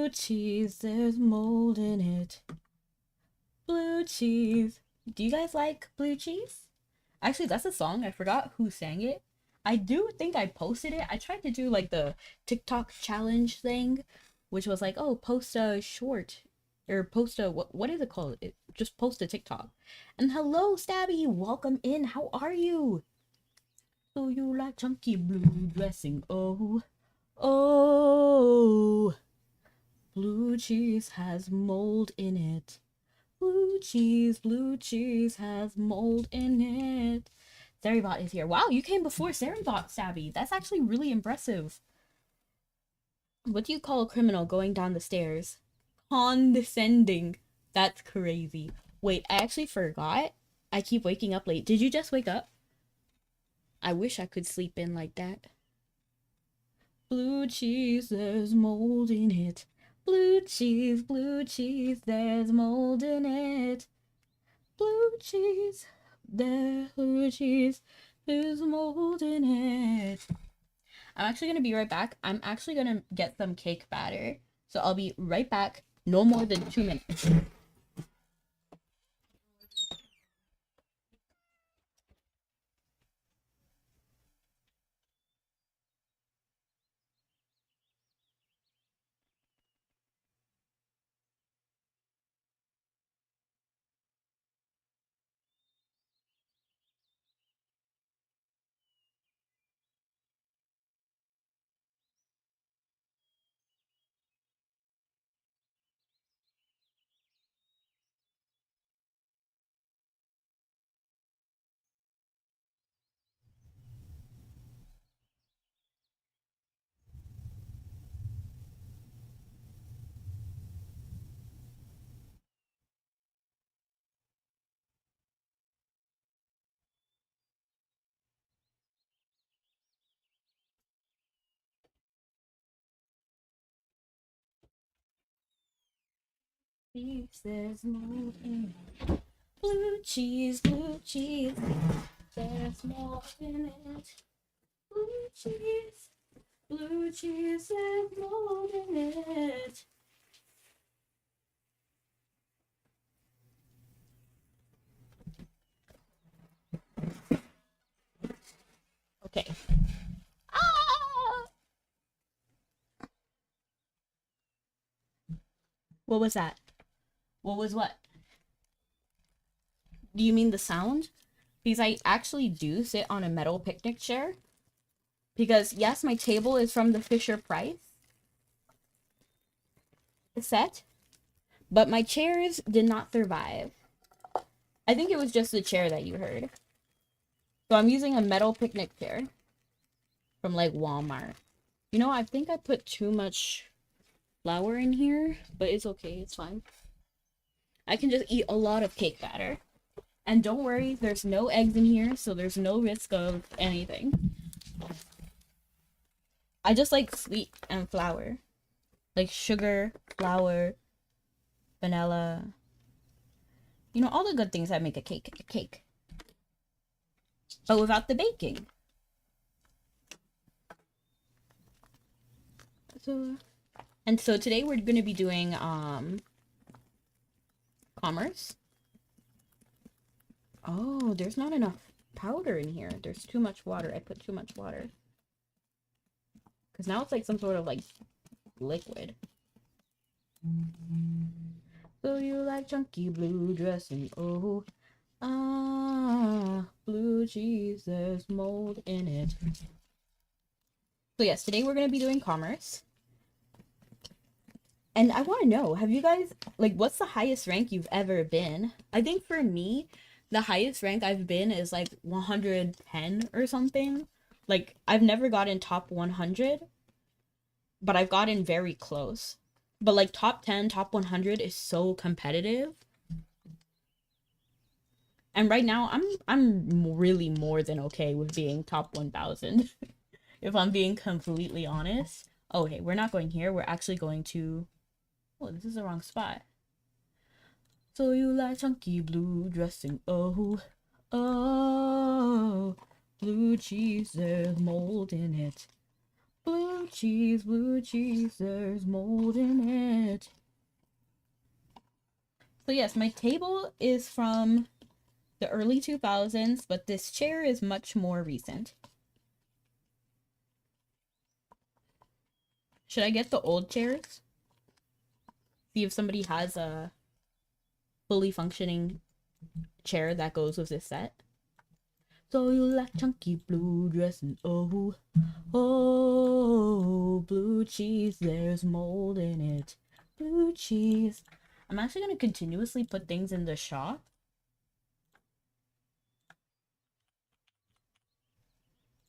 Blue cheese, there's mold in it. Blue cheese. Do you guys like blue cheese? Actually, that's a song. I forgot who sang it. I do think I posted it. I tried to do like the TikTok challenge thing, which was like, oh, post a short or post a what is it called? Just post a TikTok. And hello, Stabby, welcome in. How are you? So you like chunky blue dressing? Oh, oh, blue cheese has mold in it. Blue cheese has mold in it. Seribot is here. Wow, you came before Seribot, Stabby. That's actually really impressive. What do you call a criminal going down the stairs? Condescending. That's crazy. Wait, I actually forgot. I keep waking up late. Did you just wake up? I wish I could sleep in like that. Blue cheese, there's mold in it. Blue cheese, there's mold in it. Blue cheese, there's mold in it. I'm actually gonna be right back. I'm actually gonna get some cake batter. So I'll be right back. No more than 2 minutes. There's mold in it. Blue cheese, there's mold in it. Blue cheese, there's mold in it. Okay. Ah! What was that? What was what? Do you mean the sound? Because I actually do sit on a metal picnic chair. Because yes, my table is from the Fisher-Price set, but my chairs did not survive. I think it was just the chair that you heard. So I'm using a metal picnic chair from like Walmart. You know, I think I put too much flour in here, but it's okay, it's fine. I can just eat a lot of cake batter. And don't worry, there's no eggs in here, so there's no risk of anything. I just like sweet and flour. Like sugar, flour, vanilla. You know, all the good things that make a cake. But without the baking. So today we're going to be doing commerce. Oh, there's not enough powder in here. There's too much water. I put too much water. Because now it's like some sort of like liquid. So you like chunky blue dressing? Oh, blue cheese, there's mold in it. So yes, today we're going to be doing commerce. And I want to know, have you guys, like, what's the highest rank you've ever been? I think for me, the highest rank I've been is like 110 or something. Like, I've never gotten top 100, but I've gotten very close. But like top 10, top 100 is so competitive. And right now, I'm really more than okay with being top 1,000. If I'm being completely honest. Okay, we're not going here. We're actually going to... Oh, this is the wrong spot. So you like chunky blue dressing? Oh, oh, blue cheese, there's mold in it. Blue blue cheese, there's mold in it. So yes, my table is from the early 2000s, but this chair is much more recent. Should I get the old chairs? See if somebody has a fully functioning chair that goes with this set. So you like chunky blue dress and oh, oh, blue cheese, there's mold in it. Blue cheese. I'm actually going to continuously put things in the shop.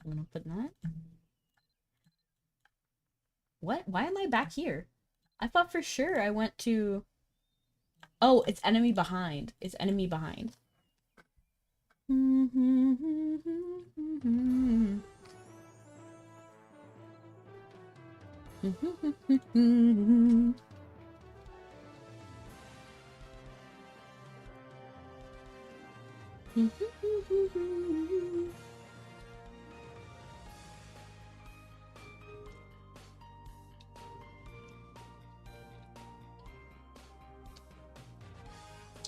I'm going to put that. What? Why am I back here? I thought for sure I went to... Oh, it's enemy behind. It's enemy behind.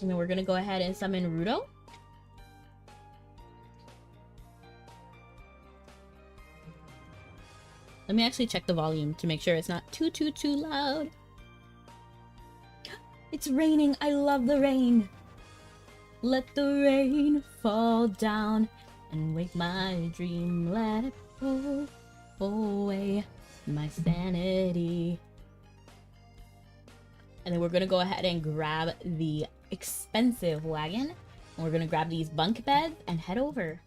And then we're gonna go ahead and summon Rudo. Let me actually check the volume to make sure it's not too loud. It's raining. I love the rain. Let the rain fall down and wake my dream. Let it go away my sanity. And then we're gonna go ahead and grab the expensive wagon. And we're gonna grab these bunk beds and head over.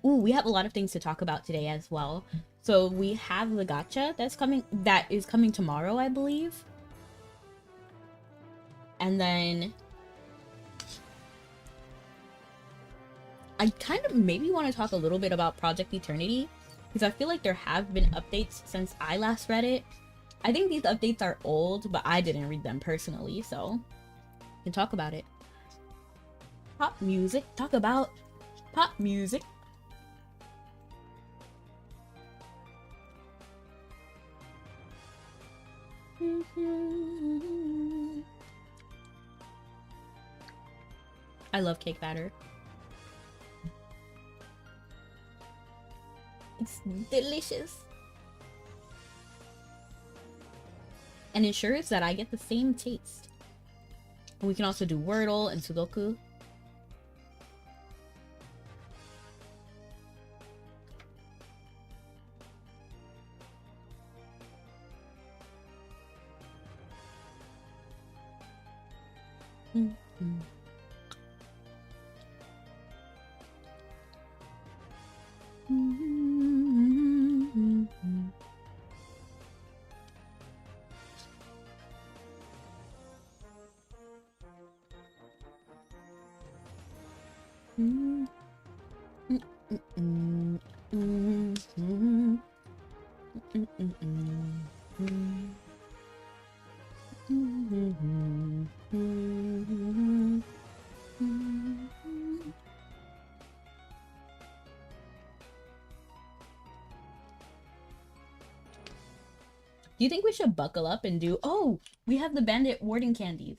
Ooh, we have a lot of things to talk about today as well. So we have the gacha that is coming tomorrow, I believe. And then I kind of maybe want to talk a little bit about Project Eternity, because I feel like there have been updates since I last read it. I think these updates are old, but I didn't read them personally, so we can talk about it. Pop music. Talk about pop music. I love cake batter. It's delicious. And ensures that I get the same taste. And we can also do Wordle and Sudoku. Do you think we should buckle up and do... Oh, we have the bandit warding candies.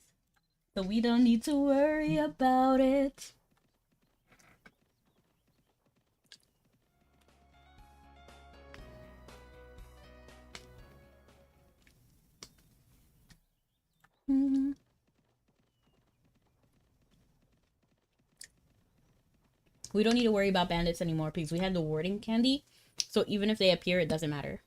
So we don't need to worry about it. We don't need to worry about bandits anymore because we have the warding candy. So even if they appear, it doesn't matter.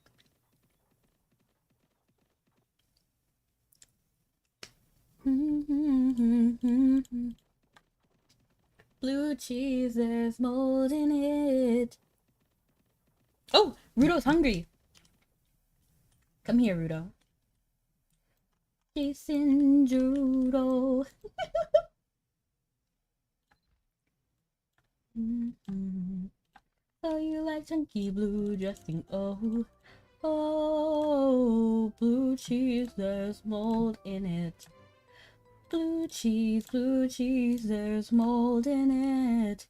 Blue cheese, there's mold in it. Oh, Rudo's hungry. Come here, Rudo. Jason Judo. Oh, you like chunky blue dressing? Oh, oh, blue cheese, there's mold in it. Blue cheese, there's mold in it.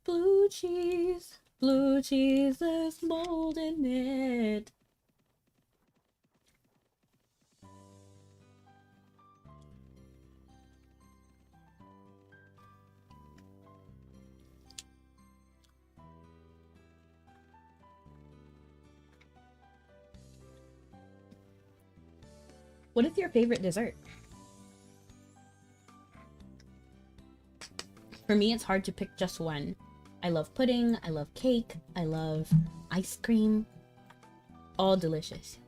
Blue cheese, there's mold in it. What is your favorite dessert? For me, it's hard to pick just one. I love pudding, I love cake, I love ice cream. All delicious.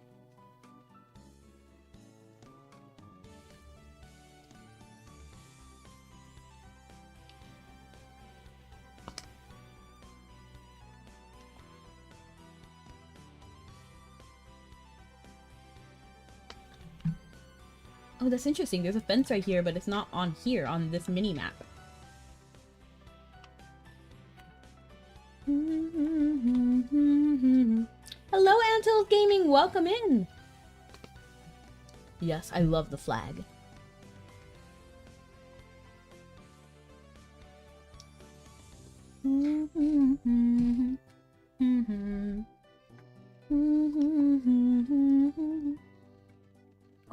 Oh, that's interesting. There's a fence right here, but it's not on here, on this mini map. Hello, Antilles Gaming! Welcome in! Yes, I love the flag.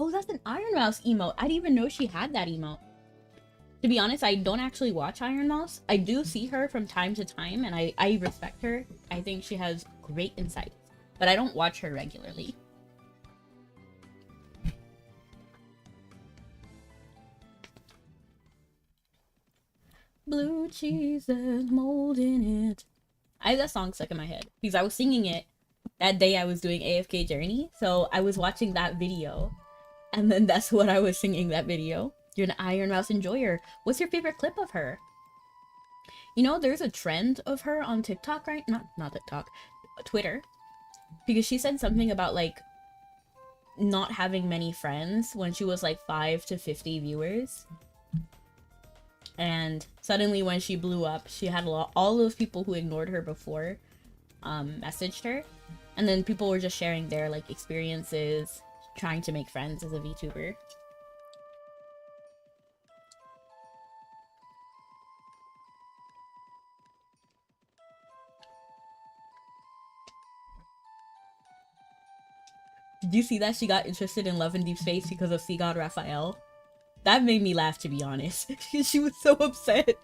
Oh, that's an Iron Mouse emote. I didn't even know she had that emote. To be honest, I don't actually watch Iron Mouse. I do see her from time to time, and I respect her. I think she has great insight, but I don't watch her regularly. Blue cheese and mold in it. I have that song stuck in my head because I was singing it that day I was doing AFK Journey. So I was watching that video, and then that's what I was singing that video. You're an Iron Mouse enjoyer. What's your favorite clip of her? You know, there's a trend of her on TikTok, right? Not TikTok, Twitter. Because she said something about, like, not having many friends when she was, like, 5 to 50 viewers. And suddenly when she blew up, she had all those people who ignored her before messaged her. And then people were just sharing their, like, experiences trying to make friends as a VTuber. Did you see that she got interested in Love and Deep Space because of Sea God Raphael? That made me laugh, to be honest. She was so upset.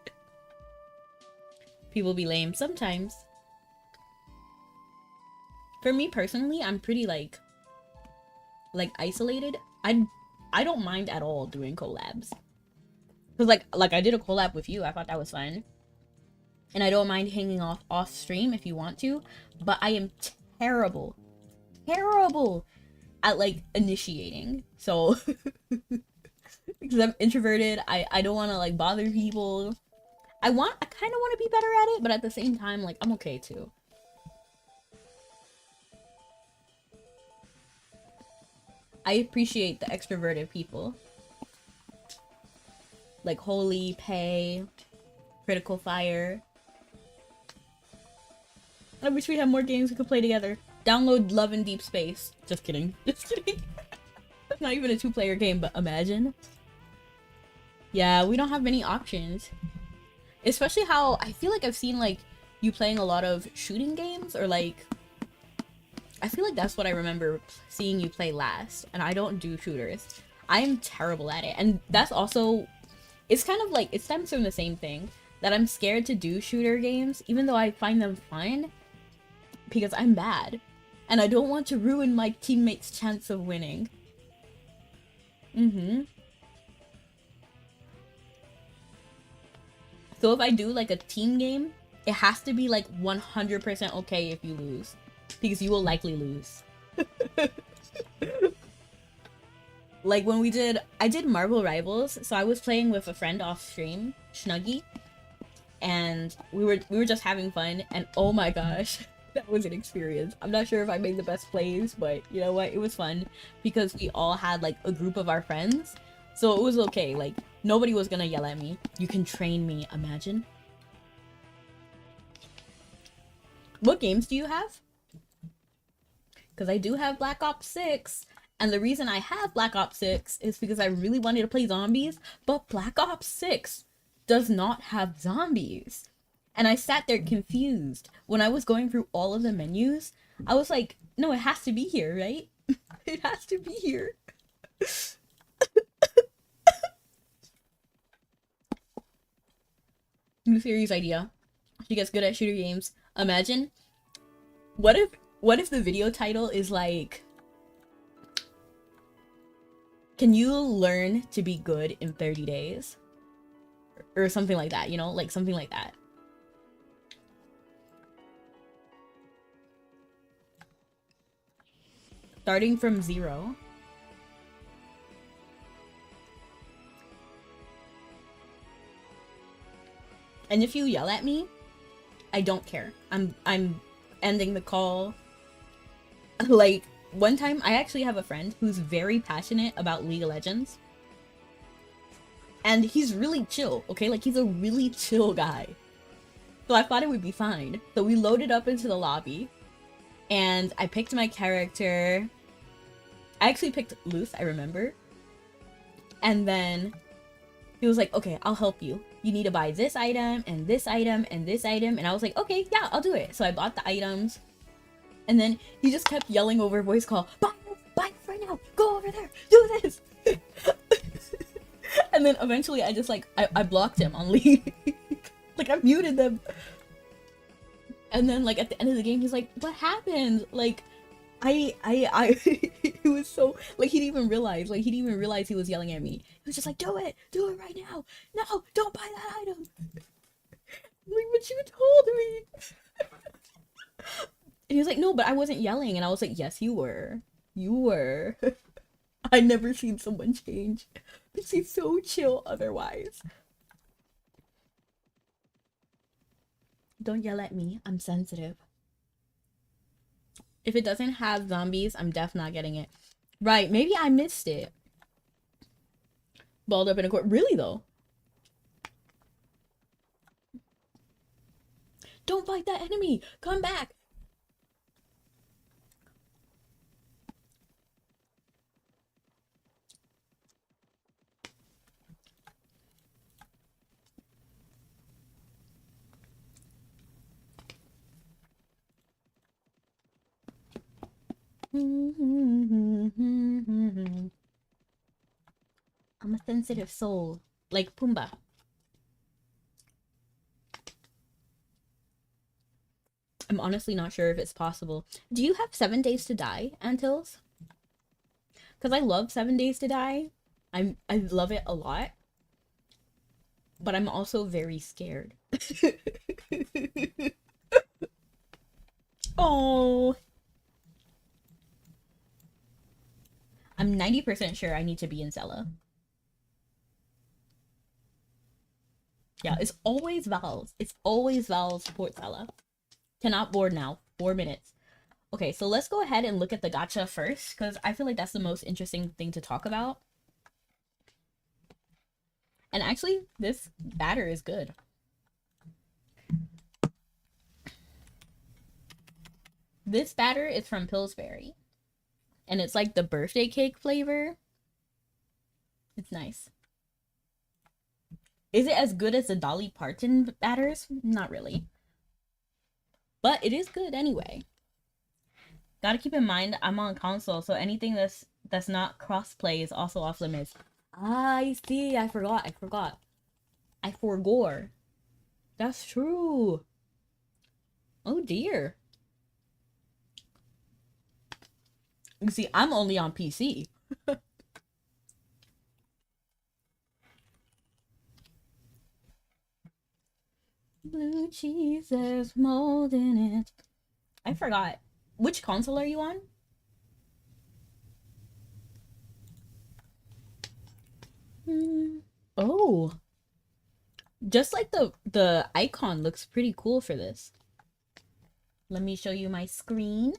People be lame sometimes. For me personally, I'm pretty like isolated. I don't mind at all doing collabs. Cause like I did a collab with you. I thought that was fun. And I don't mind hanging off stream if you want to, but I am terrible at like initiating. So because I'm introverted, I don't want to like bother people. I kind of want to be better at it, but at the same time, like, I'm okay too. I appreciate the extroverted people. Like Holy, Pay, Critical Fire. I wish we had more games we could play together. Download Love and Deep Space. Just kidding. Just kidding. It's not even a 2-player game, but imagine. Yeah, we don't have many options. Especially how I feel like I've seen like you playing a lot of shooting games, or like I feel like that's what I remember seeing you play last, and I don't do shooters. I'm terrible at it, and that's also, it's kind of like, it stems from the same thing, that I'm scared to do shooter games, even though I find them fun, because I'm bad, and I don't want to ruin my teammates' chance of winning. So if I do like a team game, it has to be like 100% okay if you lose, because you will likely lose. Like when I did Marvel Rivals, so I was playing with a friend off stream, Snuggy, and we were just having fun, and oh my gosh, that was an experience. I'm not sure if I made the best plays, but you know what, it was fun because we all had like a group of our friends, so it was okay. Like nobody was gonna yell at me. You can train me, imagine. What games do you have? Because I do have Black Ops 6. And the reason I have Black Ops 6 is because I really wanted to play zombies, but Black Ops 6 does not have zombies. And I sat there confused. When I was going through all of the menus, I was like, no, it has to be here, right? It has to be here. New series idea. She gets good at shooter games. Imagine, what if the video title is like Can you learn to be good in 30 days? Or something like that, you know? Like something like that. Starting from 0. And if you yell at me, I don't care. I'm ending the call. Like, one time, I actually have a friend who's very passionate about League of Legends. And he's really chill, okay? Like, he's a really chill guy. So I thought it would be fine. So we loaded up into the lobby. And I picked my character. I actually picked Luth, I remember. And then he was like, okay, I'll help you. You need to buy this item, and this item, and this item. And I was like, okay, yeah, I'll do it. So I bought the items. And then he just kept yelling over voice call, buy it right now, go over there, do this. And then eventually I just like, I blocked him on League. Like, I muted them. And then like at the end of the game, he's like, what happened? Like, it was so, like, he didn't even realize he was yelling at me. He was just like, do it right now. No, don't buy that item. I'm like, but you told me. And he was like, no, but I wasn't yelling. And I was like, yes, you were. You were. I never seen someone change. But she's so chill otherwise. Don't yell at me. I'm sensitive. If it doesn't have zombies, I'm definitely not getting it. Right, maybe I missed it. Balled up in a court. Really, though? Don't fight that enemy! Come back! I'm a sensitive soul, like Pumbaa. I'm honestly not sure if it's possible. Do you have 7 days to die, Antilles? Because I love 7 days to die. I love it a lot. But I'm also very scared. Oh. I'm 90% sure I need to be in Zella. Yeah, it's always Val's. It's always Val's support Zella. Cannot board now. 4 minutes. Okay, so let's go ahead and look at the gacha first, because I feel like that's the most interesting thing to talk about. And actually, this batter is good. This batter is from Pillsbury. And it's like the birthday cake flavor. It's nice. Is it as good as the Dolly Parton batters? Not really. But it is good anyway. Gotta keep in mind, I'm on console, so anything that's not crossplay is also off limits. I see. I forgot. I forgore. That's true. Oh dear. You see, I'm only on PC. Blue cheese, there's mold in it. I forgot. Which console are you on? Oh. Just like the icon looks pretty cool for this. Let me show you my screen.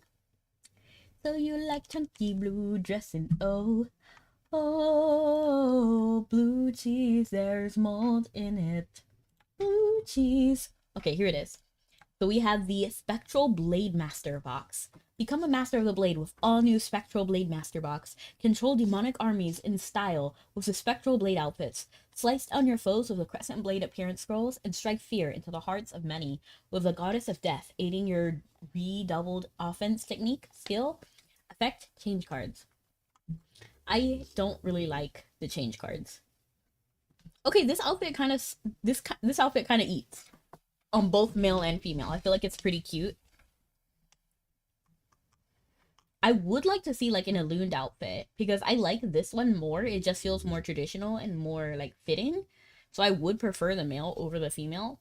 So you like chunky blue dressing, oh. Oh, blue cheese, there's mold in it. Blue cheese. Okay, here it is. So we have the Spectral Blade Master box. Become a master of the blade with all new Spectral Blade Master box. Control demonic armies in style with the Spectral Blade outfits. Slice down your foes with the Crescent Blade appearance scrolls and strike fear into the hearts of many with the Goddess of Death aiding your redoubled offense technique, skill, effect, change cards. I don't really like the change cards. Okay, this outfit kind of this outfit kind of eats on both male and female. I feel like it's pretty cute. I would like to see like an illumined outfit because I like this one more. It just feels more traditional and more like fitting. So I would prefer the male over the female.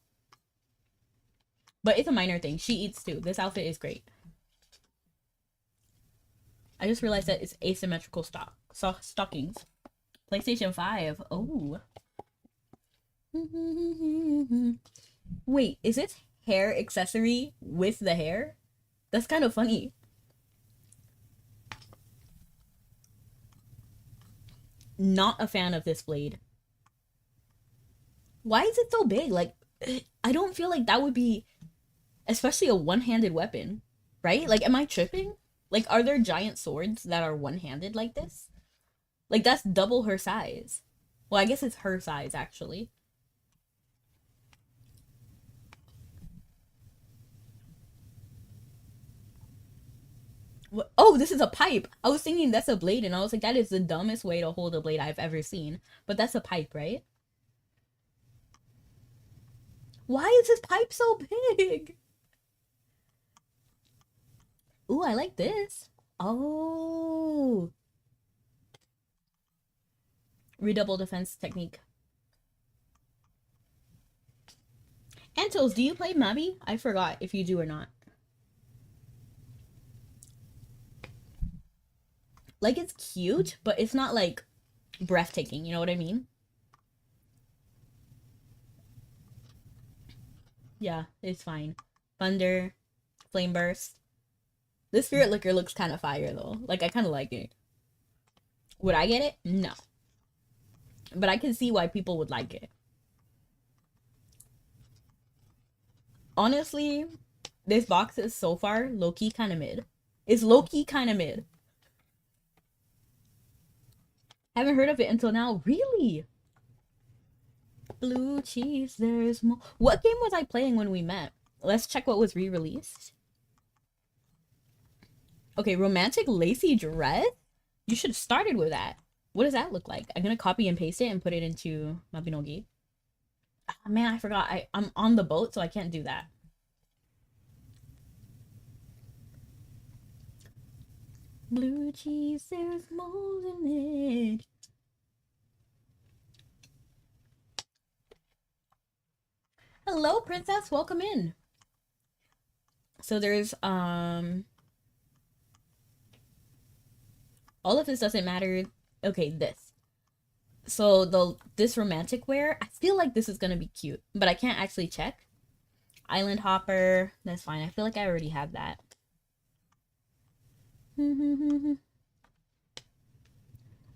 But it's a minor thing. She eats too. This outfit is great. I just realized that it's asymmetrical stockings. PlayStation 5. Oh. Wait, is it hair accessory with the hair? That's kind of funny. Not a fan of this blade. Why is it so big? Like, I don't feel like that would be, especially a one-handed weapon, right? Like, am I tripping? Like, are there giant swords that are one-handed like this? Like, that's double her size. Well, I guess it's her size, actually. What? Oh, this is a pipe. I was thinking that's a blade, and I was like, that is the dumbest way to hold a blade I've ever seen. But that's a pipe, right? Why is this pipe so big? Ooh, I like this. Oh. Redouble defense technique. Antos, do you play Mabi? I forgot if you do or not. Like, it's cute, but it's not like breathtaking, you know what I mean? Yeah, it's fine. Thunder, flame burst. This spirit liquor looks kind of fire though. Like, I kind of like it. Would I get it? No. But I can see why people would like it. Honestly, this box is so far low-key kind of mid. It's low-key kind of mid. Haven't heard of it until now. Really? Blue cheese, there's more. What game was I playing when we met? Let's check what was re-released. Okay, romantic lacy dress? You should have started with that. What does that look like? I'm gonna copy and paste it and put it into Mabinogi. Oh, man, I forgot. I'm on the boat, so I can't do that. Blue cheese, there's mold in it. Hello, princess. Welcome in. So there's all of this doesn't matter. Okay, this. So this romantic wear, I feel like this is gonna be cute, but I can't actually check. Island hopper, that's fine. I feel like I already have that.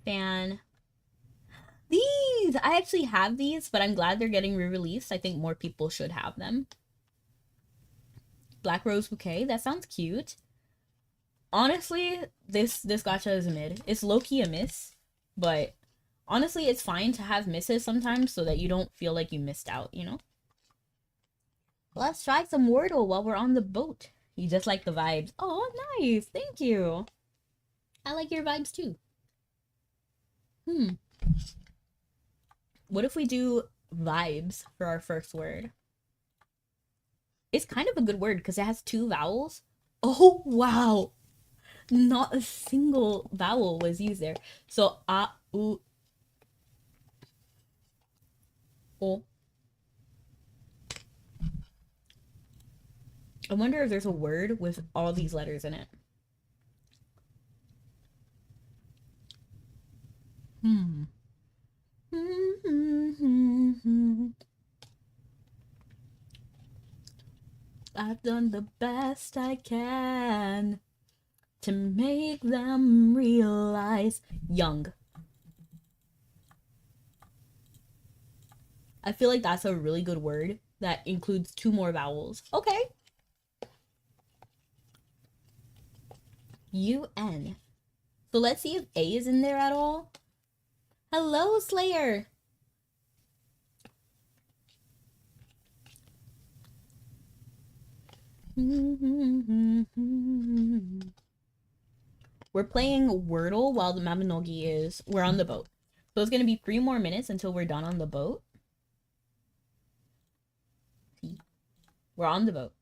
Fan. These! I actually have these, but I'm glad they're getting re-released. I think more people should have them. Black rose bouquet, that sounds cute. Honestly, this gacha is a mid. It's low-key a miss, but honestly, it's fine to have misses sometimes so that you don't feel like you missed out, you know? Let's try some Wordle while we're on the boat. You just like the vibes. Oh, nice. Thank you. I like your vibes too. What if we do vibes for our first word? It's kind of a good word because it has 2 vowels. Oh, wow. Not a single vowel was used there. So, a, u, o. I wonder if there's a word with all these letters in it. I've done the best I can to make them realize. Young. I feel like that's a really good word that includes 2 more vowels. Okay. UN. So let's see if A is in there at all. Hello, Slayer. We're playing Wordle while the Mabinogi is... We're on the boat. So it's going to be 3 more minutes until we're done on the boat. We're on the boat.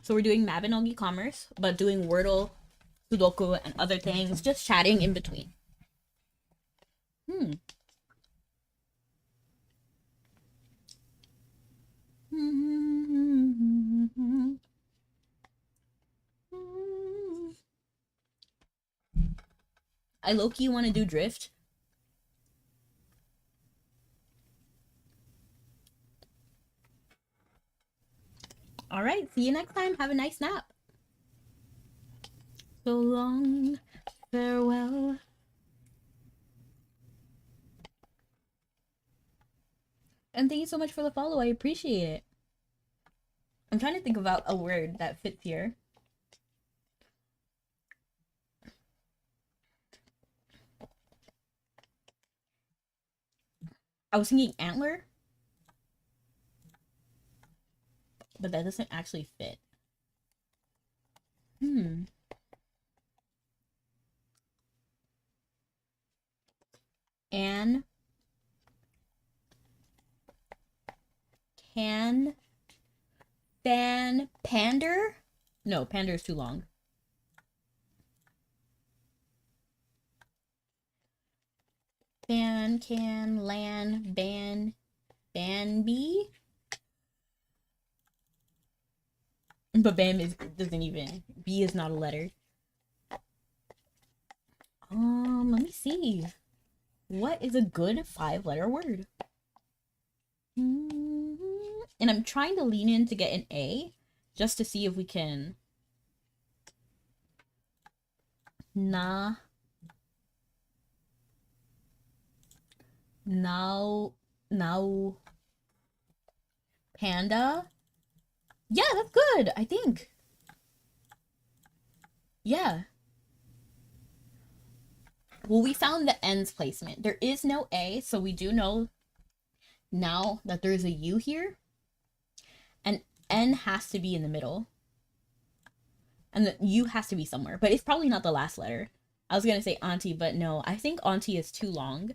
So we're doing Mabinogi Commerce, but doing Wordle, Sudoku, and other things, just chatting in between. I low-key want to do Drift. All right, see you next time. Have a nice nap. So long, farewell. And thank you so much for the follow. I appreciate it. I'm trying to think about a word that fits here. I was thinking antler, but that doesn't actually fit. An can fan pander? No, pander is too long. Ban can lan ban Banby? But Bam is doesn't even, B is not a letter. Let me see. What is a good 5-letter word? And I'm trying to lean in to get an A, just to see if we can. Now panda. Yeah, that's good, I think. Yeah. Well, we found the N's placement. There is no A, so we do know now that there is a U here. And N has to be in the middle. And the U has to be somewhere. But it's probably not the last letter. I was going to say auntie, but no. I think auntie is too long.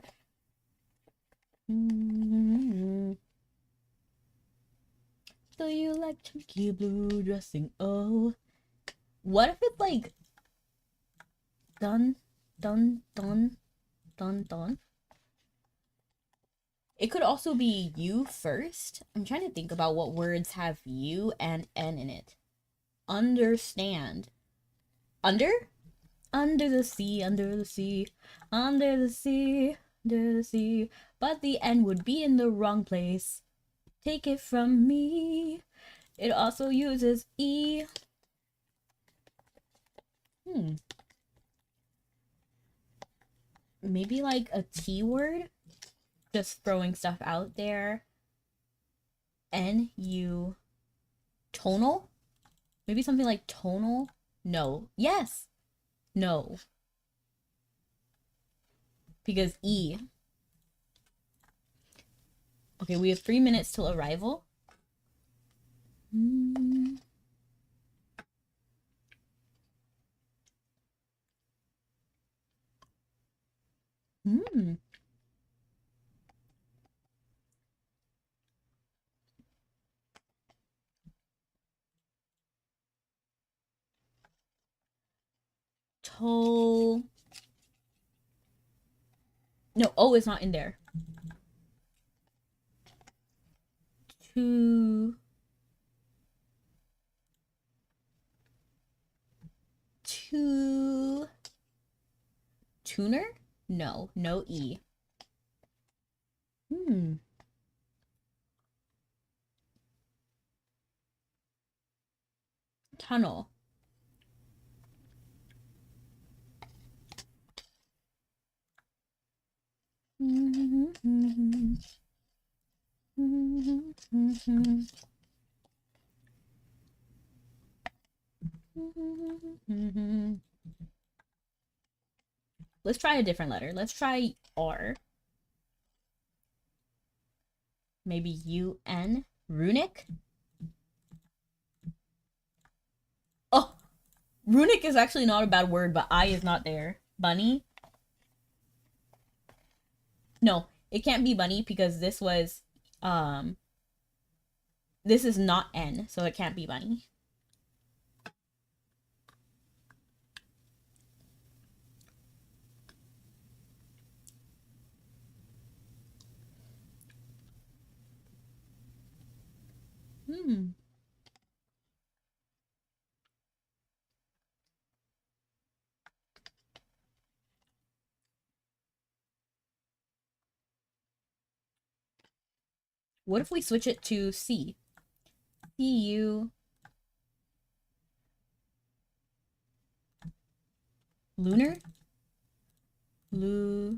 Do you like chunky blue dressing? Oh. What if it's like dun, dun, dun, dun, dun? It could also be you first. I'm trying to think about what words have U and N in it. Understand. Under? Under the sea, under the sea, under the sea, under the sea. But the N would be in the wrong place. Take it from me. It also uses E. Maybe like a T word? Just throwing stuff out there. N-U. Tonal? Maybe something like tonal? No. Yes! No. Because E. Okay, we have 3 minutes till arrival. Toe. No, O is not in there. Tuner? No, no E. Tunnel. Let's try a different letter. Let's try R. Maybe U-N. Runic? Oh! Runic is actually not a bad word, but I is not there. Bunny? No, it can't be bunny because this was, this is not N, so it can't be bunny. What if we switch it to C? C-U. Lunar? Lu.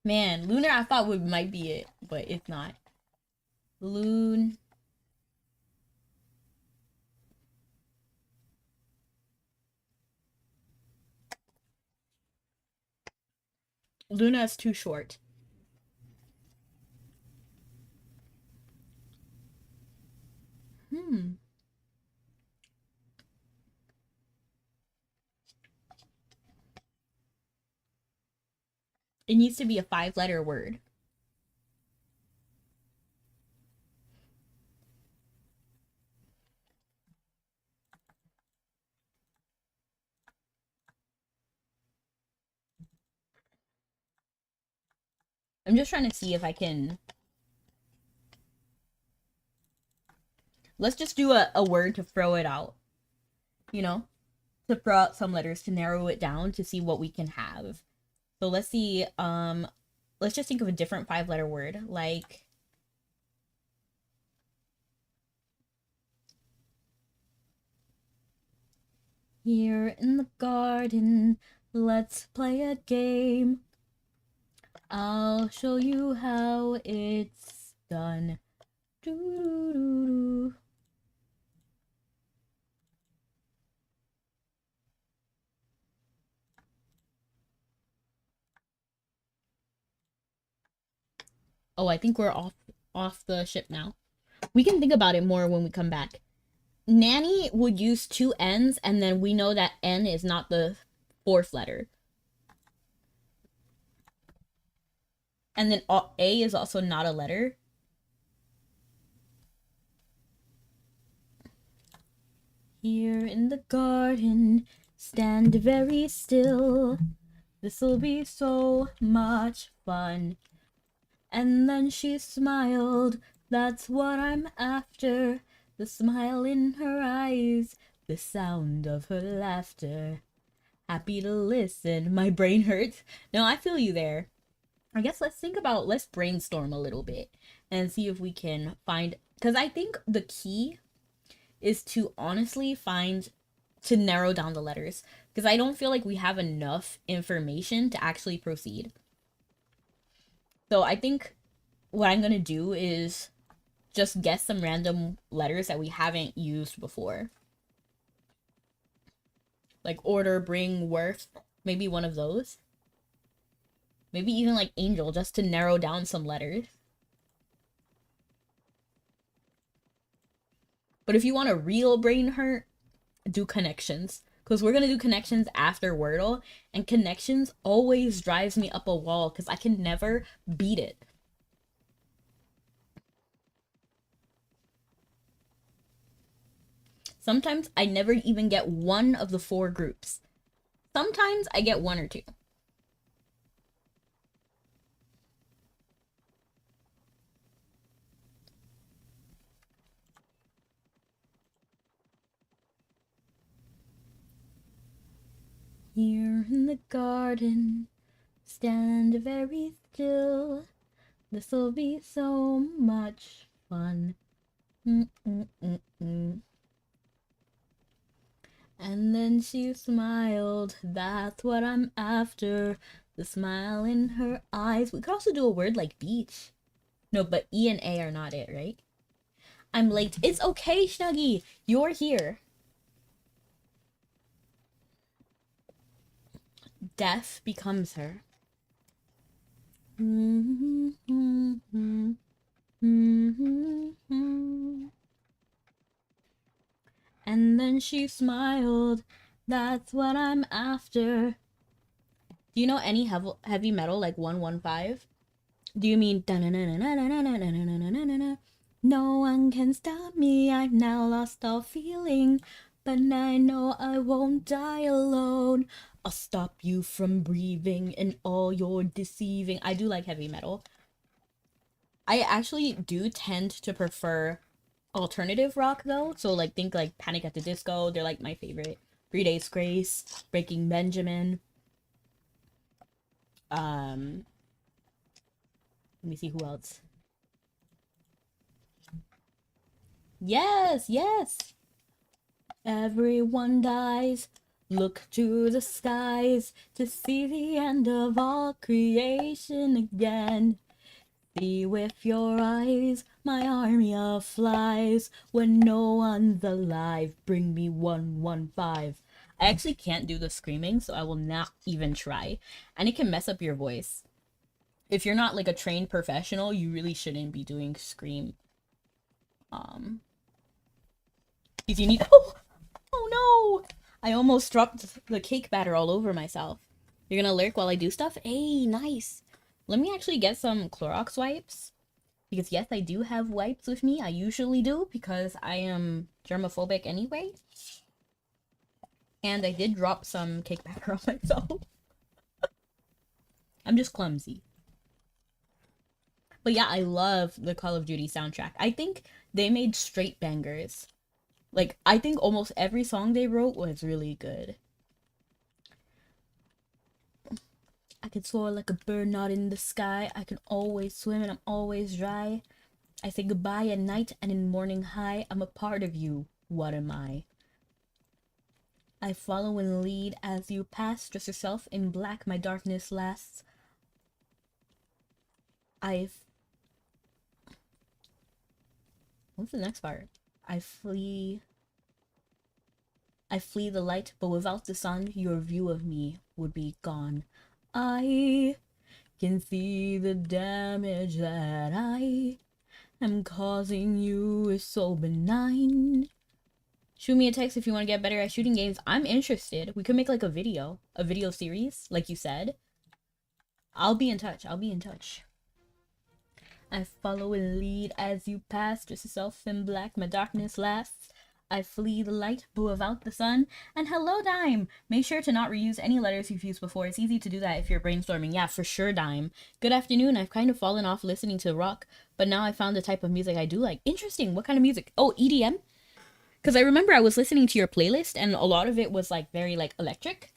Man, lunar I thought might be it, but it's not. Loon. Luna is too short. It needs to be a 5-letter word. I'm just trying to see if I can. Let's just do a word to throw it out. You know? To throw out some letters to narrow it down to see what we can have. So let's see, let's just think of a different 5-letter word, like here in the garden, let's play a game. I'll show you how it's done. Doo-doo-doo-doo. Oh, I think we're off the ship now. We can think about it more when we come back. Nanny would use 2 N's, and then we know that N is not the 4th letter. And then A is also not a letter. Here in the garden, stand very still. This'll be so much fun. And then she smiled, that's what I'm after. The smile in her eyes, the sound of her laughter. Happy to listen, my brain hurts. No, I feel you there. I guess let's brainstorm a little bit and see if we can find, because I think the key is to honestly to narrow down the letters, because I don't feel like we have enough information to actually proceed. So I think what I'm going to do is just guess some random letters that we haven't used before. Like order, bring, worth, maybe one of those. Maybe even like angel, just to narrow down some letters. But if you want a real brain hurt, do connections. Because we're going to do connections after Wordle. And connections always drives me up a wall because I can never beat it. Sometimes I never even get one of the 4 groups. Sometimes I get 1 or 2. Here in the garden, stand very still. This'll be so much fun. And then she smiled, that's what I'm after. The smile in her eyes. We could also do a word like beach. No, but E and A are not it, right? I'm late. It's okay, Snuggie. You're here. Death becomes her. And then she smiled. That's what I'm after. Do you know any heavy metal like 115? Do you mean no one can stop me, I've now lost all feeling, but I know I won't die alone. I'll stop you from breathing and all your deceiving. I do like heavy metal. I actually do tend to prefer alternative rock though. So like think like Panic at the Disco, they're like my favorite. 3 Days Grace, Breaking Benjamin. Um Let me see who else. Yes, yes. Everyone dies. Look to the skies to see the end of all creation again. See with your eyes my army of flies. When no one's alive, bring me 115. I actually can't do the screaming, so I will not even try. And it can mess up your voice. If you're not like a trained professional, you really shouldn't be doing scream. If you need Oh no! I almost dropped the cake batter all over myself. You're gonna lurk while I do stuff? Hey, nice. Let me actually get some Clorox wipes. Because yes, I do have wipes with me. I usually do because I am germophobic anyway. And I did drop some cake batter on myself. I'm just clumsy. But yeah, I love the Call of Duty soundtrack. I think they made straight bangers. Like, I think almost every song they wrote was really good. I can soar like a bird not in the sky. I can always swim and I'm always dry. I say goodbye at night and in morning high. I'm a part of you. What am I? I follow and lead as you pass. Dress yourself in black. My darkness lasts. What's the next part? I flee the light, but without the sun, your view of me would be gone. I can see the damage that I am causing you is so benign. Shoot me a text if you want to get better at shooting games. I'm interested. We could make like a video series, like you said. I'll be in touch. I follow and lead as you pass. Dress yourself in black, my darkness lasts. I flee the light, but without the sun. And hello, Dime! Make sure to not reuse any letters you've used before. It's easy to do that if you're brainstorming. Yeah, for sure, Dime. Good afternoon. I've kind of fallen off listening to rock, but now I found the type of music I do like. Interesting. What kind of music? Oh, EDM? Because I remember I was listening to your playlist, and a lot of it was like very like electric.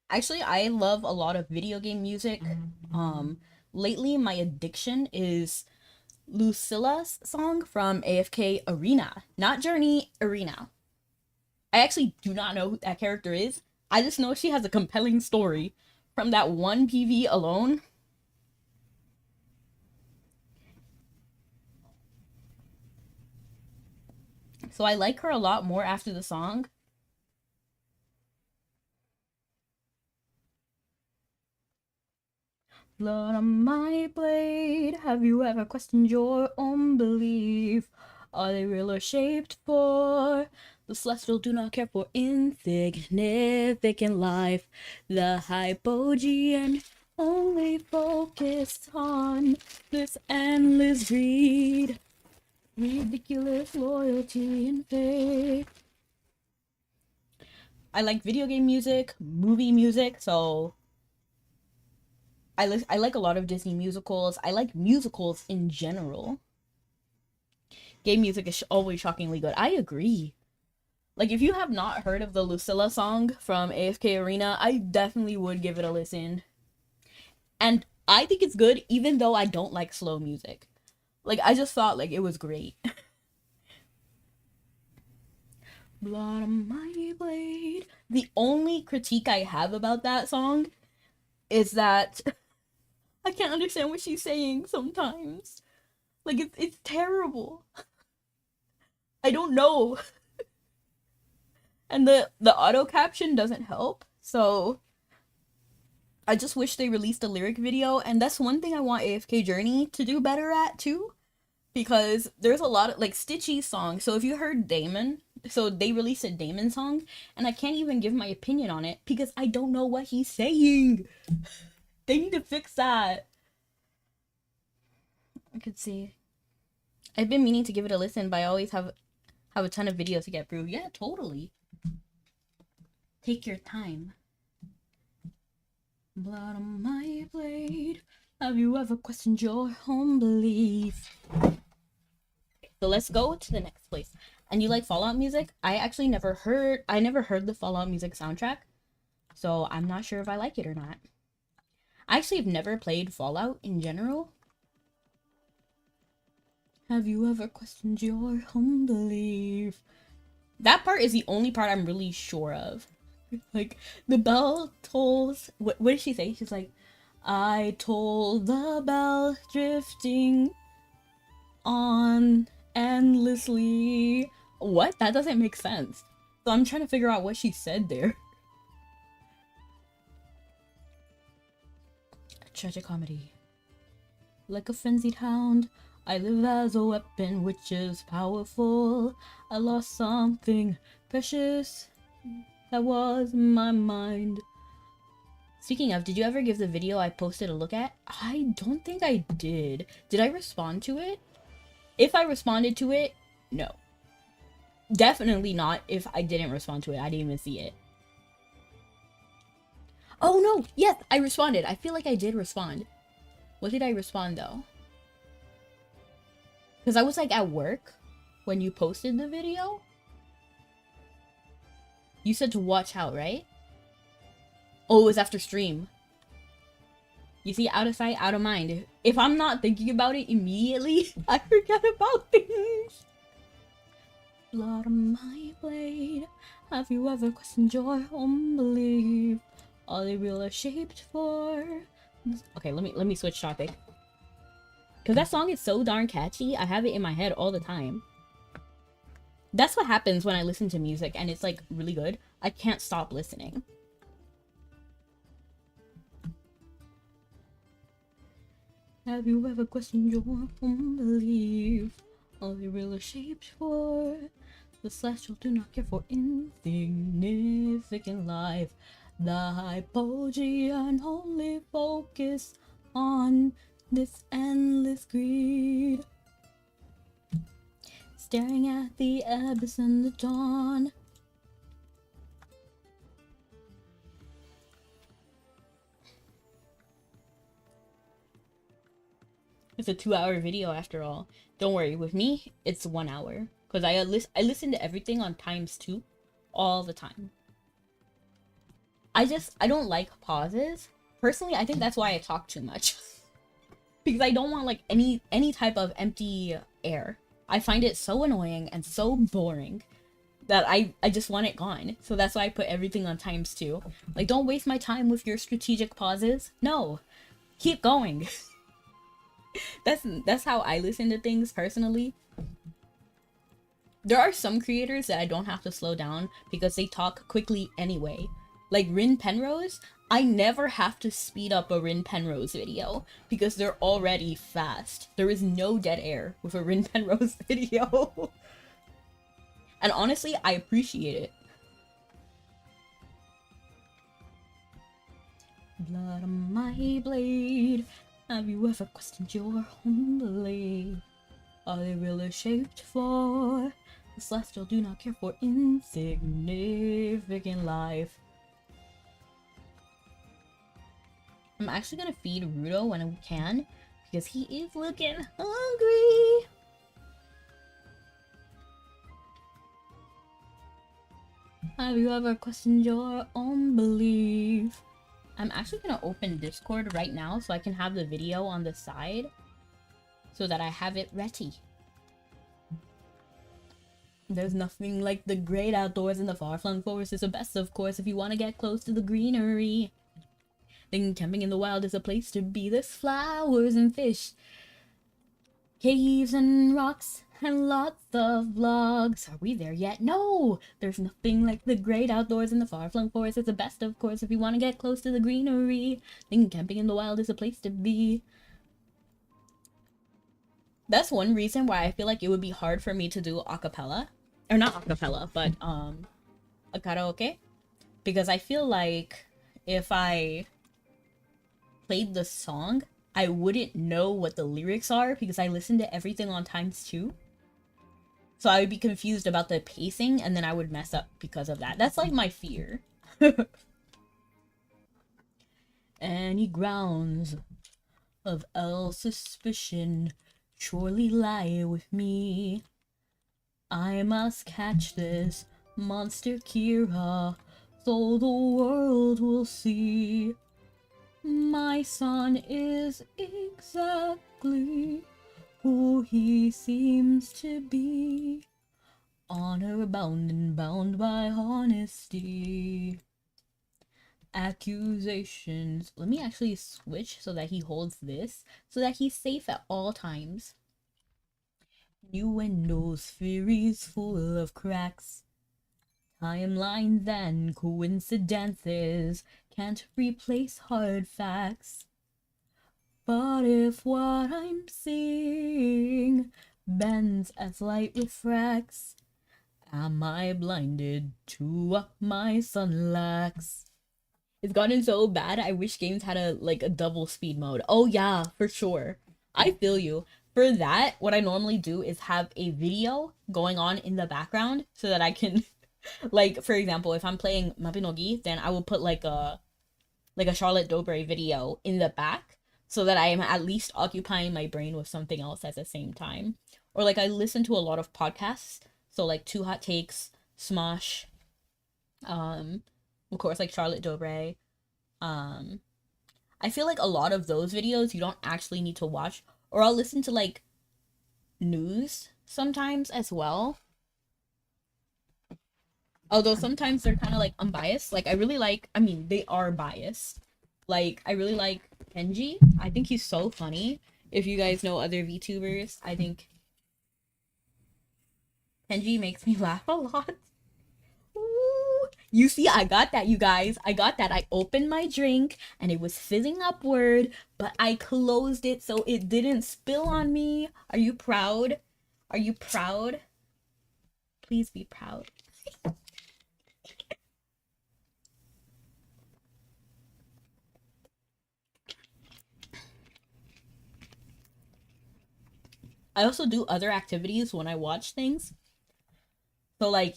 Actually, I love a lot of video game music. Lately my addiction is Lucilla's song from AFK Arena. Not Journey, Arena. I actually do not know who that character is. I just know she has a compelling story from that one PV alone. So I like her a lot more after the song. Blood on my blade, have you ever questioned your own belief? Are they real or shaped for? The celestial do not care for insignificant life. The hypogean only focus on this endless greed, ridiculous loyalty and faith. I like video game music, movie music, so I like a lot of Disney musicals. I like musicals in general. Game music is always shockingly good. I agree. Like, if you have not heard of the Lucilla song from AFK Arena, I definitely would give it a listen. And I think it's good, even though I don't like slow music. Like, I just thought, like, it was great. Blood on my blade. The only critique I have about that song is that I can't understand what she's saying sometimes. Like, it's terrible. I don't know. And the auto caption doesn't help. So I just wish they released a lyric video, and that's one thing I want AFK Journey to do better at too. Because there's a lot of like Stitchy's song. So if you heard Damon, so they released a Damon song, and I can't even give my opinion on it because I don't know what he's saying. They need to fix that. I could see. I've been meaning to give it a listen, but I always have a ton of videos to get through. Yeah, totally. Take your time. Blood on my blade. Have you ever questioned your own belief? So let's go to the next place. And you like Fallout music? I actually never heard the Fallout music soundtrack. So I'm not sure if I like it or not. I actually have never played Fallout in general. Have you ever questioned your own belief? That part is the only part I'm really sure of. Like, the bell tolls. What did she say? She's like, I toll the bell drifting on endlessly. What? That doesn't make sense. So I'm trying to figure out what she said there. Tragic comedy. Like a frenzied hound, I live as a weapon which is powerful. I lost something precious that was in my mind. Speaking of, did you ever give the video I posted a look at? I don't think I did. Did I respond to it? If I responded to it, no. Definitely not if I didn't respond to it. I didn't even see it. Oh no! Yes, I responded. I feel like I did respond. What did I respond though? Because I was like at work when you posted the video. You said to watch out, right? Oh, it was after stream. You see, out of sight, out of mind. If I'm not thinking about it immediately, I forget about things. Blood on my blade. Have you ever questioned your own belief? Are they really shaped for? Okay, let me switch topic. Cause that song is so darn catchy. I have it in my head all the time. That's what happens when I listen to music and it's like really good. I can't stop listening. Have you ever questioned your own belief? Are they really shaped for? The celestial do not care for insignificant life. The hypogean only focus on this endless greed. Staring at the abyss and the dawn. It's a 2-hour video after all. Don't worry, with me, it's 1 hour. Because I listen to everything on ×2 all the time. I don't like pauses. Personally, I think that's why I talk too much. Because I don't want like any type of empty air. I find it so annoying and so boring that I just want it gone. So that's why I put everything on ×2. Like, don't waste my time with your strategic pauses. No. Keep going. That's how I listen to things personally. There are some creators that I don't have to slow down because they talk quickly anyway. Like Rin Penrose, I never have to speed up a Rin Penrose video because they're already fast. There is no dead air with a Rin Penrose video. And honestly, I appreciate it. Blood on my blade. Have you ever questioned your own belief? Are they really shaped for? The celestial do not care for insignificant life. I'm actually gonna feed Rudo when I can, because he is looking hungry. Have you ever questioned your own belief? I'm actually gonna open Discord right now so I can have the video on the side so that I have it ready. There's nothing like the great outdoors in the far-flung forest is the best, of course, if you want to get close to the greenery. Then camping in the wild is a place to be. There's flowers and fish, caves and rocks, and lots of vlogs. Are we there yet? No! There's nothing like the great outdoors in the far-flung forest. It's the best, of course, if you want to get close to the greenery. Then camping in the wild is a place to be. That's one reason why I feel like it would be hard for me to do acapella. Or not acapella, but a karaoke. Because I feel like if I played the song, I wouldn't know what the lyrics are because I listen to everything on ×2. So I would be confused about the pacing and then I would mess up because of that. That's like my fear. Any grounds of else suspicion surely lie with me. I must catch this monster Kira, so the world will see. My son is exactly who he seems to be. Honor bound and bound by honesty. Accusations. Let me actually switch so that he holds this, so that he's safe at all times. Innuendos, theories full of cracks. Timelines and coincidences can't replace hard facts. But if what I'm seeing bends as light refracts, am I blinded to what my son lacks? It's gotten so bad, I wish games had a double speed mode. Oh yeah, for sure. I feel you. For that, what I normally do is have a video going on in the background so that I can like, for example, if I'm playing Mabinogi, then I will put like a Charlotte Dobre video in the back so that I am at least occupying my brain with something else at the same time. Or like I listen to a lot of podcasts, so like Two Hot Takes, Smosh, of course like Charlotte Dobre. I feel like a lot of those videos you don't actually need to watch, or I'll listen to like news sometimes as well. Although sometimes they're kind of like unbiased. Like I mean, they are biased. Like I really like Kenji. I think he's so funny. If you guys know other VTubers, I think Kenji makes me laugh a lot. Ooh. You see, I got that, you guys. I got that. I opened my drink and it was fizzing upward, but I closed it so it didn't spill on me. Are you proud? Are you proud? Please be proud. I also do other activities when I watch things. So like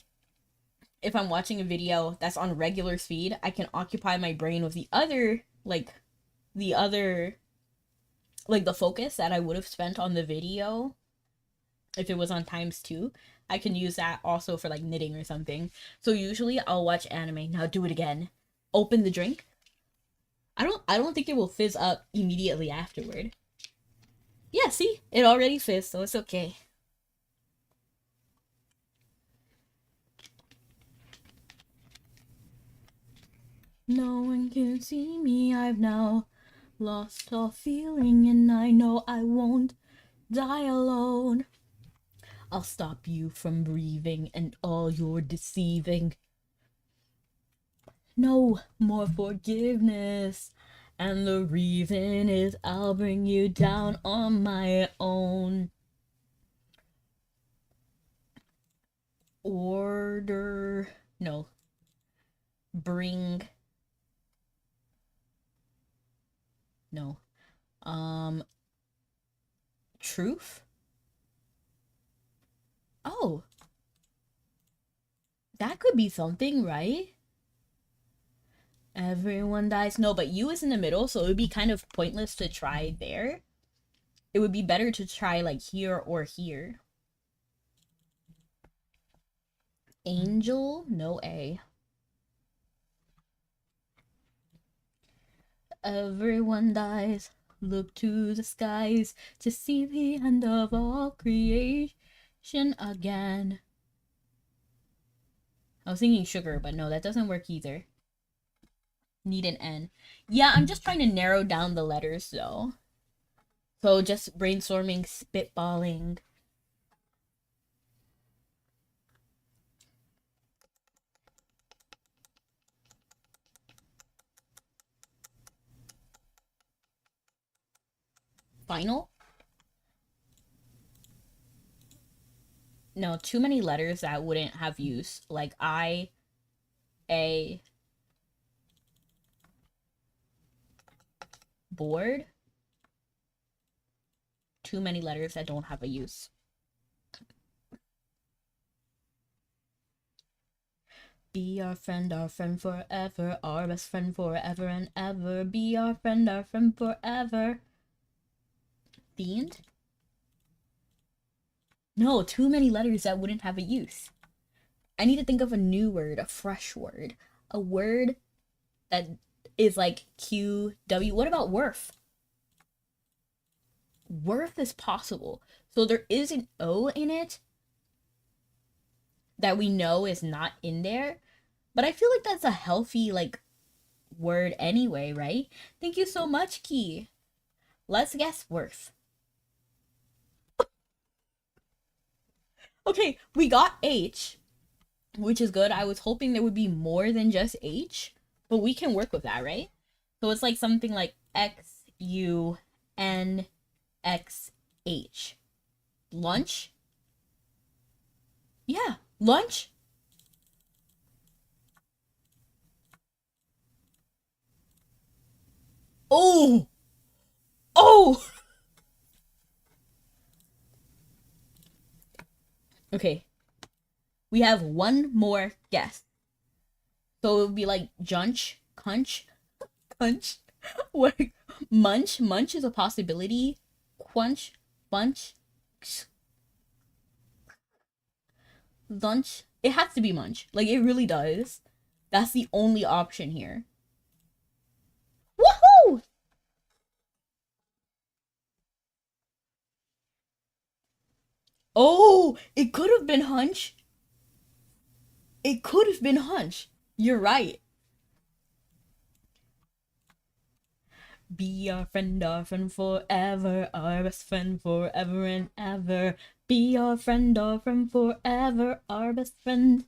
if I'm watching a video that's on regular speed, I can occupy my brain with the other like the focus that I would have spent on the video if it was on ×2. I can use that also for like knitting or something. So usually I'll watch anime. Now do it again. Open the drink. I don't think it will fizz up immediately afterward. Yeah, see? It already fizzed, so it's okay. No one can see me, I've now lost all feeling, and I know I won't die alone. I'll stop you from breathing and all your deceiving. No more forgiveness, and the reason is I'll bring you down on my own. Order. No. Bring. No. Truth? Oh. That could be something, right? Everyone dies. No, but you is in the middle, so it would be kind of pointless to try there. It would be better to try like here or here. Angel? No A. Everyone dies. Look to the skies to see the end of all creation again. I was thinking sugar, but no, that doesn't work either. Need an N. Yeah, I'm just trying to narrow down the letters though. So just brainstorming, spitballing. Final? No, too many letters that wouldn't have use. Like I, A, board. too many letters that don't have a use. Be our friend forever, our best friend forever and ever. Be our friend forever. Fiend? No, too many letters that wouldn't have a use. I need to think of a new word, a fresh word. A word that is like Q, W. What about worth? Worth is possible. So there is an O in it that we know is not in there. But I feel like that's a healthy, like, word anyway, right? Thank you so much, Key. Let's guess worth. Okay, we got H, which is good. I was hoping there would be more than just H, but we can work with that, right? So it's like something like X, U, N, X, H. Lunch? Yeah, lunch? Oh! Oh! Okay. We have one more guess. So it would be like junch, cunch, punch. What? Munch? Munch is a possibility. Quench, bunch, lunch. It has to be munch. Like, it really does. That's the only option here. Woohoo! Oh, it could have been hunch. It could have been hunch. You're right. Be our friend forever, our best friend forever and ever. Be our friend forever, our best friend.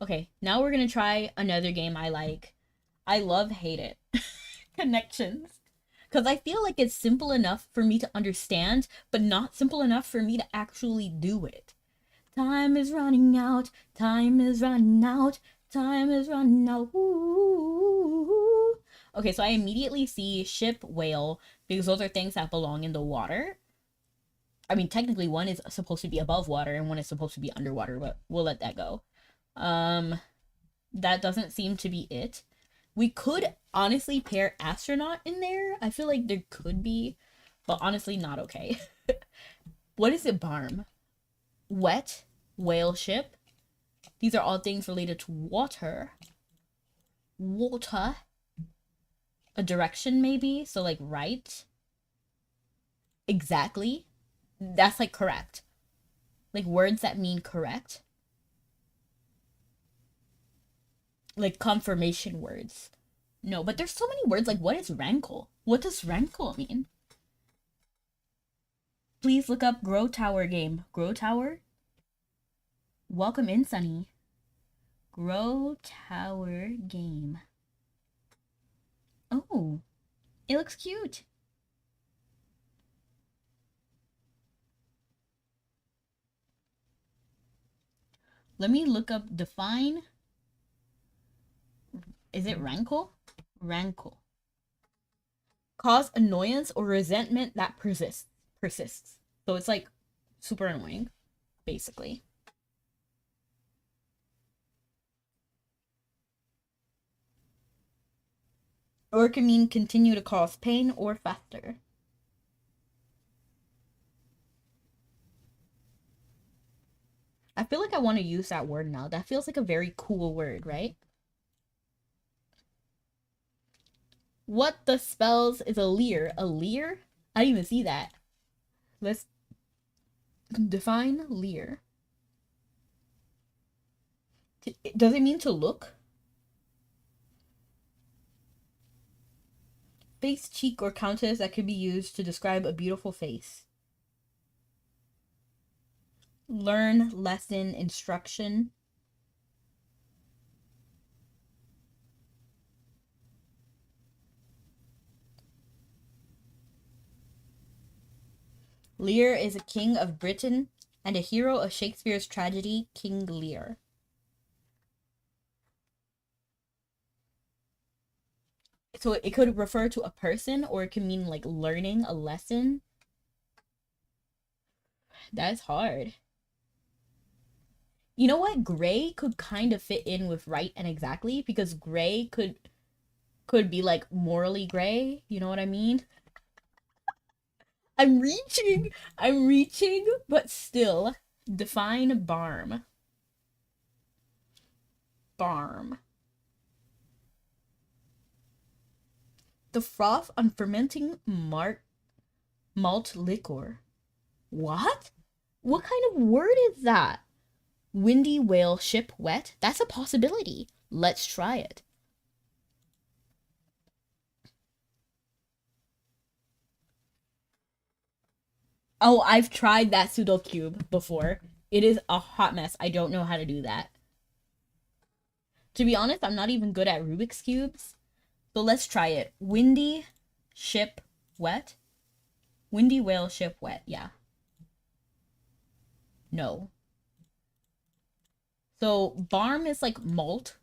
Okay, now we're gonna try another game I like. I love hate it. Connections. Because I feel like it's simple enough for me to understand, but not simple enough for me to actually do it. Time is running out, time is running out, time is running out. Ooh. Okay, so I immediately see ship, whale, because those are things that belong in the water. I mean, technically one is supposed to be above water and one is supposed to be underwater, but we'll let that go. That doesn't seem to be it. We could honestly pair astronaut in there. I feel like there could be, but honestly not okay. What is it, barm? Wet, whale ship. These are all things related to water. Water. A direction maybe, so like right. Exactly. That's like correct. Like words that mean correct. Like confirmation words. No, but there's so many words. Like, what is rankle? What does rankle mean? Please look up Grow Tower game. Grow Tower? Welcome in, Sunny. Grow Tower game. Oh, it looks cute. Let me look up define. Is it rankle? Rankle. Cause annoyance or resentment that persists. So it's like super annoying, basically. Or it can mean continue to cause pain or fester. I feel like I want to use that word now. That feels like a very cool word, right? What the spells is a leer? A leer? I didn't even see that. Let's define leer. Does it mean to look? Face, cheek, or countenance that could be used to describe a beautiful face. Learn, lesson, instruction. Lear is a king of Britain and a hero of Shakespeare's tragedy, King Lear. So it could refer to a person, or it can mean like learning a lesson. That's hard. You know what? Gray could kind of fit in with right and exactly, because gray could be like morally gray. You know what I mean? I'm reaching. I'm reaching, but still. Define barm. Barm. The froth on fermenting malt liquor. What? What kind of word is that? Windy whale ship wet? That's a possibility. Let's try it. Oh, I've tried that pseudo cube before. It is a hot mess. I don't know how to do that. To be honest, I'm not even good at Rubik's cubes. So let's try it. Windy ship wet. Windy whale ship wet. Yeah. No. So barm is like malt.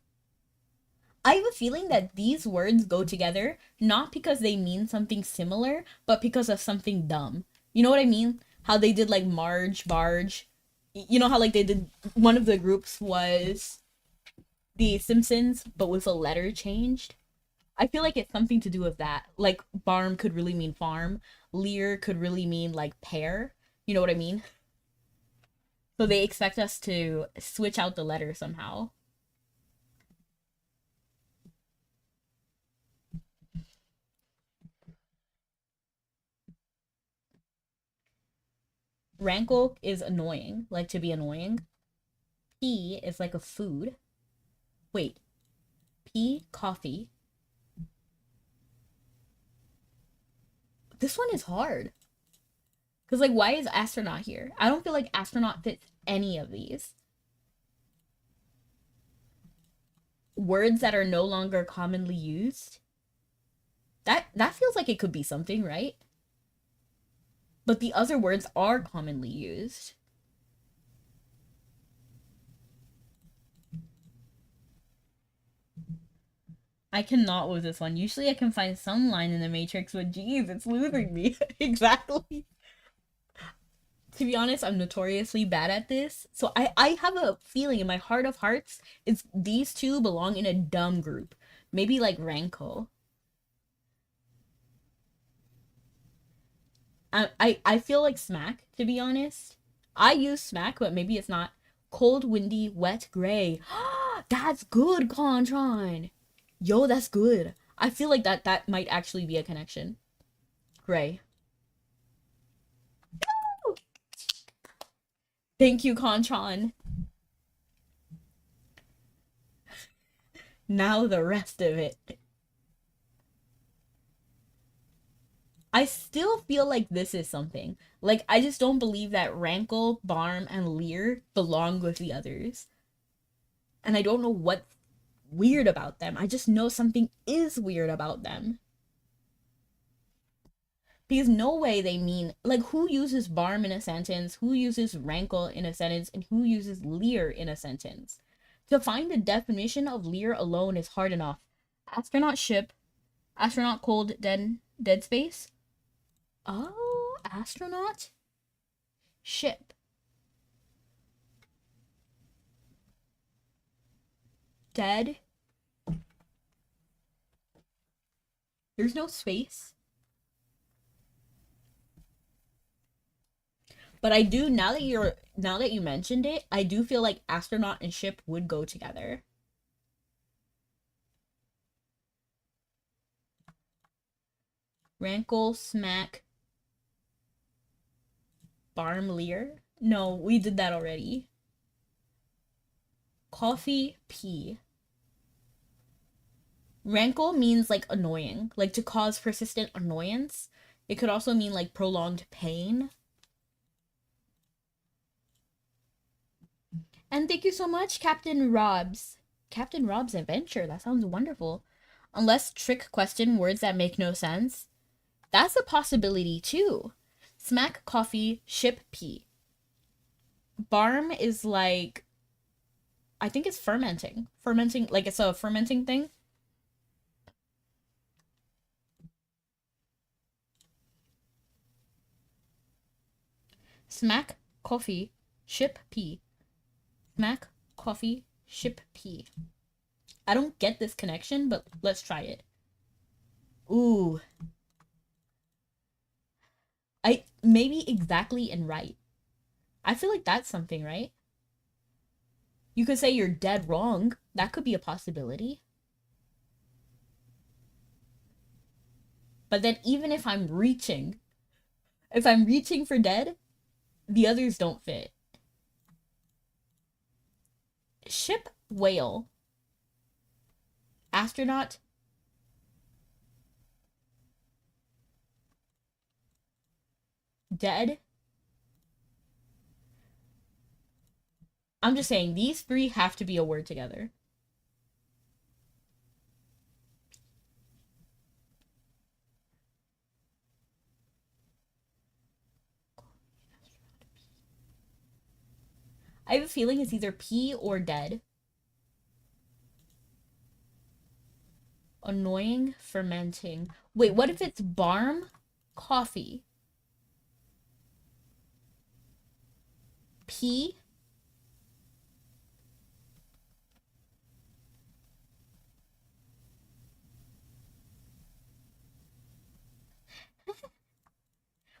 I have a feeling that these words go together not because they mean something similar, but because of something dumb. You know what I mean? How they did like Marge, Barge. You know how like they did, one of the groups was The Simpsons, but with a letter changed? I feel like it's something to do with that. Like barm could really mean farm. Leer could really mean like pear. You know what I mean? So they expect us to switch out the letter somehow. Rankle is annoying, like to be annoying. Pea is like a food. Wait, pea, coffee. This one is hard. Because, like, why is astronaut here? I don't feel like astronaut fits any of these. Words that are no longer commonly used. That feels like it could be something, right? But the other words are commonly used. I cannot with this one. Usually I can find some line in the Matrix, but geez, it's losing me. Exactly. To be honest, I'm notoriously bad at this. So I have a feeling in my heart of hearts, it's these two belong in a dumb group. Maybe like Rankle. I feel like smack, to be honest. I use smack, but maybe it's not. Cold, windy, wet, gray. That's good, Contran. Yo, that's good. I feel like that might actually be a connection. Gray. Thank you, Contran. Now the rest of it. I still feel like this is something. Like, I just don't believe that Rankle, Barm, and Lear belong with the others. And I don't know what's weird about them. I just know something is weird about them. Because no way they mean, like, who uses Barm in a sentence, who uses Rankle in a sentence, and who uses Lear in a sentence? To find the definition of Lear alone is hard enough. Astronaut ship, astronaut cold, dead space. Oh, astronaut ship. Dead. There's no space. But I do, now that you mentioned it, I do feel like astronaut and ship would go together. Rankle, smack, Barm, Lear. No, we did that already. Coffee, pea. Rankle means like annoying, like to cause persistent annoyance. It could also mean like prolonged pain. And thank you so much, Captain Robs. Captain Rob's Adventure. That sounds wonderful. Unless trick question, words that make no sense. That's a possibility too. Smack, coffee, ship, pea. Barm is like, I think it's fermenting. Fermenting, like it's a fermenting thing. Smack, coffee, ship, pee. Smack, coffee, ship, pee. I don't get this connection, but let's try it. Ooh. Maybe exactly and right. I feel like that's something, right? You could say you're dead wrong. That could be a possibility. But then even if I'm reaching for dead, the others don't fit. Ship, whale. Astronaut. Dead. I'm just saying, these three have to be a word together. I have a feeling it's either pee or dead. Annoying, fermenting. Wait, what if it's barm, coffee, pee?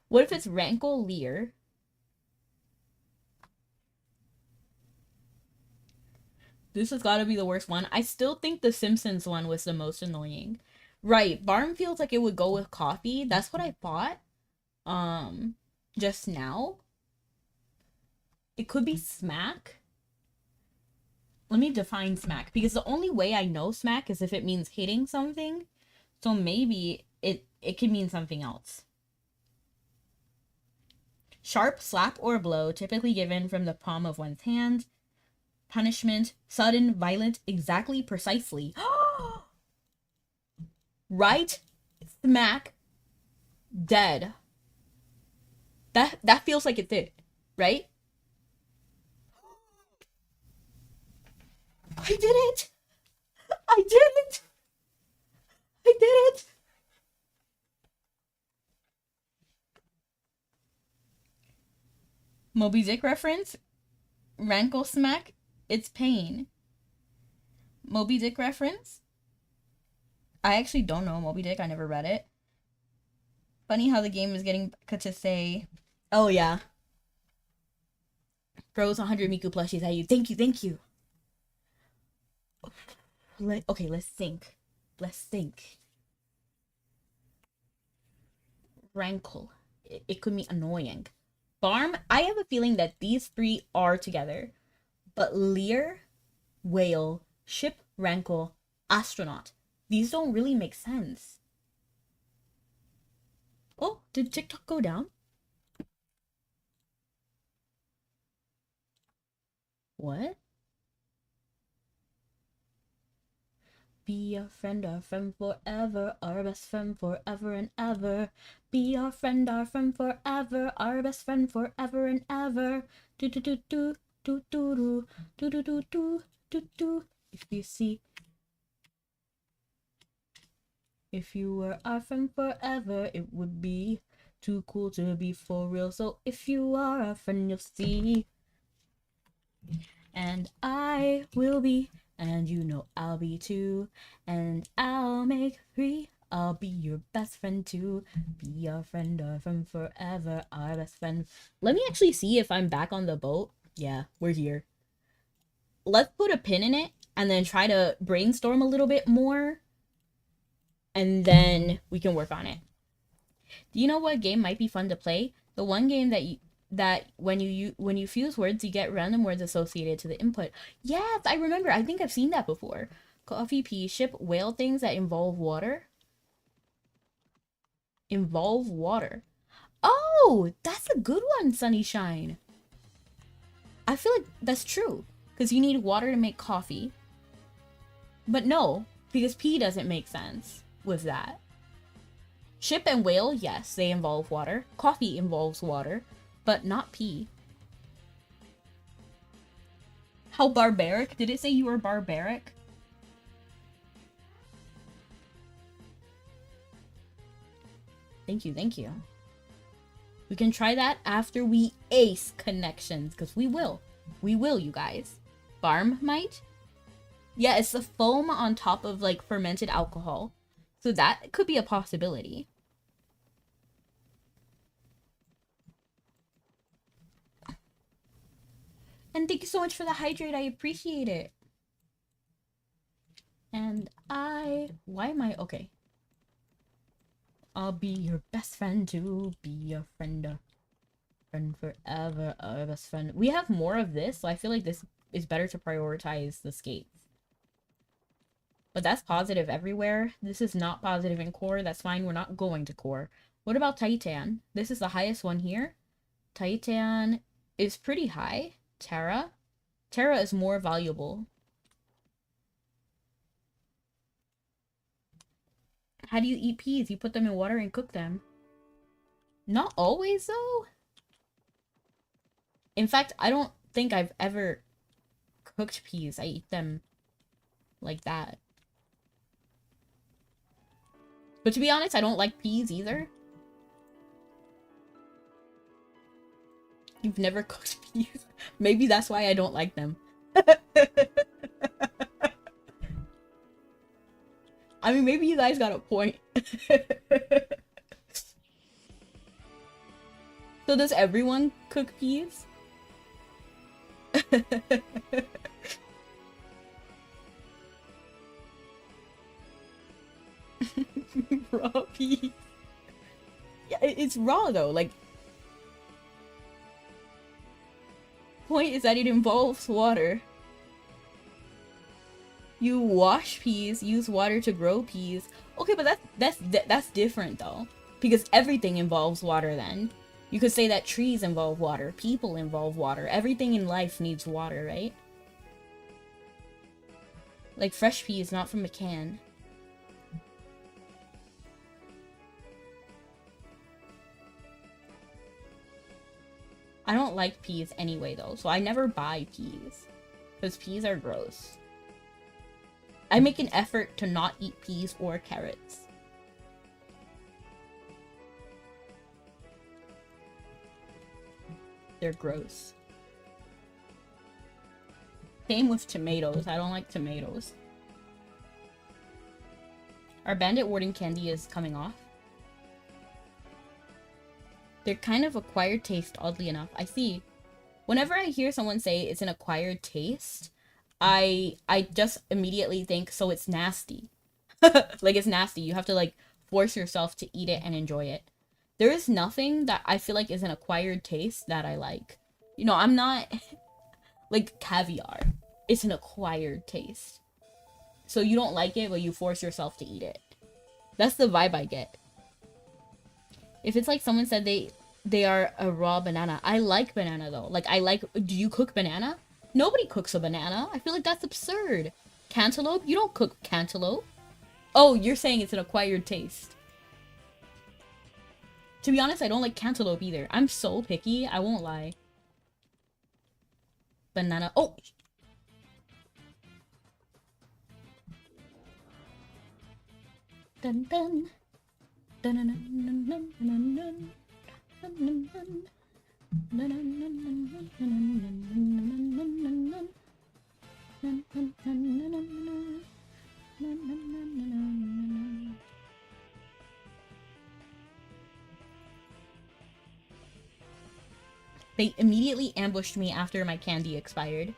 What if it's rankle, leer? This has got to be the worst one. I still think the Simpsons one was the most annoying. Right, barm feels like it would go with coffee. That's what I thought. Just now. It could be smack. Let me define smack, because the only way I know smack is if it means hitting something. So maybe it can mean something else. Sharp slap or blow, typically given from the palm of one's hand. Punishment, sudden, violent, exactly, precisely. Right? Smack. Dead. That feels like it's it, right? I did it! I did it! I did it! Moby Dick reference? Rankle smack? It's pain. Moby Dick reference? I actually don't know Moby Dick. I never read it. Funny how the game is getting to say, oh yeah. Throws 100 Miku plushies at you. Thank you, thank you. Okay, let's think. Let's think. Rankle. It could be annoying. Barm, I have a feeling that these three are together. But leer, whale, ship, rankle, astronaut. These don't really make sense. Oh, did TikTok go down? What? Be our friend forever, our best friend forever and ever. Be our friend forever, our best friend forever and ever. Do do do do do do do do do do do do. If you were our friend forever, it would be too cool to be for real. So if you are our friend, you'll see. And I will be, and you know I'll be too. And I'll make three. I'll be your best friend too. Be our friend forever, our best friend. Let me actually see if I'm back on the boat. Yeah, we're here. Let's put a pin in it and then try to brainstorm a little bit more. And then we can work on it. Do you know what game might be fun to play? The one game that when you fuse words, you get random words associated to the input. Yes, I remember. I think I've seen that before. Coffee, pea, ship, whale, things that involve water. Involve water. Oh, that's a good one, Sunnyshine. I feel like that's true. Because you need water to make coffee. But no, because pea doesn't make sense with that. Ship and whale, yes, they involve water. Coffee involves water, but not pea. How barbaric? Did it say you were barbaric? Thank you, thank you. We can try that after we ace connections, because we will. We will, you guys. Barm might? Yeah, it's the foam on top of, like, fermented alcohol. So that could be a possibility. And thank you so much for the hydrate. I appreciate it. And why am I... Okay. I'll be your best friend to be your friend. Friend forever, our best friend. We have more of this, so I feel like this is better to prioritize the skates. But that's positive everywhere. This is not positive in core. That's fine. We're not going to core. What about Titan? This is the highest one here. Titan is pretty high. Terra? Terra is more valuable. How do you eat peas? You put them in water and cook them. Not always, though. In fact, I don't think I've ever cooked peas. I eat them like that. But to be honest, I don't like peas either. You've never cooked peas? Maybe that's why I don't like them. I mean, maybe you guys got a point. So does everyone cook peas? Raw peas. Yeah, it's raw though. Like, point is that it involves water. You wash peas, use water to grow peas. Okay, but that's different though, because everything involves water. Then you could say that trees involve water, people involve water, everything in life needs water, right? Like fresh peas, not from a can. I don't like peas anyway though, so I never buy peas, because peas are gross. I make an effort to not eat peas or carrots. They're gross. Same with tomatoes. I don't like tomatoes. Our Bandit Warden candy is coming off. They're kind of acquired taste, oddly enough. I see. Whenever I hear someone say it's an acquired taste, I just immediately think, so it's nasty. Like, it's nasty. You have to, like, force yourself to eat it and enjoy it. There is nothing that I feel like is an acquired taste that I like. You know, I'm not... like, caviar. It's an acquired taste. So you don't like it, but you force yourself to eat it. That's the vibe I get. If it's like someone said they are a raw banana. I like banana, though. Like, I like... Do you cook banana? Nobody cooks a banana. I feel like that's absurd. Cantaloupe? You don't cook cantaloupe. Oh, you're saying it's an acquired taste. To be honest, I don't like cantaloupe either. I'm so picky, I won't lie. Banana. Oh! Dun dun. Dun dun dun dun dun dun dun dun. They immediately ambushed me after my candy expired.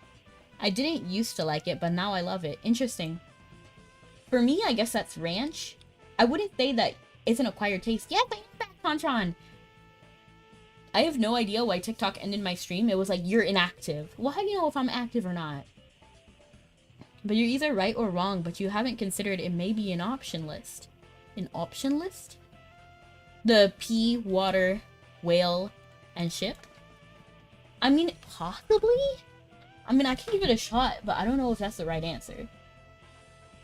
I didn't used to like it, but now I love it. Interesting. For me, I guess that's ranch. I wouldn't say that it's an acquired taste. Yes, I am back, Conchan! I have no idea why TikTok ended my stream. It was like, you're inactive. Well, how do you know if I'm active or not? But you're either right or wrong, but you haven't considered it may be an option list. An option list? The pea, water, whale, and ship? I mean, possibly? I mean, I can give it a shot, but I don't know if that's the right answer.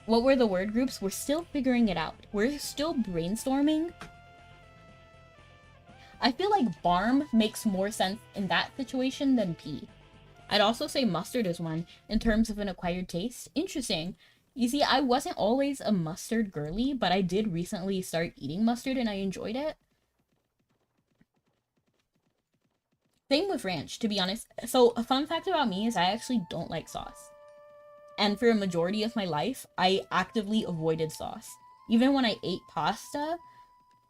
What were the word groups? We're still figuring it out. We're still brainstorming. I feel like barm makes more sense in that situation than pea. I'd also say mustard is one in terms of an acquired taste. Interesting. You see, I wasn't always a mustard girly, but I did recently start eating mustard and I enjoyed it. Same with ranch, to be honest. So a fun fact about me is I actually don't like sauce. And for a majority of my life, I actively avoided sauce. Even when I ate pasta,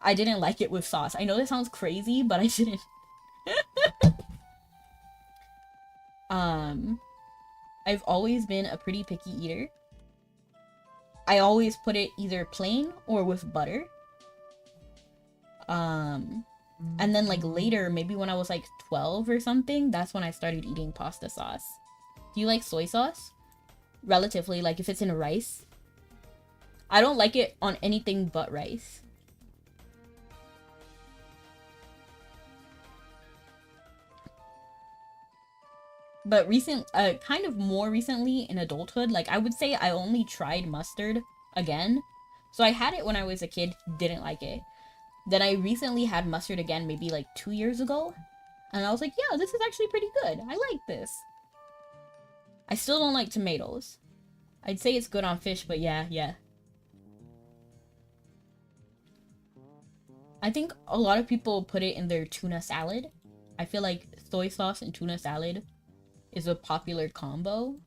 I didn't like it with sauce. I know this sounds crazy, but I didn't. I've always been a pretty picky eater. I always put it either plain or with butter. And then like later, maybe when I was like 12 or something, that's when I started eating pasta sauce. Do you like soy sauce? Relatively, like if it's in rice. I don't like it on anything but rice. But kind of more recently in adulthood, like I would say I only tried mustard again. So I had it when I was a kid, didn't like it. Then I recently had mustard again, maybe like 2 years ago. And I was like, yeah, this is actually pretty good. I like this. I still don't like tomatoes. I'd say it's good on fish, but yeah. I think a lot of people put it in their tuna salad. I feel like soy sauce and tuna salad is a popular combo.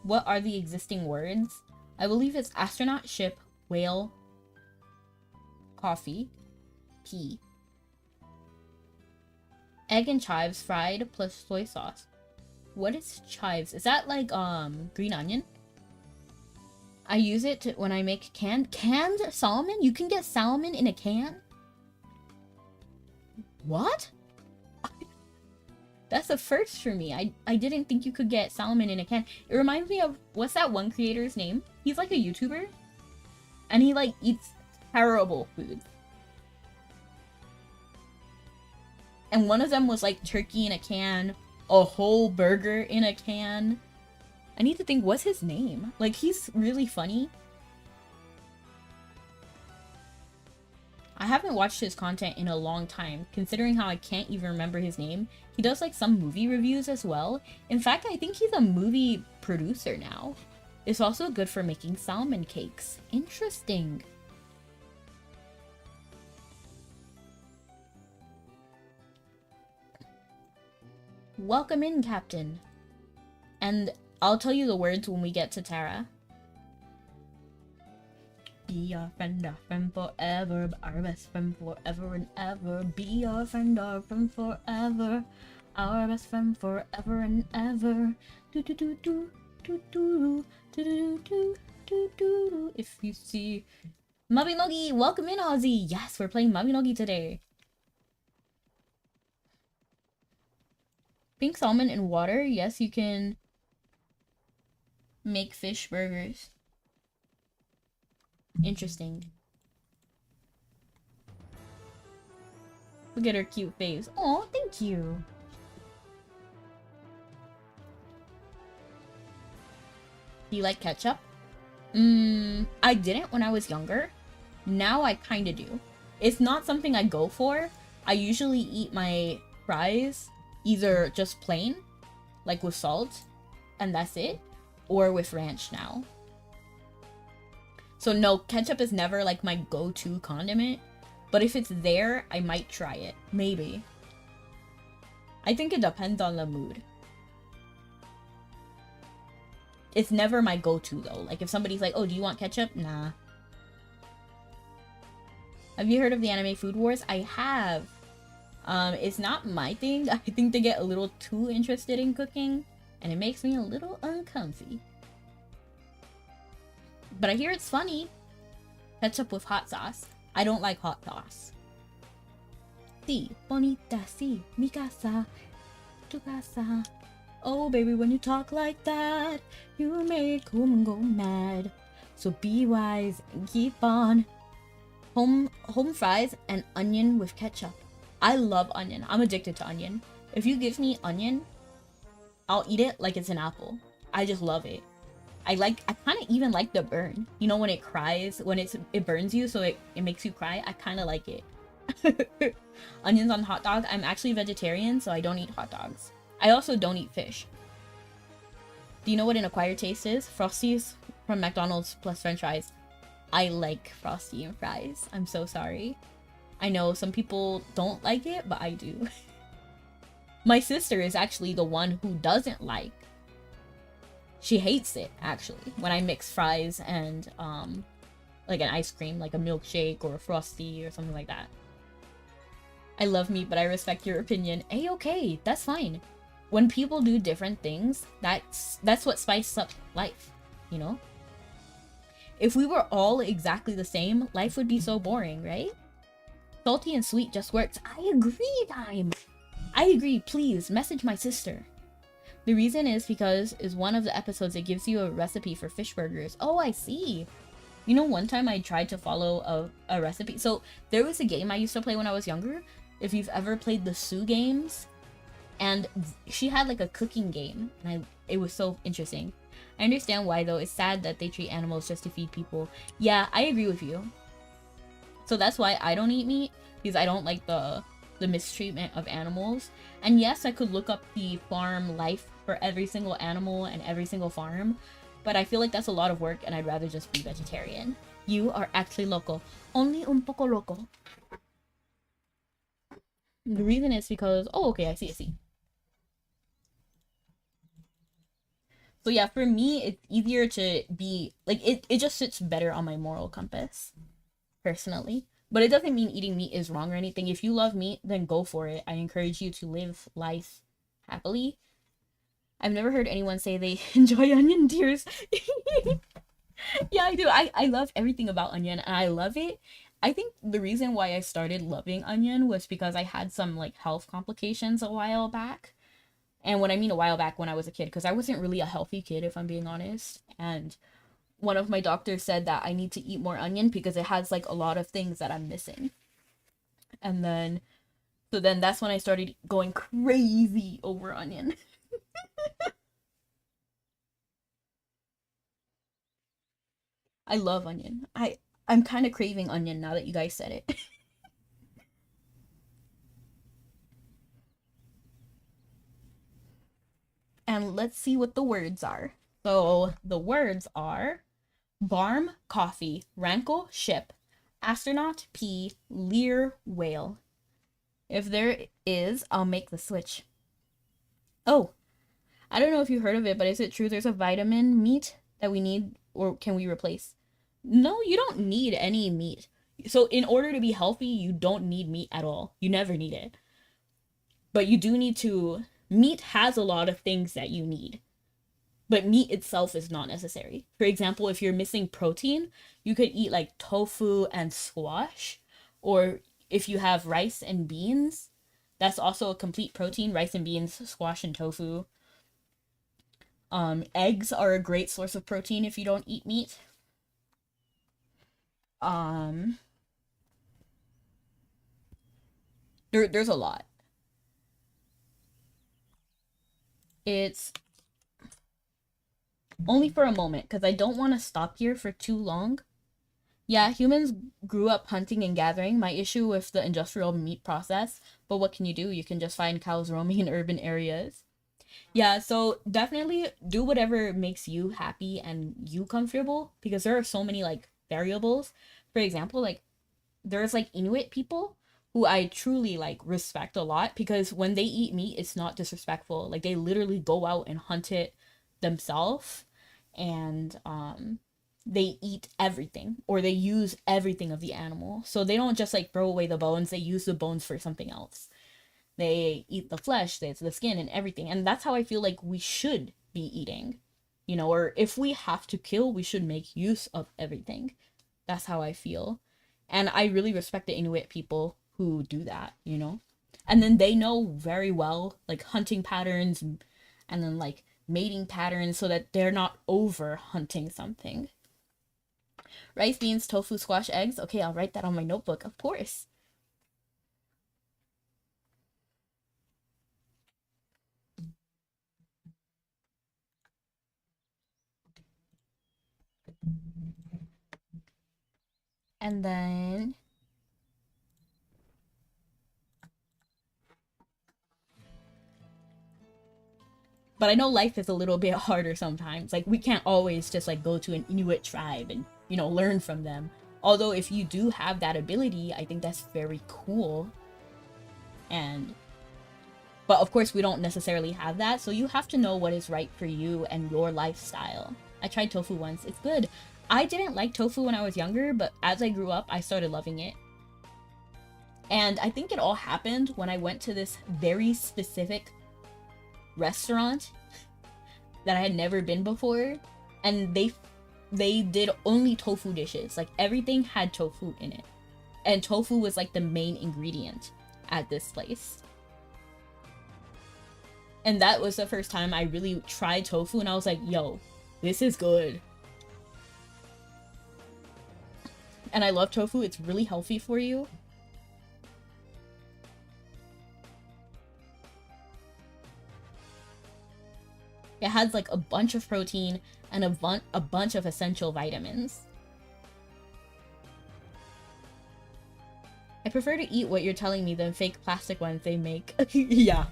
What are the existing words? I believe it's astronaut, ship, whale, coffee, pea. Egg and chives fried plus soy sauce. What is chives? Is that like green onion? I use it when I make canned salmon? You can get salmon in a can? What? That's a first for me. I didn't think you could get salmon in a can. It reminds me of, what's that one creator's name? He's like a YouTuber. And he like eats terrible foods. And one of them was like turkey in a can, a whole burger in a can. I need to think, what's his name? Like, he's really funny. I haven't watched his content in a long time, considering how I can't even remember his name. He does like some movie reviews as well. In fact, I think he's a movie producer now. It's also good for making salmon cakes. Interesting. Welcome in, Captain. And I'll tell you the words when we get to Tara. Be our friend forever, our best friend forever and ever. Be our friend forever, our best friend forever and ever. Do do do do do do do do do do do. If you see Mabinogi, welcome in, Ozzy. Yes, we're playing Mabinogi today. Pink salmon in water. Yes, you can make fish burgers. Interesting. Look at her cute face. Oh, thank you. Do you like ketchup? I didn't when I was younger. Now I kinda do. It's not something I go for. I usually eat my fries either just plain, like with salt, and that's it, or with ranch now. So no, ketchup is never like my go-to condiment, but if it's there, I might try it. Maybe. I think it depends on the mood. It's never my go-to though. Like if somebody's like, oh, do you want ketchup? Nah. Have you heard of the anime Food Wars? I have. It's not my thing. I think they get a little too interested in cooking, and it makes me a little uncomfy. But I hear it's funny. Ketchup with hot sauce. I don't like hot sauce. Si, bonita, si, mi casa, tu casa. Oh, baby, when you talk like that, you make home go mad. So be wise and keep on. Home fries and onion with ketchup. I love onion. I'm addicted to onion. If you give me onion, I'll eat it like it's an apple. I just love it. I kind of even like the burn. You know when it cries, when it burns you, so it makes you cry? I kind of like it. Onions on hot dog. I'm actually vegetarian, so I don't eat hot dogs. I also don't eat fish. Do you know what an acquired taste is? Frosties from McDonald's plus french fries. I like Frosty and fries. I'm so sorry. I know some people don't like it, but I do. My sister is actually the one who doesn't like. She hates it, actually, when I mix fries and, like an ice cream, like a milkshake or a Frosty or something like that. I love meat, but I respect your opinion. A-okay, that's fine. When people do different things, that's what spices up life, you know? If we were all exactly the same, life would be so boring, right? Salty and sweet just works. I agree, Time. I agree. Please message my sister. The reason is because is one of the episodes it gives you a recipe for fish burgers. Oh, I see. You know, one time I tried to follow a recipe. So there was a game I used to play when I was younger. If you've ever played the Sue games, and she had like a cooking game, and it was so interesting. I understand why though. It's sad that they treat animals just to feed people. Yeah, I agree with you. So that's why I don't eat meat, because I don't like the mistreatment of animals. And yes, I could look up the farm life for every single animal and every single farm, but I feel like that's a lot of work and I'd rather just be vegetarian. You are actually loco. Only un poco loco. The reason is because, oh, okay, I see. So yeah, for me, it's easier to be, like, it just sits better on my moral compass, personally. But it doesn't mean eating meat is wrong or anything. If you love meat, then go for it. I encourage you to live life happily. I've never heard anyone say they enjoy onion tears. Yeah, I do. I love everything about onion, and I love it. I think the reason why I started loving onion was because I had some, like, health complications a while back. And when I mean a while back, when I was a kid, because I wasn't really a healthy kid, if I'm being honest. And one of my doctors said that I need to eat more onion because it has, like, a lot of things that I'm missing. And then, so then that's when I started going crazy over onion. I love onion. I'm kind of craving onion now that you guys said it. And let's see what the words are. So the words are barm, coffee, rankle, ship, astronaut, pea, leer, whale. If there is, I'll make the switch. Oh, I don't know if you heard of it, but is it true there's a vitamin meat that we need, or can we replace? No, you don't need any meat. So in order to be healthy, you don't need meat at all. You never need it. But you do need to, meat has a lot of things that you need. But meat itself is not necessary. For example, if you're missing protein, you could eat like tofu and squash. Or if you have rice and beans, that's also a complete protein. Rice and beans, squash and tofu. Eggs are a great source of protein if you don't eat meat. Um, there's a lot. It's only for a moment, because I don't want to stop here for too long. Yeah, humans grew up hunting and gathering. My issue with the industrial meat process, but what can you do? You can just find cows roaming in urban areas. Yeah, so definitely do whatever makes you happy and you comfortable, because there are so many like variables. For example, like there's like Inuit people who I truly like respect a lot, because when they eat meat, it's not disrespectful. Like they literally go out and hunt it themselves, and they eat everything, or they use everything of the animal. So they don't just like throw away the bones, they use the bones for something else. They eat the flesh, they the skin and everything. And that's how I feel like we should be eating. You know, or if we have to kill, we should make use of everything. That's how I feel. And I really respect the Inuit people who do that, you know? And then they know very well, like, hunting patterns and then, like, mating patterns so that they're not over hunting something. Rice, beans, tofu, squash, eggs. Okay, I'll write that on my notebook, of course. And then but I know life is a little bit harder sometimes. Like we can't always just like go to an Inuit tribe and, you know, learn from them. Although if you do have that ability, I think that's very cool. But of course we don't necessarily have that, so you have to know what is right for you and your lifestyle. I tried tofu once. It's good. I didn't like tofu when I was younger, but as I grew up, I started loving it. And I think it all happened when I went to this very specific restaurant that I had never been before, and they did only tofu dishes. Like everything had tofu in it, and tofu was like the main ingredient at this place. And that was the first time I really tried tofu, and I was like, yo, this is good. And I love tofu. It's really healthy for you. It has like a bunch of protein and a bunch of essential vitamins. I prefer to eat what you're telling me than fake plastic ones they make. Yeah.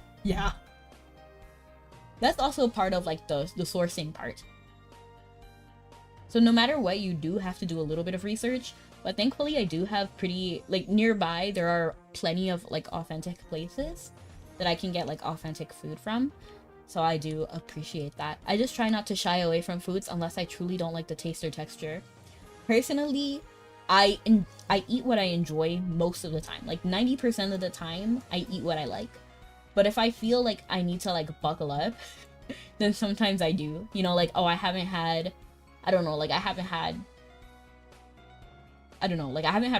That's also part of like the sourcing part. So no matter what, you do have to do a little bit of research, but thankfully I do have pretty, like nearby, there are plenty of like authentic places that I can get like authentic food from. So I do appreciate that. I just try not to shy away from foods unless I truly don't like the taste or texture. Personally, I eat what I enjoy most of the time. Like 90% of the time, I eat what I like. But if I feel like I need to like buckle up, then sometimes I do. You know, like, oh, I haven't had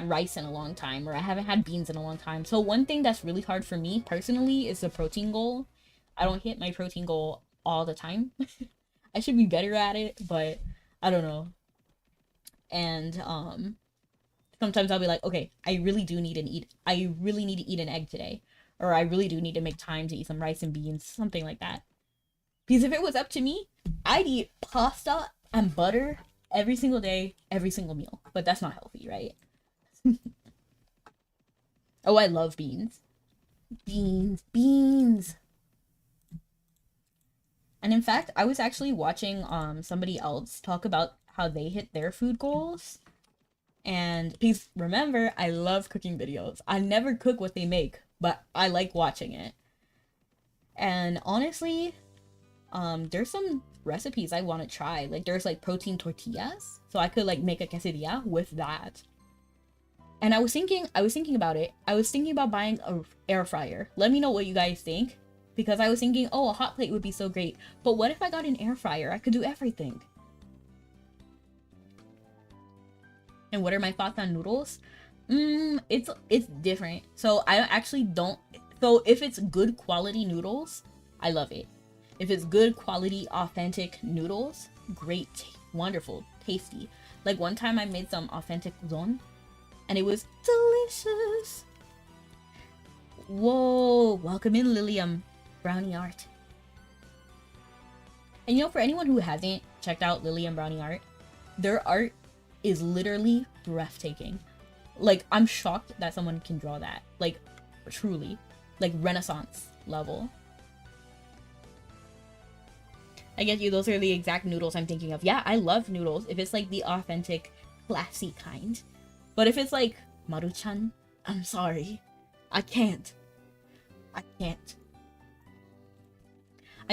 rice in a long time, or I haven't had beans in a long time. So one thing that's really hard for me personally is the protein goal. I don't hit my protein goal all the time. I should be better at it, but I don't know. And sometimes I'll be like, okay, I really need to eat an egg today, or I really do need to make time to eat some rice and beans, something like that. Because if it was up to me, I'd eat pasta and butter every single day, every single meal. But that's not healthy, right? Oh, I love beans. Beans. And in fact, I was actually watching somebody else talk about how they hit their food goals. And please remember, I love cooking videos. I never cook what they make, but I like watching it. And honestly, there's some recipes I want to try. Like there's like protein tortillas, so I could like make a quesadilla with that. And I was thinking about it. I was thinking about buying a air fryer. Let me know what you guys think, because I was thinking, oh, a hot plate would be so great. But what if I got an air fryer? I could do everything. And what are my thoughts on noodles? It's different. So I actually don't. So if it's good quality noodles, I love it. If it's good quality authentic noodles, great, wonderful, tasty. Like one time I made some authentic udon, and it was delicious. Whoa, welcome in Lilium Brownie Art. And you know, for anyone who hasn't checked out Lilium Brownie Art, their art is literally breathtaking. Like, I'm shocked that someone can draw that. Like, truly. Like, Renaissance level. I get you, those are the exact noodles I'm thinking of. Yeah, I love noodles if it's like the authentic, classy kind. But if it's like Maruchan, I'm sorry. I can't. I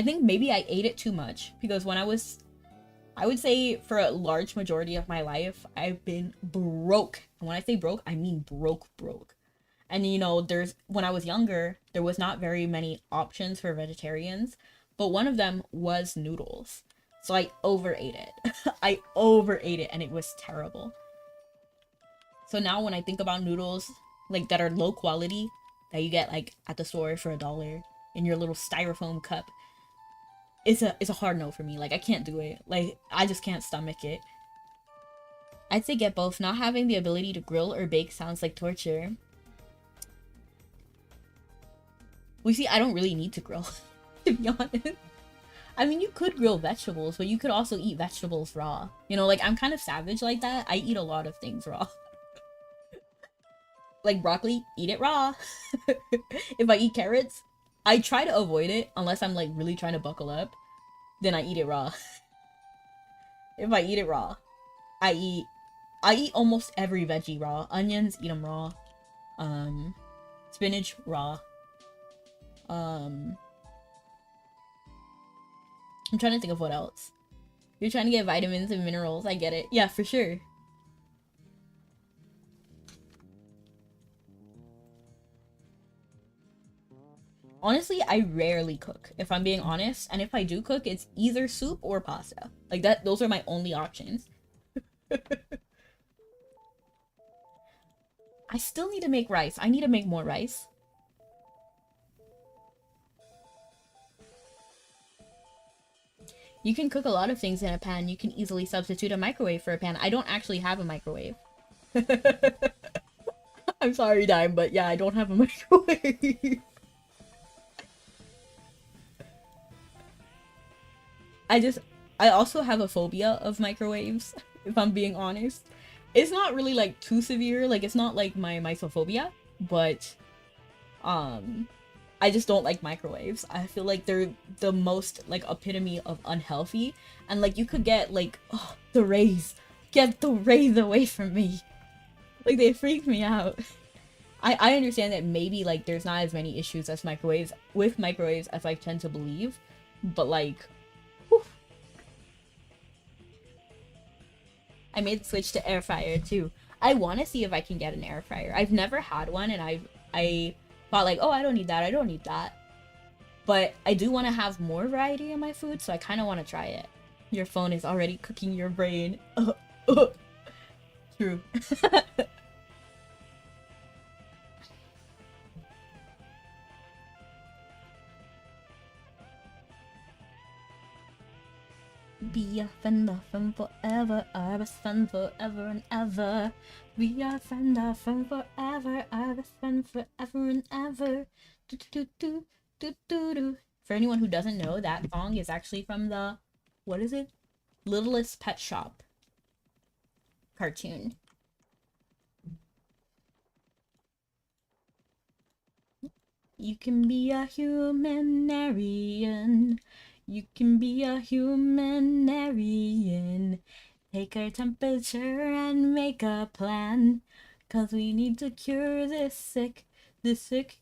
think maybe I ate it too much, because when I would say for a large majority of my life, I've been broke. And when I say broke, I mean broke. And you know, when I was younger, there was not very many options for vegetarians, but one of them was noodles. So I overate it. I overate it, and it was terrible. So now when I think about noodles, like that are low quality, that you get like at the store for $1 in your little styrofoam cup, it's a hard no for me. Like, I can't do it. Like, I just can't stomach it. I'd say get both. Not having the ability to grill or bake sounds like torture. We see, I don't really need to grill, to be honest. I mean, you could grill vegetables, but you could also eat vegetables raw. You know, like, I'm kind of savage like that. I eat a lot of things raw. Like broccoli, eat it raw. If I eat carrots, I try to avoid it unless I'm like really trying to buckle up. Then I eat it raw. If I eat it raw, I eat I eat almost every veggie raw. Onions, eat them raw. Spinach, raw. I'm trying to think of what else. You're trying to get vitamins and minerals. I get it. Yeah, for sure. Honestly, I rarely cook, if I'm being honest. And if I do cook, it's either soup or pasta. Like that, those are my only options. I still need to make rice. I need to make more rice. You can cook a lot of things in a pan. You can easily substitute a microwave for a pan. I don't actually have a microwave. I'm sorry, Dime, but yeah, I don't have a microwave. I also have a phobia of microwaves, if I'm being honest. It's not really like too severe, like it's not like my mysophobia, but I just don't like microwaves. I feel like they're the most like epitome of unhealthy, and like you could get like, oh, the rays. Get the rays away from me. Like they freak me out. I understand that maybe like there's not as many issues as microwaves as I tend to believe, but like whew. I made the switch to air fryer too. I want to see if I can get an air fryer. I've never had one, and I thought like, oh, I don't need that. I don't need that. But I do want to have more variety in my food, so I kind of want to try it. Your phone is already cooking your brain. True. Be a friend forever, our best friend forever and ever. We are friend forever, our best friend forever and ever. Do do do do do do. For anyone who doesn't know, that song is actually from the, what is it? Littlest Pet Shop cartoon. You can be a humanitarian. You can be a humanitarian. Take our temperature and make a plan. 'Cause we need to cure this sick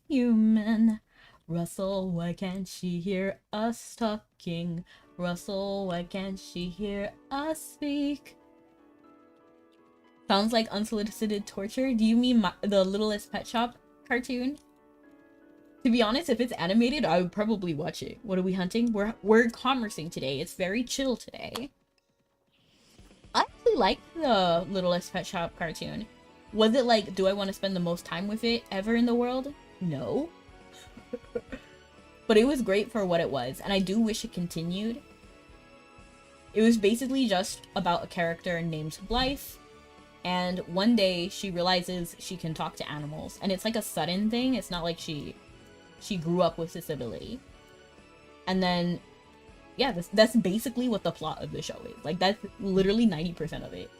human. Russell, why can't she hear us talking? Russell, why can't she hear us speak? Sounds like unsolicited torture. Do you mean the Littlest Pet Shop cartoon? To be honest, if it's animated, I would probably watch it. What are we hunting? We're commercing today. It's very chill today. I actually like the Littlest Pet Shop cartoon. Was it like, do I want to spend the most time with it ever in the world? No. But it was great for what it was, and I do wish it continued. It was basically just about a character named Blythe, and one day she realizes she can talk to animals, and it's like a sudden thing. It's not like she grew up with this ability. And then, yeah, that's basically what the plot of the show is. Like, that's literally 90% of it.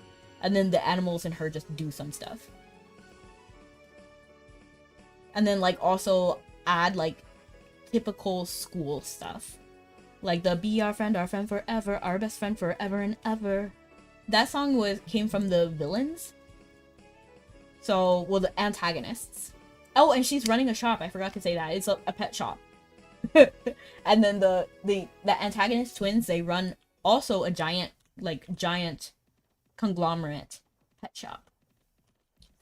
And then the animals and her just do some stuff. And then, like, also add, like, typical school stuff. Like the be our friend forever, our best friend forever and ever. That song came from the villains. So, well, the antagonists. Oh, and she's running a shop. I forgot to say that. It's a pet shop. And then the antagonist twins, they run also a giant conglomerate pet shop.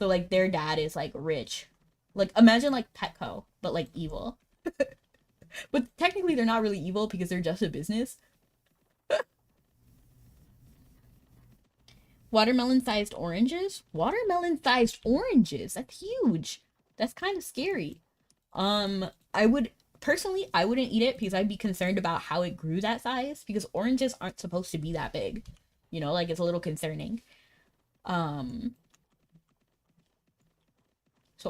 So, like, their dad is, like, rich. Like, imagine, like, Petco, but, like, evil. But technically they're not really evil because they're just a business. Watermelon-sized oranges? Watermelon-sized oranges? That's huge. That's kind of scary. I wouldn't eat it because I'd be concerned about how it grew that size, because oranges aren't supposed to be that big. You know, like, it's a little concerning. So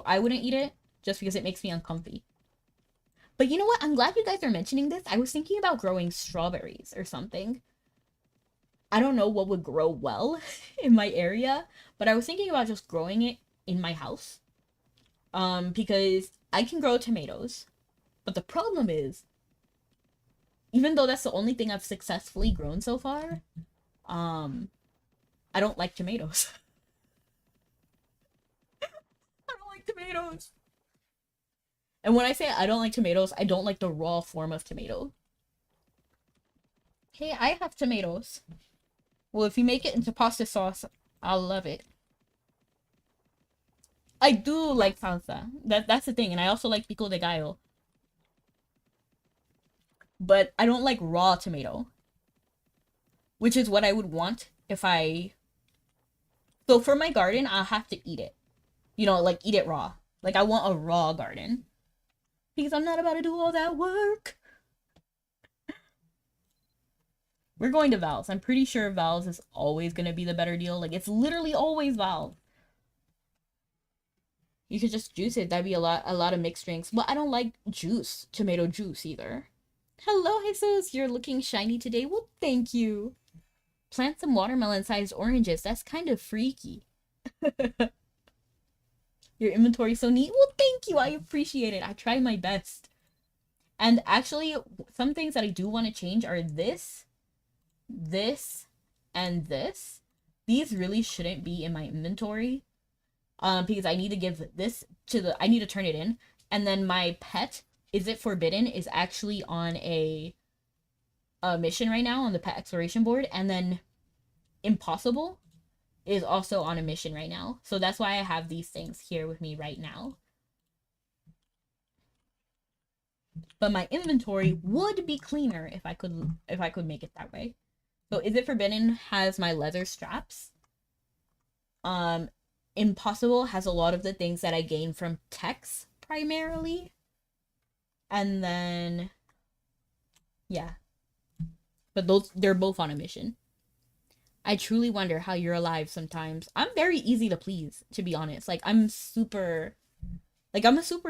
I wouldn't eat it just because it makes me uncomfy. But you know what? I'm glad you guys are mentioning this. I was thinking about growing strawberries or something. I don't know what would grow well in my area, but I was thinking about just growing it in my house. Because I can grow tomatoes, but the problem is, even though that's the only thing I've successfully grown so far, I don't like tomatoes. tomatoes. And when I say I don't like tomatoes, I don't like the raw form of tomato. Hey, I have tomatoes. Well, if you make it into pasta sauce, I'll love it. I do like salsa. That's the thing. And I also like pico de gallo. But I don't like raw tomato. Which is what I would want if I... So for my garden, I'll have to eat it. You know, like eat it raw. Like I want a raw garden. Because I'm not about to do all that work. We're going to Val's. I'm pretty sure Val's is always going to be the better deal. Like it's literally always Val's. You could just juice it. That'd be a lot of mixed drinks. But I don't like juice, tomato juice either. Hello, Jesus. You're looking shiny today. Well, thank you. Plant some watermelon-sized oranges. That's kind of freaky. Your inventory's so neat. Well, thank you. I appreciate it. I try my best. And actually, some things that I do want to change are this, and this. These really shouldn't be in my inventory. Because I need to give this to I need to turn it in. And then my pet, Is It Forbidden, is actually on a mission right now on the pet exploration board. And then Impossible is also on a mission right now. So that's why I have these things here with me right now. But my inventory would be cleaner if I could make it that way. So Is It Forbidden has my leather straps. Impossible has a lot of the things that I gain from techs primarily. And then yeah. But they're both on a mission. I truly wonder how you're alive sometimes. I'm very easy to please, to be honest. Like I'm a super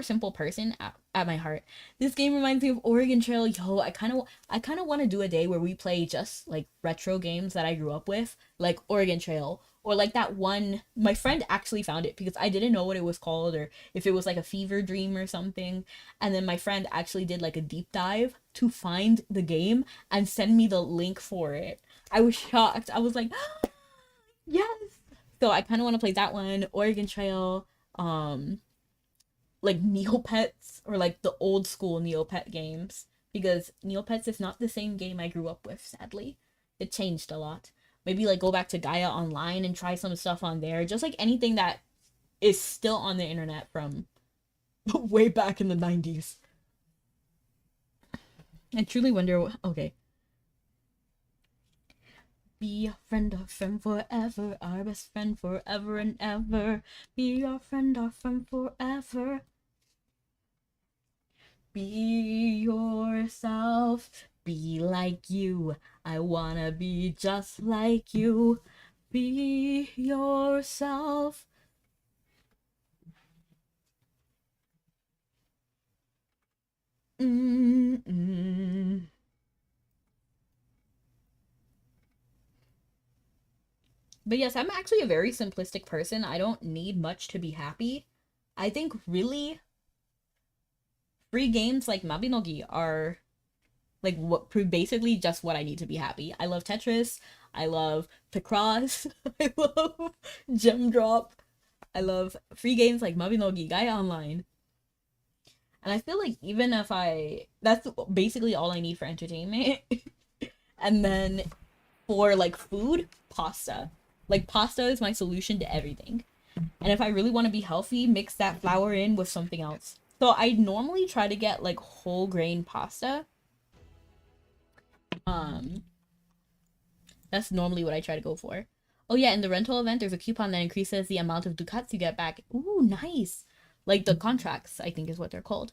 simple person at my heart. This game reminds me of Oregon Trail. Yo, I kind of want to do a day where we play just like retro games that I grew up with, like Oregon Trail, or like that one. My friend actually found it because I didn't know what it was called or if it was like a fever dream or something. And then my friend actually did like a deep dive to find the game and send me the link for it. I was shocked. I was like, yes. So I kind of want to play that one, Oregon Trail, like Neopets, or like the old school Neopet games, because Neopets is not the same game I grew up with, sadly. It changed a lot. Maybe like go back to Gaia Online and try some stuff on there, just like anything that is still on the internet from way back in the 90s. I truly wonder okay. Be our friend forever, our best friend forever and ever. Be our friend forever. Be yourself, be like you. I wanna be just like you. Be yourself. But yes, I'm actually a very simplistic person. I don't need much to be happy. I think really free games like Mabinogi are like what basically just what I need to be happy. I love Tetris. I love Picross. I love Gem Drop. I love free games like Mabinogi, Gaia Online. And I feel like even if that's basically all I need for entertainment. And then for like food, pasta. Like pasta is my solution to everything. And if I really want to be healthy, mix that flour in with something else. So I normally try to get like whole grain pasta. That's normally what I try to go for. Oh yeah, in the rental event, there's a coupon that increases the amount of ducats you get back. Ooh, nice. Like the contracts, I think is what they're called.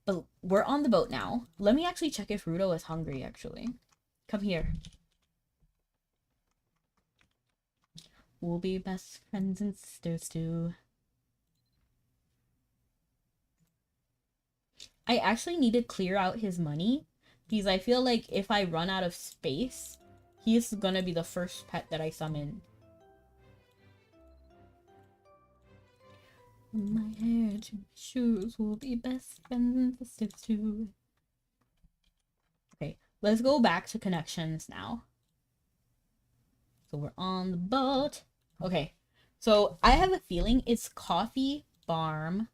But we're on the boat now. Let me actually check if Rudo is hungry, actually. Come here. We'll be best friends and sisters too. I actually need to clear out his money because I feel like if I run out of space, he's gonna be the first pet that I summon. My hair to my shoes, will be best friends and sisters too. Okay, let's go back to connections now. So we're on the boat. Okay, so I have a feeling it's coffee, barm,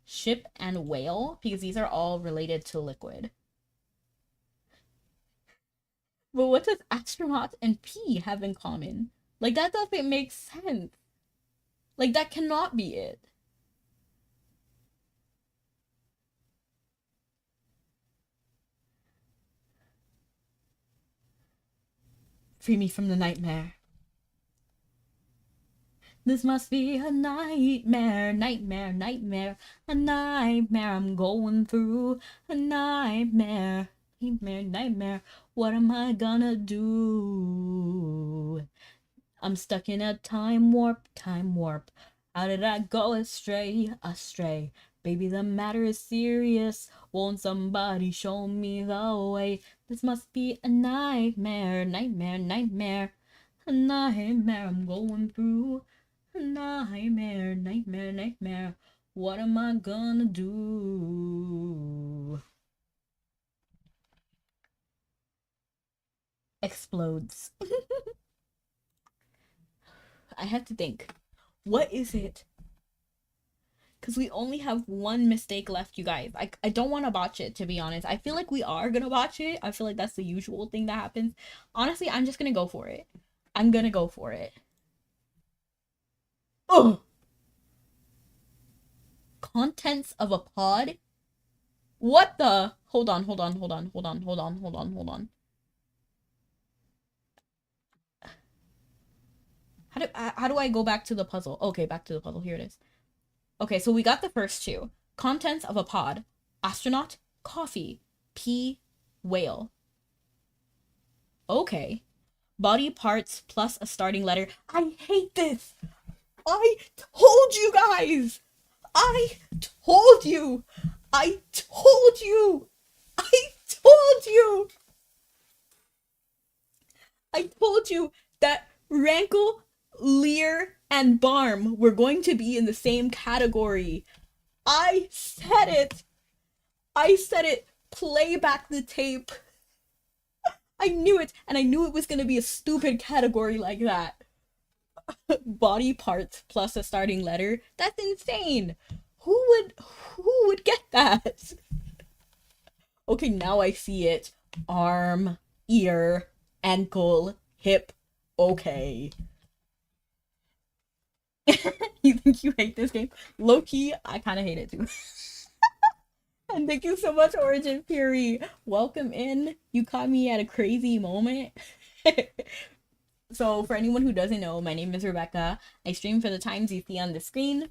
ship, and whale, because these are all related to liquid. But what does astronaut and pee have in common? Like, that doesn't make sense. Like, that cannot be it. Free me from the nightmare. This must be a nightmare, nightmare, nightmare, a nightmare I'm going through, a nightmare, nightmare, nightmare. What am I gonna do? I'm stuck in a time warp, time warp. How did I go astray, astray? Baby, the matter is serious. Won't somebody show me the way? This must be a nightmare, nightmare, nightmare. A nightmare I'm going through. A nightmare, nightmare, nightmare. What am I gonna do? Explodes. I have to think. What is it? Because we only have one mistake left, you guys. I don't want to botch it, to be honest. I feel like we are going to botch it. I feel like that's the usual thing that happens. Honestly, I'm just going to go for it. I'm going to go for it. Oh! Contents of a pod? What the? Hold on, hold on, hold on, hold on, hold on, hold on, hold on. How do I go back to the puzzle? Okay, back to the puzzle. Here it is. Okay, so we got the first two. Contents of a pod. Astronaut, coffee, pea, whale. Okay. Body parts plus a starting letter. I hate this. I told you guys. I told you. I told you. I told you. I told you that rankle, leer, and barm were going to be in the same category. I said it. I said it. Play back the tape. I knew it, and I knew it was going to be a stupid category like that. Body parts plus a starting letter. That's insane. Who would get that? Okay, now I see it. Arm, ear, ankle, hip. Okay. You think you hate this game? Low-key, I kind of hate it too. And thank you so much, Origin Fury. Welcome in. You caught me at a crazy moment. So for anyone who doesn't know, my name is Rebecca. I stream for the times you see on the screen.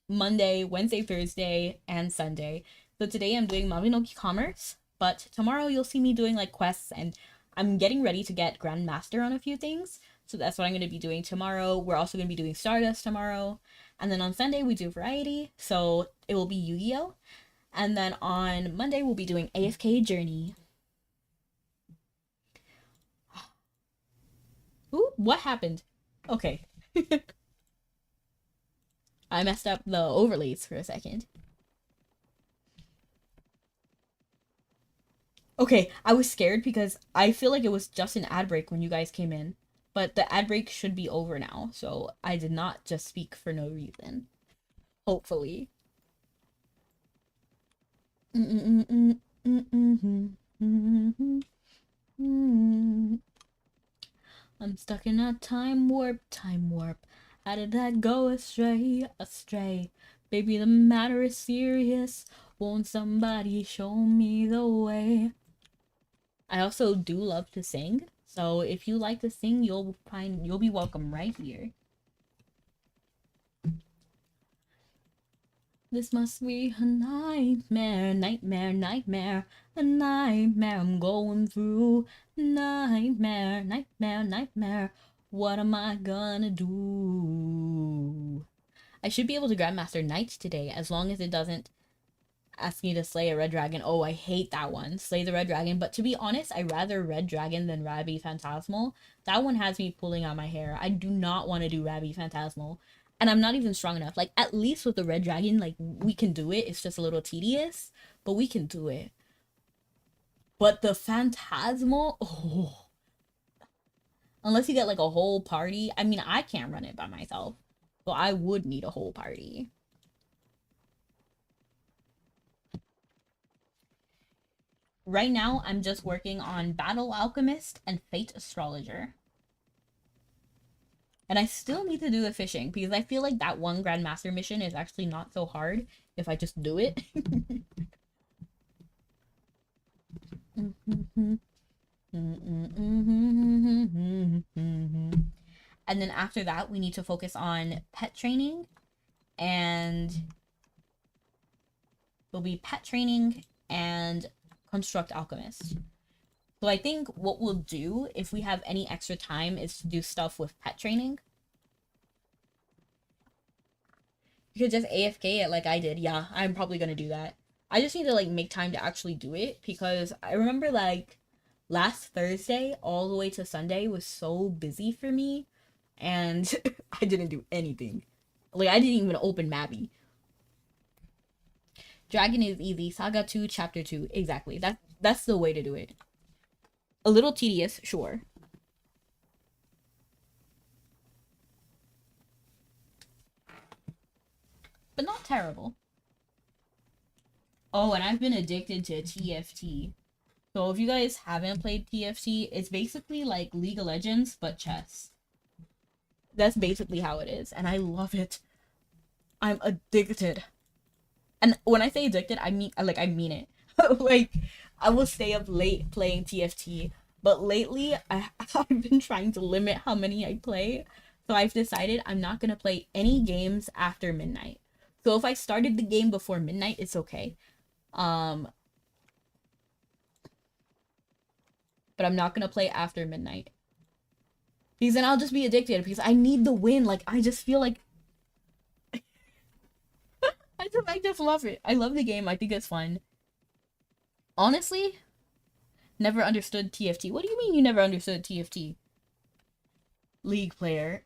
Monday, Wednesday, Thursday, and Sunday. So today I'm doing Mabinogi Commerce, but tomorrow you'll see me doing like quests, and I'm getting ready to get Grandmaster on a few things. So that's what I'm going to be doing tomorrow. We're also going to be doing Stardust tomorrow. And then on Sunday we do Variety, so it will be Yu-Gi-Oh! And then on Monday we'll be doing AFK Journey. Ooh, what happened? Okay. I messed up the overlays for a second. Okay, I was scared because I feel like it was just an ad break when you guys came in. But the ad break should be over now, so I did not just speak for no reason. Hopefully. I'm stuck in a time warp, time warp. How did I go astray, astray? Baby, the matter is serious. Won't somebody show me the way? I also do love to sing, so if you like to sing, you'll be welcome right here. This must be a nightmare, nightmare, nightmare, a nightmare I'm going through. Nightmare, nightmare, nightmare. What am I gonna do? I should be able to Grandmaster Knight today, as long as it doesn't ask me to slay a red dragon. Oh, I hate that one. Slay the red dragon. But to be honest, I rather red dragon than Rabbi Phantasmal. That one has me pulling out my hair. I do not want to do Rabbi Phantasmal. And I'm not even strong enough. Like, at least with the red dragon, like, we can do it. It's just a little tedious, but we can do it. But the Phantasmal, oh. Unless you get like a whole party. I mean, I can't run it by myself. So I would need a whole party. Right now, I'm just working on Battle Alchemist and Fate Astrologer. And I still need to do the fishing because I feel like that one Grandmaster mission is actually not so hard if I just do it. And then after that, we need to focus on pet training, and it'll be pet training and construct alchemist. So I think what we'll do if we have any extra time is to do stuff with pet training. You could just AFK it like I did. Yeah, I'm probably gonna do that. I just need to like make time to actually do it because I remember like last Thursday all the way to Sunday was so busy for me and I didn't do anything. Like I didn't even open Mabi. Dragon is easy. Saga 2, Chapter 2. Exactly. That's the way to do it. A little tedious, sure. But not terrible. Oh, and I've been addicted to TFT. So if you guys haven't played TFT, it's basically like League of Legends, but chess. That's basically how it is, and I love it. I'm addicted. And when I say addicted, I mean it. Like, I will stay up late playing TFT, but lately I've been trying to limit how many I play. So I've decided I'm not gonna play any games after midnight. So if I started the game before midnight, it's okay. But I'm not gonna play after midnight. Because then I'll just be addicted because I need the win. Like, I just feel like I just love it. I love the game. I think it's fun. Honestly, never understood TFT. What do you mean you never understood TFT? League player.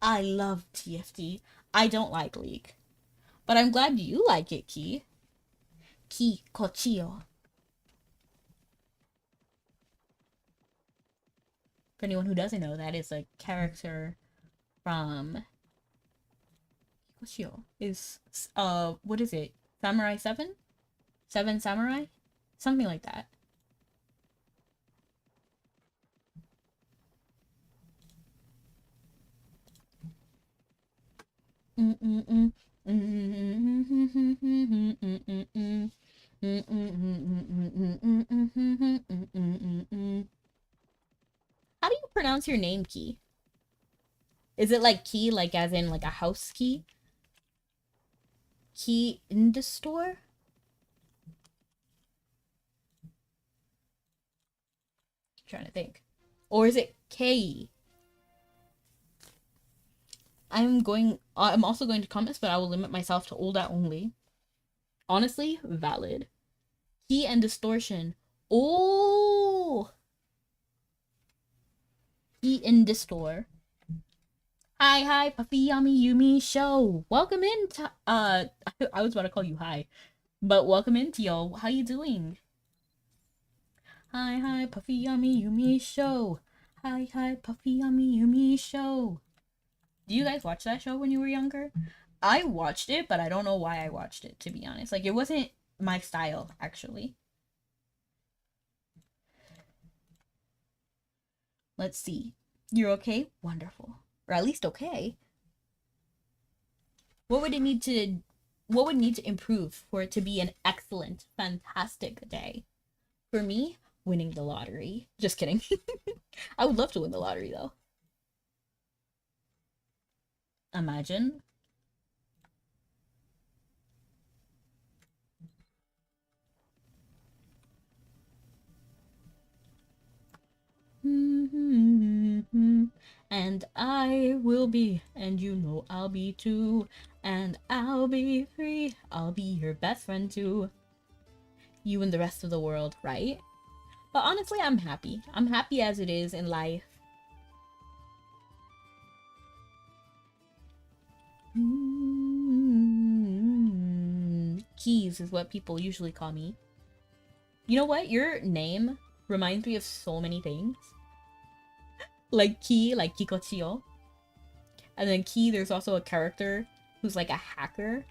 I love TFT. I don't like League. But I'm glad you like it, Ki. Ki Kochio. For anyone who doesn't know, that is a character from Kochio. Is what is it? Samurai 7? 7 Samurai? Something like that. How do you pronounce your name, Ki? Is it like key, like as in like a house key? Key in the store? I'm trying to think. Or is it K? I'm also going to comments, but I will limit myself to Olda only. Honestly, valid. Key and distortion. Oh! Key in the store. Hi, Puffy Yummy Yumi Show. Welcome in to, I was about to call you hi. But welcome in, Tio. How you doing? Hi, Puffy Yummy Yumi Show. Hi, Puffy Yummy Yumi Show. Do you guys watch that show when you were younger? I watched it, but I don't know why I watched it, to be honest. Like, it wasn't my style, actually. Let's see. You're okay? Wonderful. Or at least okay. What would need to improve for it to be an excellent, fantastic day? For me, winning the lottery. Just kidding. I would love to win the lottery, though. Imagine. And I will be, and you know I'll be too, and I'll be free. I'll be your best friend too. You and the rest of the world, right? But honestly, I'm happy. I'm happy as it is in life. Keys is what people usually call me. You know what? Your name reminds me of so many things. Like Ki, like Kikochio. And then Ki, there's also a character who's like a hacker,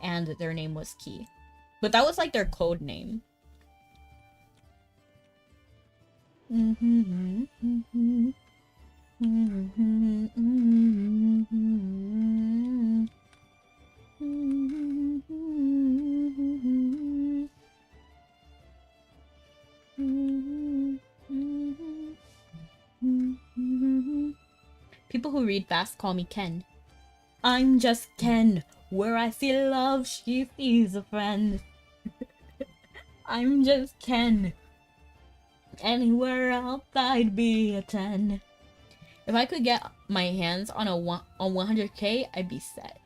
and their name was Ki. But that was like their code name. People who read fast call me Ken. I'm just Ken. Where I see love, she sees a friend. I'm just Ken. Anywhere else, I'd be a 10. If I could get my hands on 100k, I'd be set.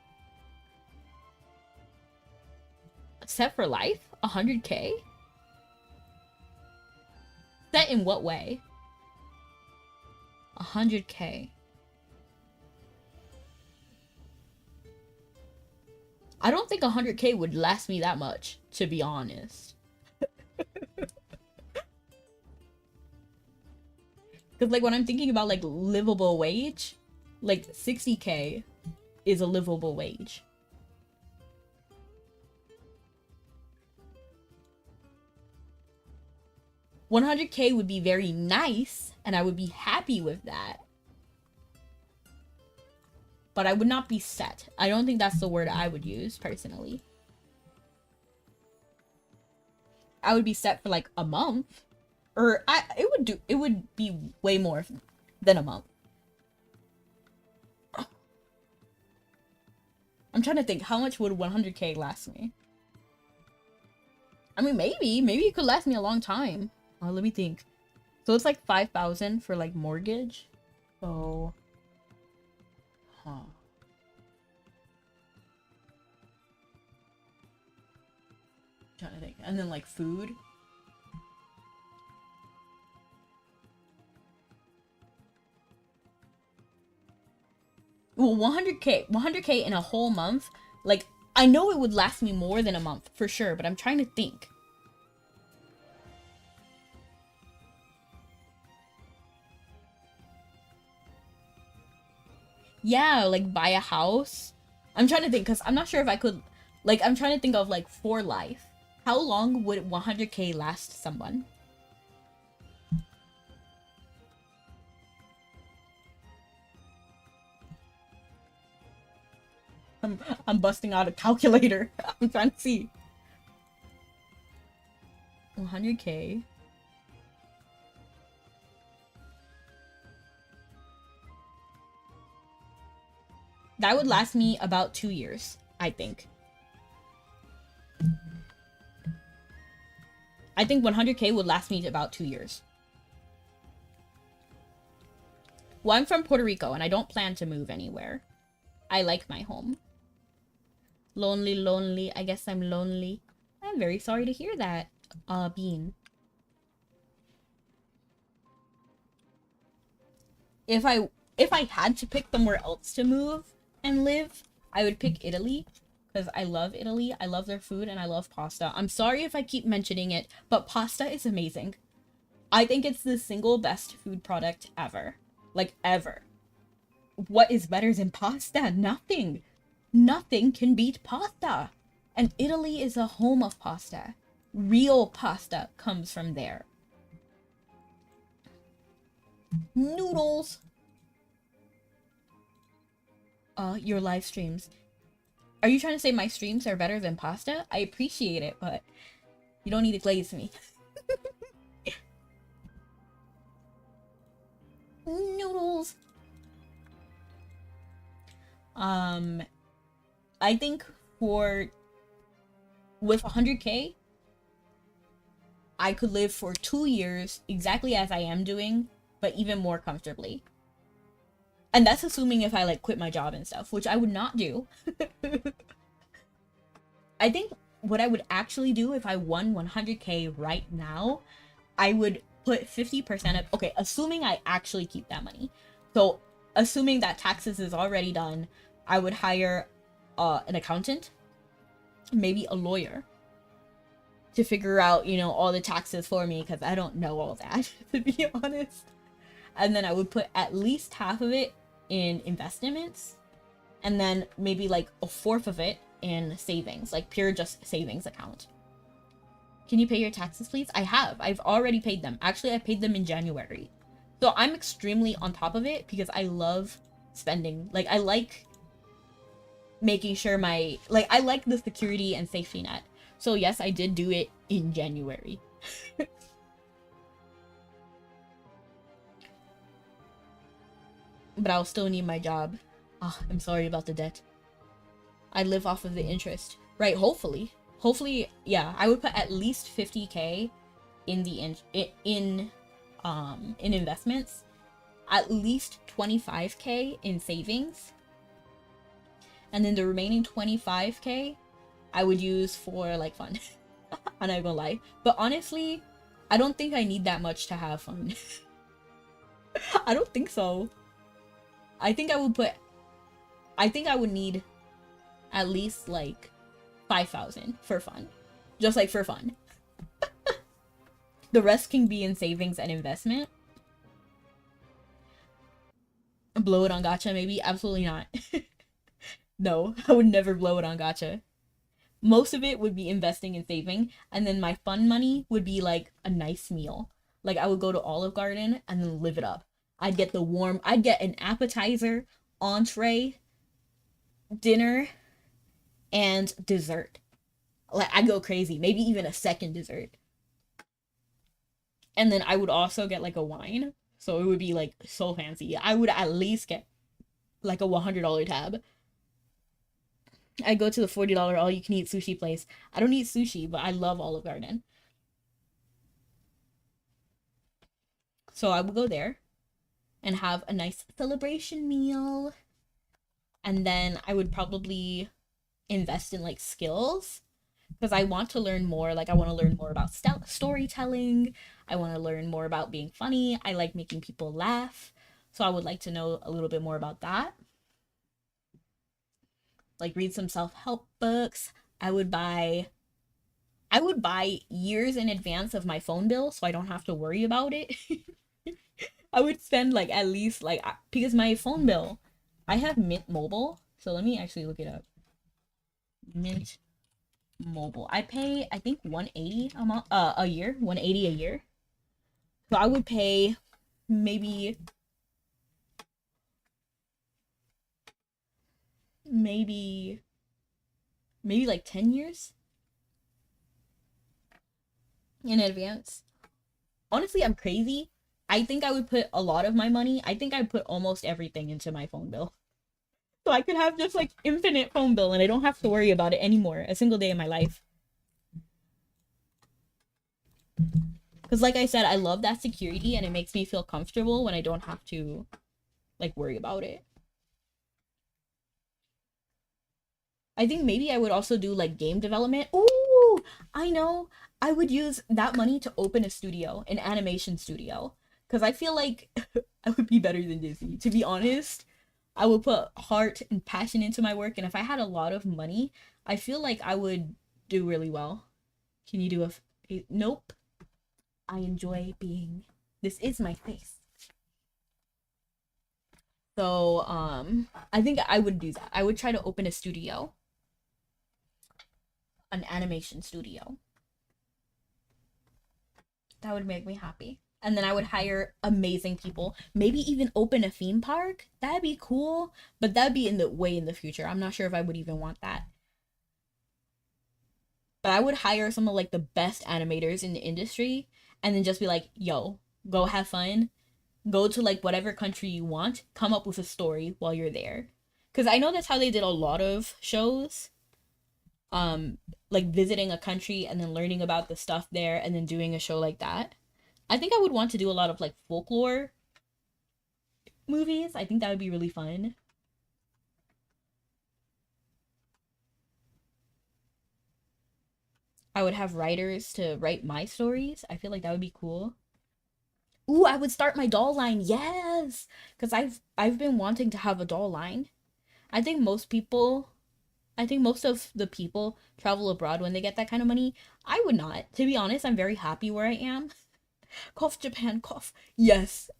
Set for life? 100k? Set in what way? 100k. I don't think 100k would last me that much, to be honest. Because, like, when I'm thinking about, like, livable wage, like, 60k is a livable wage. $100k would be very nice, and I would be happy with that. But I would not be set. I don't think that's the word I would use, personally. I would be set for, like, a month. Or, it would be way more than a month. I'm trying to think, how much would 100k last me? I mean, maybe it could last me a long time. Oh, let me think. So it's like 5,000 for like mortgage. So, trying to think. And then like food. Well, 100k in a whole month. Like, I know it would last me more than a month for sure, but I'm trying to think. Yeah, like buy a house. I'm trying to think because I'm not sure if I could, like, I'm trying to think of like for life. How long would 100k last someone? I'm busting out a calculator. I'm trying to see. 100k. That would last me about 2 years, I think. I think 100k would last me about 2 years. Well, I'm from Puerto Rico and I don't plan to move anywhere. I like my home. Lonely. I guess I'm lonely. I'm very sorry to hear that, Bean. If I had to pick somewhere else to move and live, I would pick Italy. Because I love Italy, I love their food, and I love pasta. I'm sorry if I keep mentioning it, but pasta is amazing. I think it's the single best food product ever. Like, ever. What is better than pasta? Nothing. Nothing can beat pasta. And Italy is a home of pasta. Real pasta comes from there. Noodles. Your live streams. Are you trying to say my streams are better than pasta? I appreciate it, but you don't need to glaze me. Noodles. I think with 100k, I could live for 2 years exactly as I am doing, but even more comfortably. And that's assuming if I like quit my job and stuff, which I would not do. I think what I would actually do if I won 100k right now, I would put 50% of, okay, assuming I actually keep that money. So assuming that taxes is already done, I would hire an accountant, maybe a lawyer, to figure out, you know, all the taxes for me because I don't know all that, to be honest. And then I would put at least half of it in investments, and then maybe like a fourth of it in savings, like pure just savings account. Can you pay your taxes, please? I have. I've already paid them. Actually, I paid them in January. So I'm extremely on top of it because I love spending. Like, I like making sure my, like, I like the security and safety net. So yes, I did do it in January. But I'll still need my job. Ah, I'm sorry about the debt. I live off of the interest. Right, hopefully. Hopefully, yeah, I would put at least 50K in the in investments, at least 25K in savings, and then the remaining 25K I would use for like fun. I'm not gonna lie, but honestly, I don't think I need that much to have fun. I don't think so. I think I would need at least like 5,000 for fun. Just like for fun. The rest can be in savings and investment. Blow it on gacha maybe? Absolutely not. No, I would never blow it on gacha. Most of it would be investing and saving, and then my fun money would be like a nice meal. Like I would go to Olive Garden and then live it up. I'd get an appetizer, entree, dinner, and dessert. Like I go crazy, maybe even a second dessert. And then I would also get like a wine, so it would be like so fancy. I would at least get like a $100 tab. I go to the $40 all you can eat sushi place. I don't eat sushi, but I love Olive Garden. So I would go there and have a nice celebration meal. And then I would probably invest in like skills because I want to learn more. Like I want to learn more about storytelling. I want to learn more about being funny. I like making people laugh. So I would like to know a little bit more about that. Like read some self-help books. I would buy years in advance of my phone bill so I don't have to worry about it. I would spend like at least like because my phone bill, I have Mint Mobile. So let me actually look it up. Mint Mobile. I pay I think 180 a year, 180 a year. So I would pay maybe like 10 years in advance. Honestly, I'm crazy. I think I would put a lot of my money. I think I'd put almost everything into my phone bill. So I could have just like infinite phone bill and I don't have to worry about it anymore a single day in my life. Because like I said, I love that security and it makes me feel comfortable when I don't have to like worry about it. I think maybe I would also do like game development. Ooh, I know. I would use that money to open a studio, an animation studio. Because I feel like I would be better than Disney. To be honest, I would put heart and passion into my work. And if I had a lot of money, I feel like I would do really well. Can you do nope. I enjoy being, this is my face. So, I think I would do that. I would try to open a studio. An animation studio. That would make me happy. And then I would hire amazing people. Maybe even open a theme park. That'd be cool. But that'd be way in the future. I'm not sure if I would even want that. But I would hire some of like the best animators in the industry and then just be like, yo, go have fun. Go to like whatever country you want. Come up with a story while you're there. Because I know that's how they did a lot of shows. Like visiting a country and then learning about the stuff there and then doing a show like that. I think I would want to do a lot of like folklore movies. I think that would be really fun. I would have writers to write my stories. I feel like that would be cool. Ooh, I would start my doll line. Yes, because I've been wanting to have a doll line. I think most people I think most of the people travel abroad when they get that kind of money. I would not. To be honest, I'm very happy where I am. Cough, Japan, cough. Yes,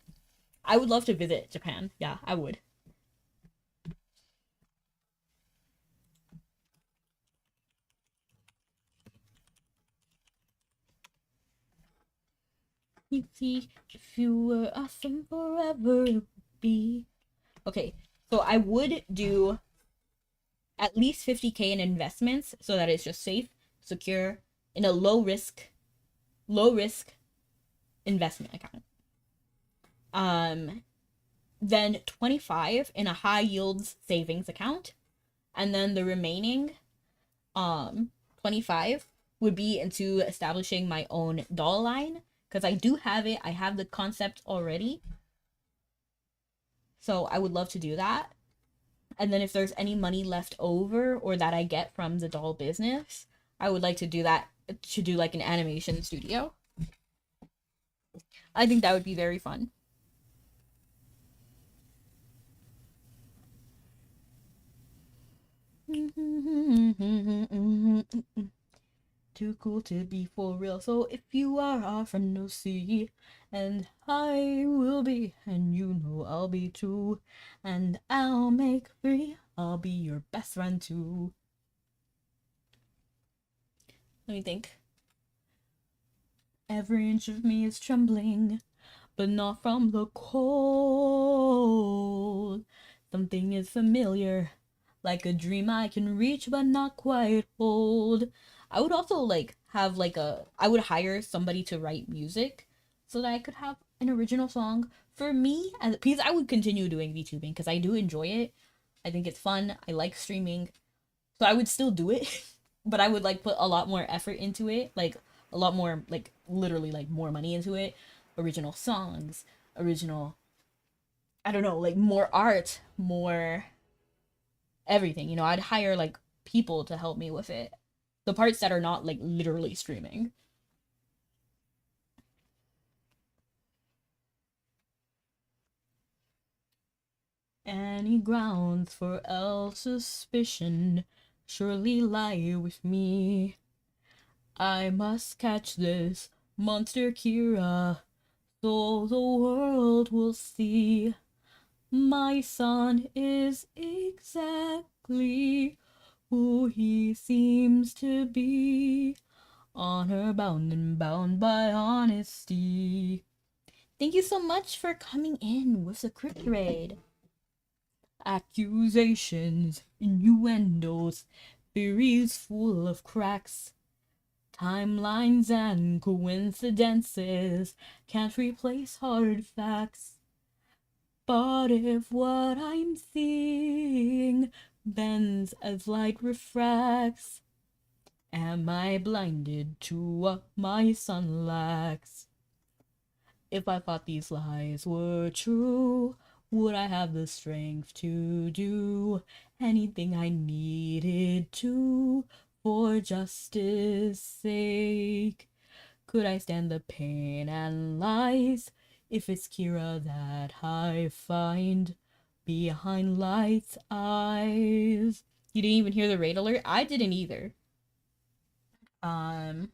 I would love to visit Japan. Yeah, I would. You see, if you were awesome forever, it would be. Okay, so I would do at least 50K in investments so that it's just safe, secure, in a low risk investment account. Um, then 25 in a high yields savings account, and then the remaining 25 would be into establishing my own doll line because I do have it. I have the concept already. So I would love to do that. And then if there's any money left over or that I get from the doll business, I would like to do that to do like an animation studio. I think that would be very fun. Too cool to be for real. So if you are our friend, no see, and I will be, and you know I'll be too, and I'll make free. I'll be your best friend too. Let me think. Every inch of me is trembling, but not from the cold. Something is familiar, like a dream I can reach but not quite hold. I would also like have like I would hire somebody to write music so that I could have an original song for me as because I would continue doing VTubing because I do enjoy it. I think it's fun. I like streaming. So I would still do it, but I would like put a lot more effort into it, like a lot more like literally like more money into it. Original songs, original I don't know, like more art, more everything. I'd hire like people to help me with it. The parts that are not like literally streaming. Any grounds for else suspicion surely lie with me. I must catch this monster Kira so the world will see. My son is exactly who he seems to be. Honor bound and bound by honesty. Thank you so much for coming in with the crypt raid. Accusations, innuendos, theories full of cracks. Timelines and coincidences can't replace hard facts. But if what I'm seeing bends as light refracts, am I blinded to what my son lacks? If I thought these lies were true, would I have the strength to do anything I needed to for justice sake? Could I stand the pain and lies if it's Kira that I find behind lights eyes? You didn't even hear the raid alert? I didn't either. Um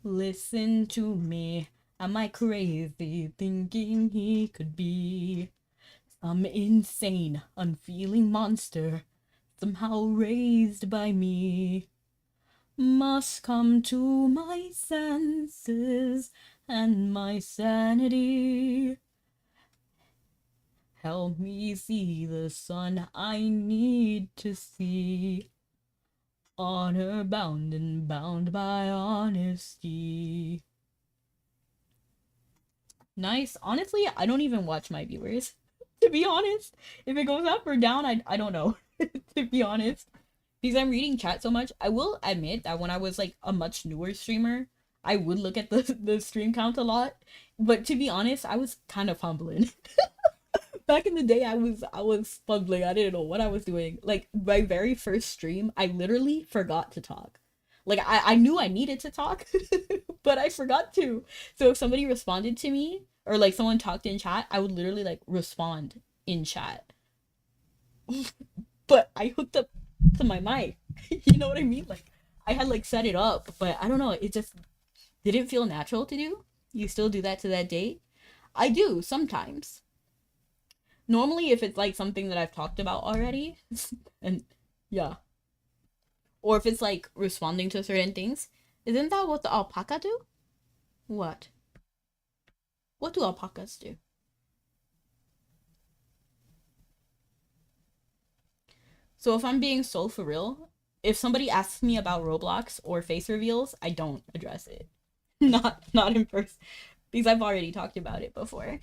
Listen to me. Am I crazy thinking he could be some insane, unfeeling monster somehow raised by me? Must come to my senses and my sanity. Help me see the sun I need to see. Honor bound and bound by honesty. Nice. Honestly, I don't even watch my viewers. To be honest, if it goes up or down, I don't know. To be honest, because I'm reading chat so much, I will admit that when I was like a much newer streamer, I would look at the stream count a lot. But to be honest, I was kind of humbling Back in the day, I was fumbling. I didn't know what I was doing. Like my very first stream, I literally forgot to talk. Like I knew I needed to talk, but I forgot to. So if somebody responded to me or like someone talked in chat, I would literally like respond in chat. But I hooked up to my mic. You know what I mean? Like I had like set it up, but I don't know, it just didn't feel natural to do. You still do that to that date? I do sometimes. Normally if it's like something that I've talked about already, and yeah. Or if it's like responding to certain things. Isn't that what the alpaca do? What? What do alpacas do? So if I'm being so for real, if somebody asks me about Roblox or face reveals, I don't address it. Not in person. Because I've already talked about it before.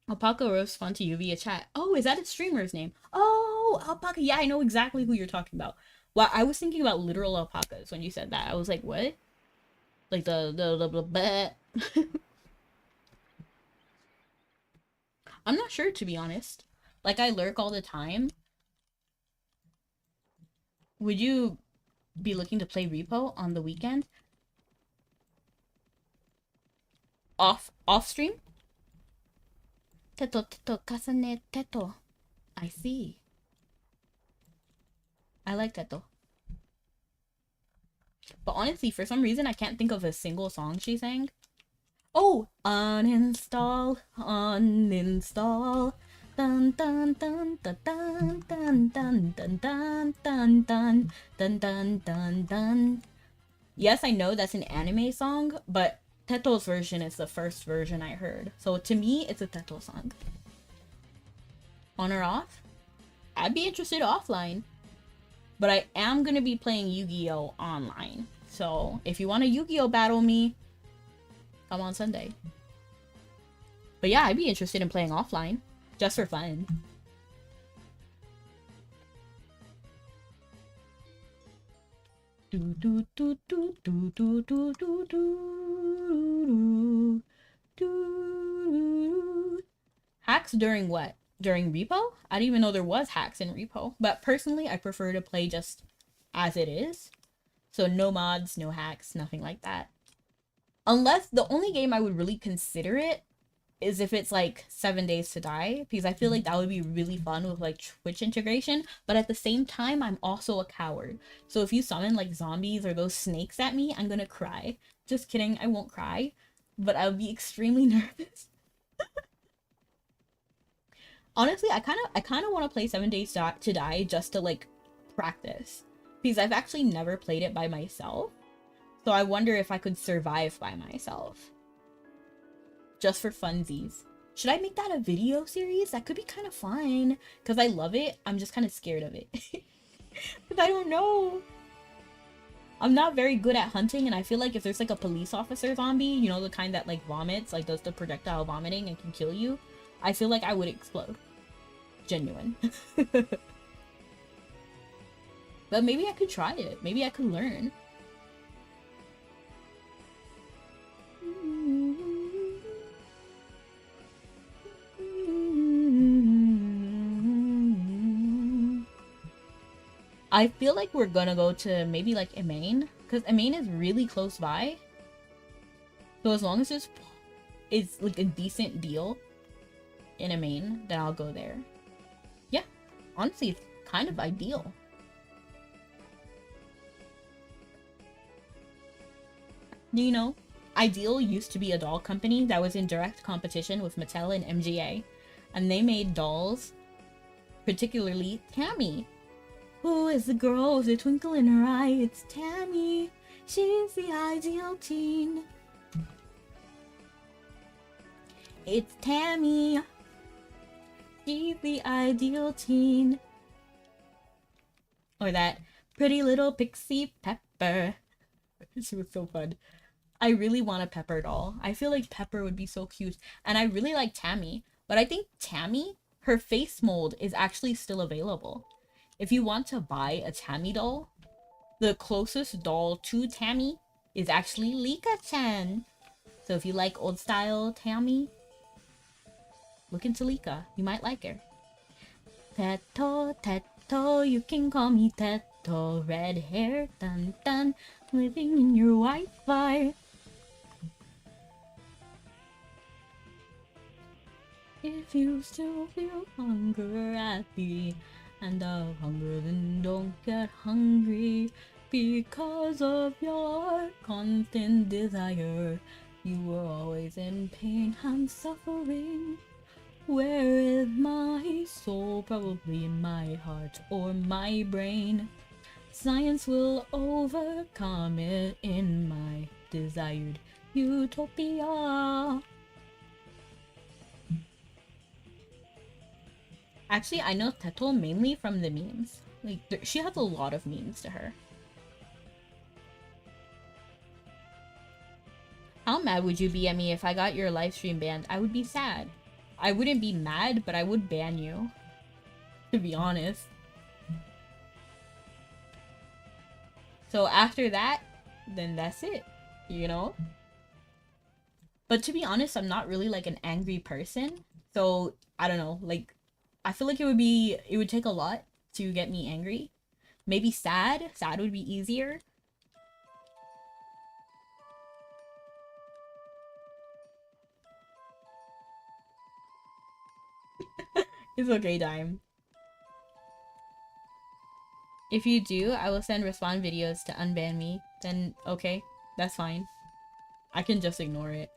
Alpaca will respond to you via chat. Oh, is that a streamer's name? Oh, alpaca. Yeah, I know exactly who you're talking about. Well, I was thinking about literal alpacas when you said that. I was like, what? Like the I'm not sure, to be honest. Like I lurk all the time. Would you be looking to play repo on the weekend? Off stream? Teto kasane teto. I see. I like Teto. But honestly, for some reason, I can't think of a single song she sang. Oh, uninstall, uninstall. Dun dun dun dun dun dun dun dun dun dun dun dun dun dun dun. Yes, I know that's an anime song, but Teto's version is the first version I heard. So to me, it's a Teto song. On or off? I'd be interested offline. But I am going to be playing Yu-Gi-Oh! Online. So if you want to Yu-Gi-Oh! Battle me, come on Sunday. But yeah, I'd be interested in playing offline. Just for fun. Hacks during what? During repo? I didn't even know there was hacks in repo. But personally, I prefer to play just as it is. So no mods, no hacks, nothing like that. Unless the only game I would really consider it is if it's like 7 Days to Die, because I feel like that would be really fun with like Twitch integration. But at the same time, I'm also a coward. So if you summon like zombies or those snakes at me, I'm gonna cry. Just kidding, I won't cry. But I would be extremely nervous. Honestly, I kind of want to play 7 Days to Die just to like practice, because I've actually never played it by myself. So I wonder if I could survive by myself. Just for funsies. Should I make that a video series? That could be kind of fun, because I love it. I'm just kind of scared of it. Because I don't know. I'm not very good at hunting, and I feel like if there's like a police officer zombie, you know, the kind that like vomits, like does the projectile vomiting and can kill you, I feel like I would explode. Genuine. But maybe I could try it. Maybe I could learn. I feel like we're gonna go to maybe like Emain, because Emain is really close by. So as long as it's like a decent deal in Emain, then I'll go there. Yeah, honestly, it's kind of ideal. You know, Ideal used to be a doll company that was in direct competition with Mattel and MGA, and they made dolls, particularly Tammy. Who is the girl with a twinkle in her eye? It's Tammy. She's the ideal teen. It's Tammy. She's the ideal teen. Or that pretty little pixie Pepper. She was so fun. I really want a Pepper doll. I feel like Pepper would be so cute. And I really like Tammy. But I think Tammy, her face mold is actually still available. If you want to buy a Tammy doll, the closest doll to Tammy is actually Lika-chan. So if you like old style Tammy, Look into Lika. You might like her. Teto, Teto, you can call me Teto. Red hair, dun dun, living in your Wi-Fi. If you still feel hunger at the end of hunger, then don't get hungry because of your constant desire. You were always in pain and suffering. Where is my soul? Probably in my heart or my brain. Science will overcome it in my desired utopia. Actually, I know Teto mainly from the memes. Like, she has a lot of memes to her. How mad would you be at me if I got your live stream banned? I would be sad. I wouldn't be mad, but I would ban you. To be honest. So after that, then that's it. You know? But to be honest, I'm not really like an angry person. So, I don't know, like, I feel like it would take a lot to get me angry. Maybe sad. Sad would be easier. It's okay, Dime. If you do, I will send respawn videos to unban me. Then, okay, that's fine. I can just ignore it.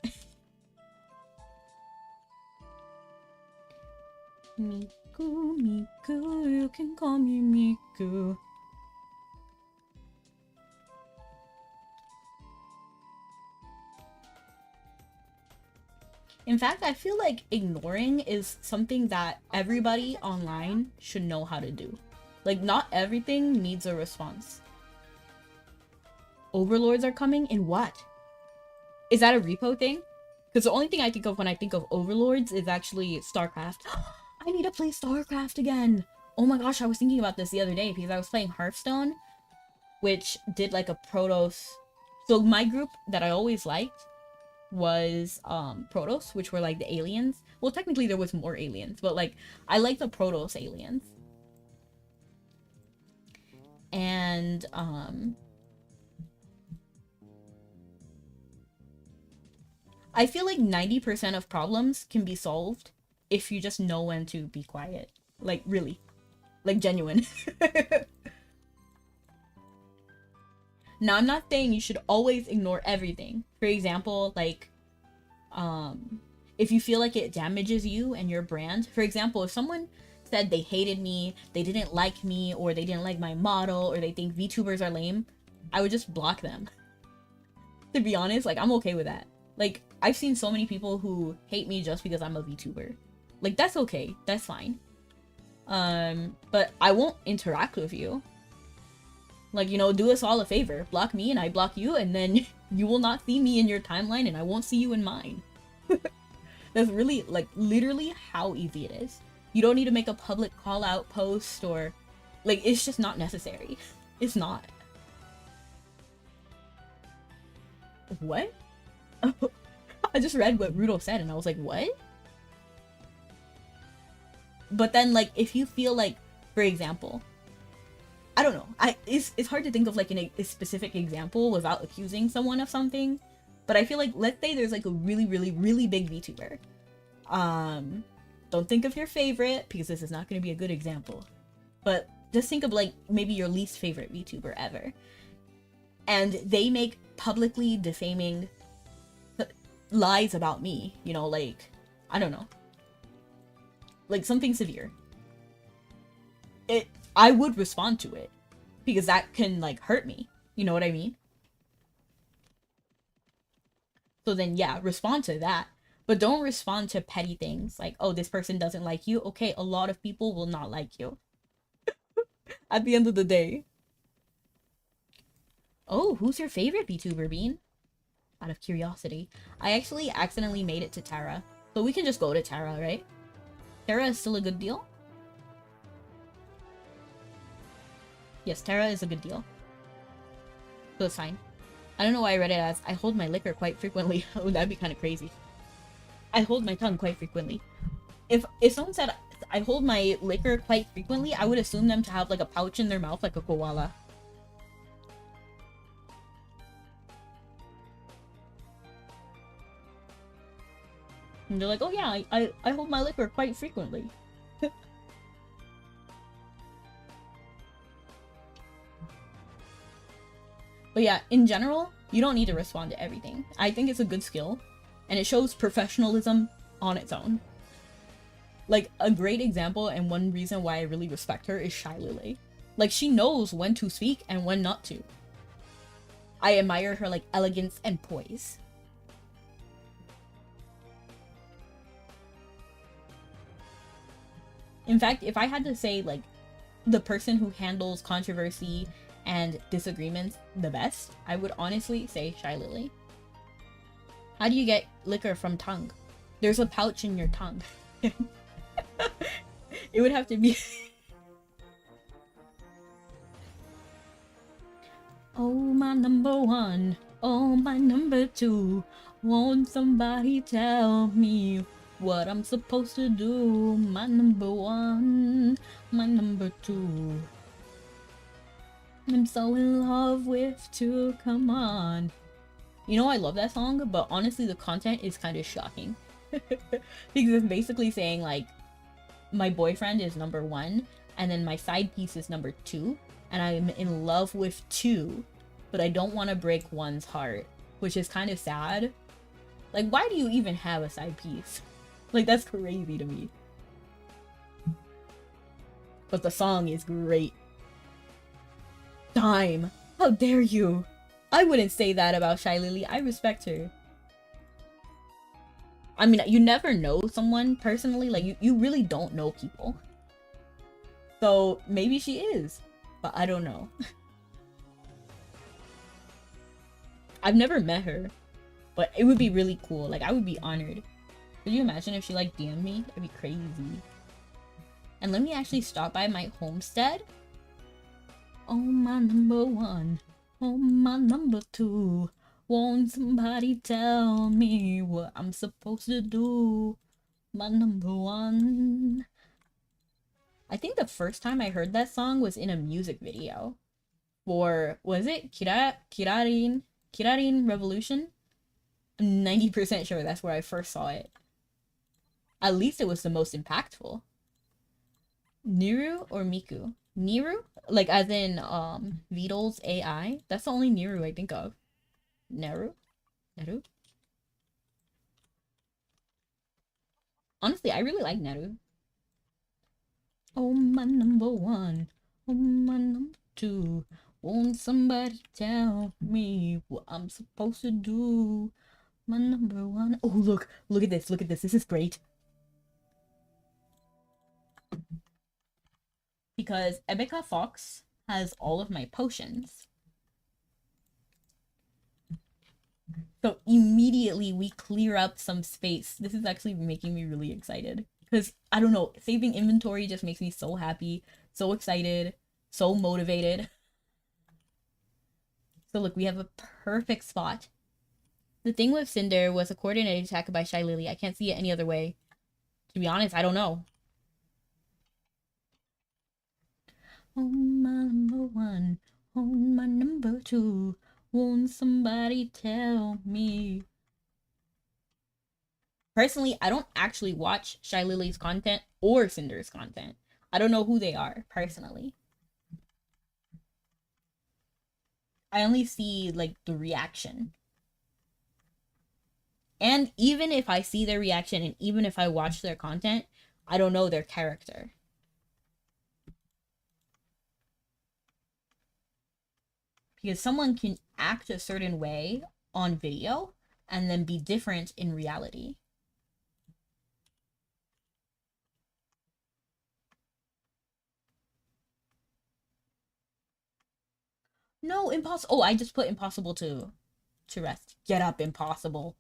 Miku, Miku, you can call me Miku. In fact, I feel like ignoring is something that everybody online should know how to do. Like, not everything needs a response. Overlords are coming? In what? Is that a repo thing? Because the only thing I think of when I think of Overlords is actually StarCraft. I need to play StarCraft again! Oh my gosh, I was thinking about this the other day because I was playing Hearthstone, which did like a Protoss. So my group that I always liked was Protoss, which were like the aliens. Well, technically there was more aliens, but like I like the Protoss aliens. And I feel like 90% of problems can be solved if you just know when to be quiet. Like, really. Like, genuine. Now, I'm not saying you should always ignore everything. For example, like, if you feel like it damages you and your brand. For example, if someone said they hated me, they didn't like me, or they didn't like my model, or they think VTubers are lame, I would just block them. To be honest, like, I'm okay with that. Like, I've seen so many people who hate me just because I'm a VTuber. Like, that's okay. That's fine. But I won't interact with you. Like, you know, do us all a favor. Block me and I block you, and then you will not see me in your timeline and I won't see you in mine. That's really, like, literally how easy it is. You don't need to make a public call-out post or... Like, it's just not necessary. It's not. What? I just read what Rudo said and I was like, what? But then, like, if you feel like, for example... I don't know. It's hard to think of, like, a specific example without accusing someone of something. But I feel like, let's say there's, like, a really, really, really big VTuber. Don't think of your favorite, because this is not going to be a good example. But just think of, like, maybe your least favorite VTuber ever. And they make publicly defaming lies about me. You know, like, I don't know. Like, something severe. I would respond to it. Because that can, like, hurt me. You know what I mean? So then, yeah, respond to that. But don't respond to petty things. Like, oh, this person doesn't like you. Okay, a lot of people will not like you. At the end of the day. Oh, who's your favorite VTuber, Bean? Out of curiosity. I actually accidentally made it to Terra. So we can just go to Terra, right? Terra is still a good deal? Yes, Terra is a good deal. So it's fine. I don't know why I read it as, I hold my liquor quite frequently. Oh, that'd be kind of crazy. I hold my tongue quite frequently. If someone said I hold my liquor quite frequently, I would assume them to have like a pouch in their mouth like a koala. And they're like, oh yeah, I hold my liquor quite frequently. But yeah, in general, you don't need to respond to everything. I think it's a good skill, and it shows professionalism on its own. Like, a great example and one reason why I really respect her is Shy Lily. Like, she knows when to speak and when not to. I admire her, like, elegance and poise. In fact, if I had to say, like, the person who handles controversy and disagreements the best, I would honestly say Shy Lily. How do you get liquor from tongue? There's a pouch in your tongue. It would have to be oh my number one, oh my number two, won't somebody tell me what I'm supposed to do? My number one, my number two, I'm so in love with two, come on. You know, I love that song, but honestly the content is kind of shocking. Because it's basically saying like, my boyfriend is number one, and then my side piece is number two, and I'm in love with two, but I don't want to break one's heart, which is kind of sad. Like, why do you even have a side piece? Like, that's crazy to me. But the song is great. Time! How dare you! I wouldn't say that about Shy Lily. I respect her. I mean, you never know someone personally. Like, you really don't know people. So, maybe she is. But I don't know. I've never met her. But it would be really cool. Like, I would be honored. Could you imagine if she, like, DM'd me? That'd be crazy. And let me actually stop by my homestead. Oh, my number one. Oh, my number two. Won't somebody tell me what I'm supposed to do? My number one. I think the first time I heard that song was in a music video. For, was it Kirarin Revolution? I'm 90% sure that's where I first saw it. At least it was the most impactful. Niru or Miku? Niru? Like as in Vidal's AI? That's the only Niru I think of. Neru? Neru? Honestly, I really like Neru. Oh, my number one. Oh, my number two. Won't somebody tell me what I'm supposed to do? My number one. Oh, look at this. Look at this. This is great. Because Ebeka Fox has all of my potions. So immediately we clear up some space. This is actually making me really excited. Because, I don't know, saving inventory just makes me so happy, so excited, so motivated. So look, we have a perfect spot. The thing with Cinder was a coordinated attack by Shy Lily. I can't see it any other way. To be honest, I don't know. Oh, my number one. Oh, my number two. Won't somebody tell me? Personally, I don't actually watch Shy Lily's content or Cinder's content. I don't know who they are, personally. I only see, like, the reaction. And even if I see their reaction and even if I watch their content, I don't know their character. Because someone can act a certain way on video and then be different in reality. No, impossible. Oh, I just put impossible to rest. Get up, impossible.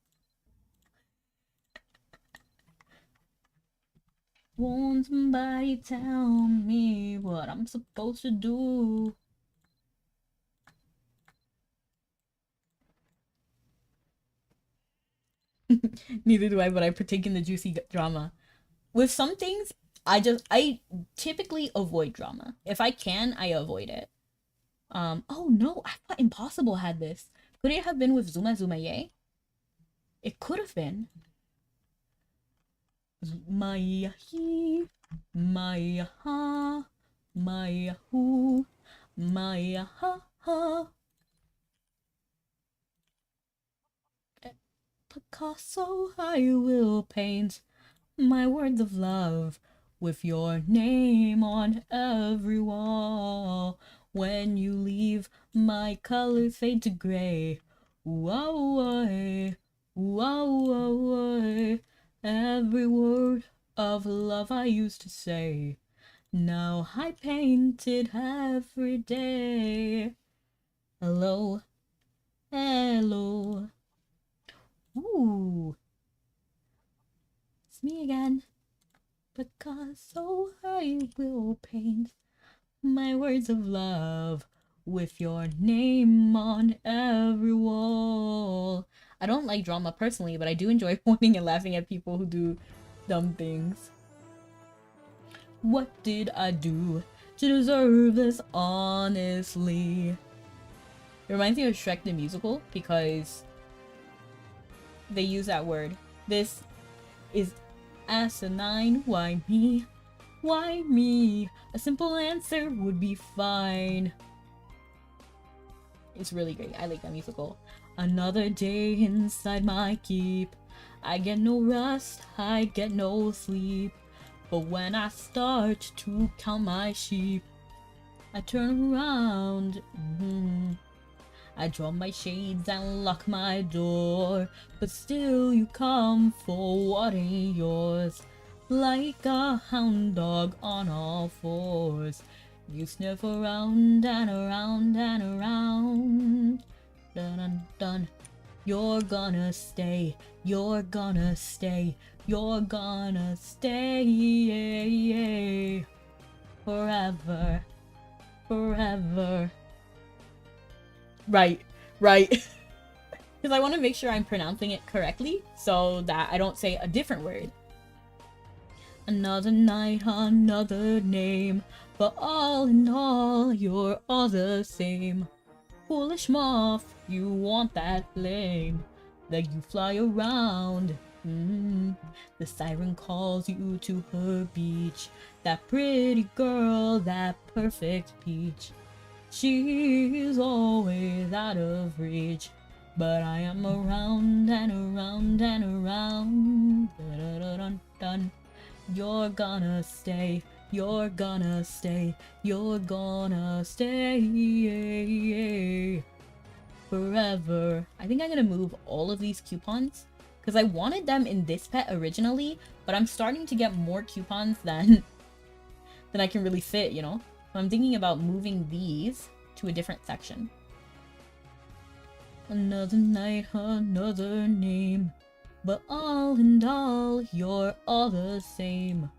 Won't somebody tell me what I'm supposed to do? Neither do I, but I partake in the juicy drama. With some things, I typically avoid drama. If I can, I avoid it. Oh no, I thought Impossible had this. Could it have been with Zuma Zuma Ye? It could have been. Maya he, Maya ha, Maya hu, Maya ha ha. Picasso, I will paint my words of love with your name on every wall. When you leave, my colors fade to gray. Whoa, whoa, every word of love I used to say. Now I paint it every day. Hello, hello. Ooh, it's me again. Picasso, I will paint my words of love with your name on every wall. I don't like drama personally, but I do enjoy pointing and laughing at people who do dumb things. What did I do to deserve this, honestly? It reminds me of Shrek the Musical because they use that word. This is asinine. Why me? Why me? A simple answer would be fine. It's really great. I like that musical. Another day inside my keep. I get no rest, I get no sleep. But when I start to count my sheep, I turn around. I draw my shades and lock my door. But still you come for what ain't yours. Like a hound dog on all fours, you sniff around and around and around. Dun dun dun. You're gonna stay, you're gonna stay, you're gonna stay forever, forever. Right, right. Because I want to make sure I'm pronouncing it correctly so that I don't say a different word. Another night, another name, but all in all, you're all the same. Foolish moth, you want that flame, that you fly around. The siren calls you to her beach, that pretty girl, that perfect peach. She's always out of reach, but I am around and around and around. Dun-dun-dun-dun. You're gonna stay, you're gonna stay, you're gonna stay forever. I think I'm gonna move all of these coupons because I wanted them in this pet originally, but I'm starting to get more coupons than I can really fit, you know? So I'm thinking about moving these to a different section. Another night, another name, but all in all, you're all the same.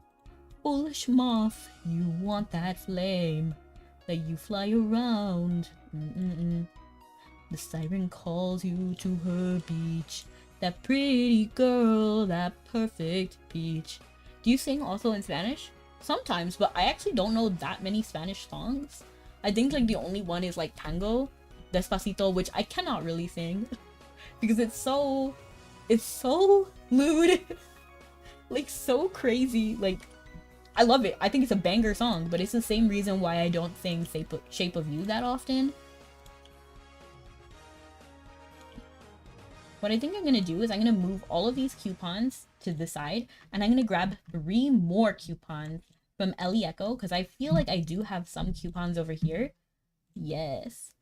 Foolish moth, you want that flame, that you fly around. The siren calls you to her beach, that pretty girl, that perfect peach. Do you sing also in Spanish? Sometimes, but I actually don't know that many Spanish songs. I think like the only one is like Tango, Despacito, which I cannot really sing because it's so lewd. Like so crazy. Like I love it. I think it's a banger song, but it's the same reason why I don't sing Shape of You that often. What I think I'm gonna do is I'm gonna move all of these coupons to the side, and I'm gonna grab 3 more coupons from Ellie Echo, because I feel like I do have some coupons over here. Yes.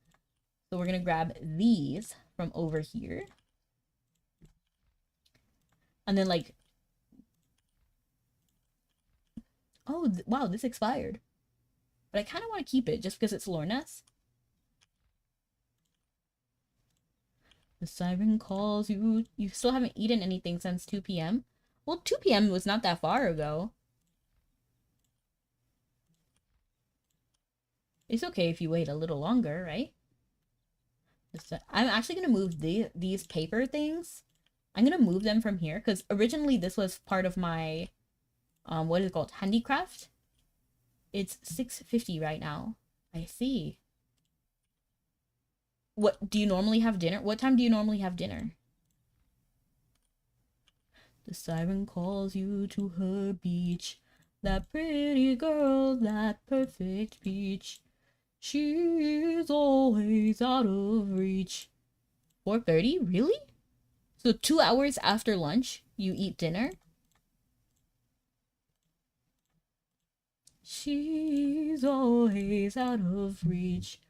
So we're gonna grab these from over here. And then like... Oh, wow, this expired. But I kind of want to keep it just because it's Lorness. The siren calls you. You still haven't eaten anything since 2 p.m.? Well, 2 p.m. was not that far ago. It's okay if you wait a little longer, right? I'm actually going to move these paper things. I'm going to move them from here because originally this was part of my what is it called? Handicraft. It's 650 right now. I see. What do you normally have dinner? What time do you normally have dinner? The siren calls you to her beach. That pretty girl, that perfect peach. She's always out of reach. 4:30? Really? So 2 hours after lunch, you eat dinner? She's always out of reach.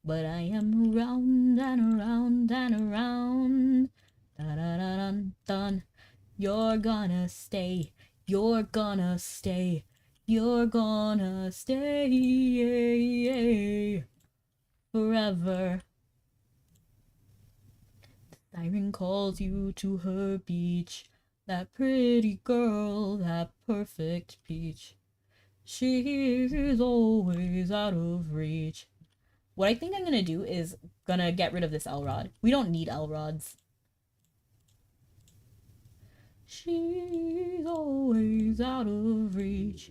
But I am around and around and around. Da-da-da-dun-dun. You're gonna stay. You're gonna stay. You're gonna stay forever. The siren calls you to her beach. That pretty girl, that perfect peach. She's always out of reach. What I think I'm gonna do is gonna get rid of this L rod. We don't need L rods. She's always out of reach.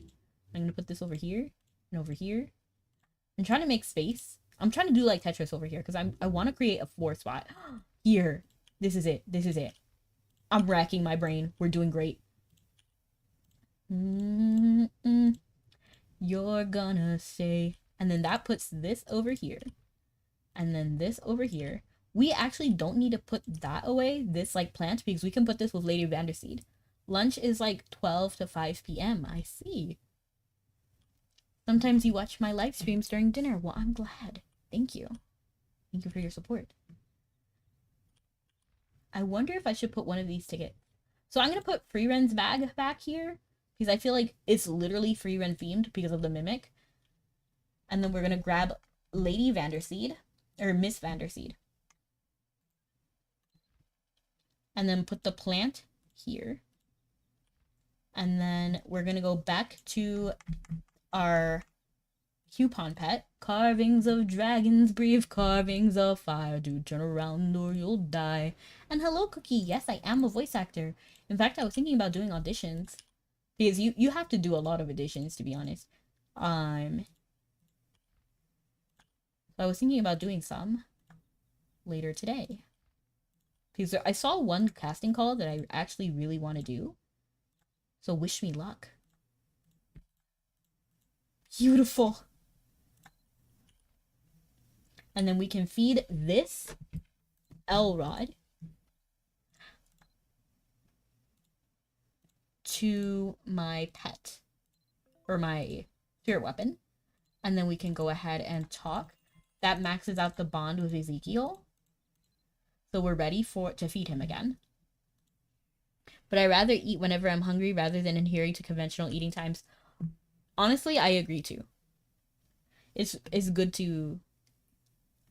I'm gonna put this over here and over here. I'm trying to make space. I'm trying to do like Tetris over here because I want to create a floor spot. Here. This is it. This is it. I'm racking my brain. We're doing great. You're gonna stay. And then that puts this over here. And then this over here. We actually don't need to put that away, this like plant, because we can put this with Lady Vanderseed. Lunch is like 12 to 5 p.m. I see. Sometimes you watch my live streams during dinner. Well, I'm glad. Thank you. Thank you for your support. I wonder if I should put one of these tickets. So I'm going to put Free Ren's bag back here because I feel like it's literally Free Ren themed because of the mimic. And then we're going to grab Lady Vanderseed, or Miss Vanderseed. And then put the plant here. And then we're going to go back to our coupon pet. Carvings of dragons, brave carvings of fire. Do turn around or you'll die. And hello, Cookie. Yes, I am a voice actor. In fact, I was thinking about doing auditions. Because you have to do a lot of auditions, to be honest. I was thinking about doing some later today. Because I saw one casting call that I actually really want to do. So wish me luck. Beautiful. And then we can feed this L-Rod to my pet. Or my spirit weapon. And then we can go ahead and talk. That maxes out the bond with Ezekiel. So we're ready to feed him again. But I rather eat whenever I'm hungry rather than adhering to conventional eating times. Honestly, I agree too. It's good to...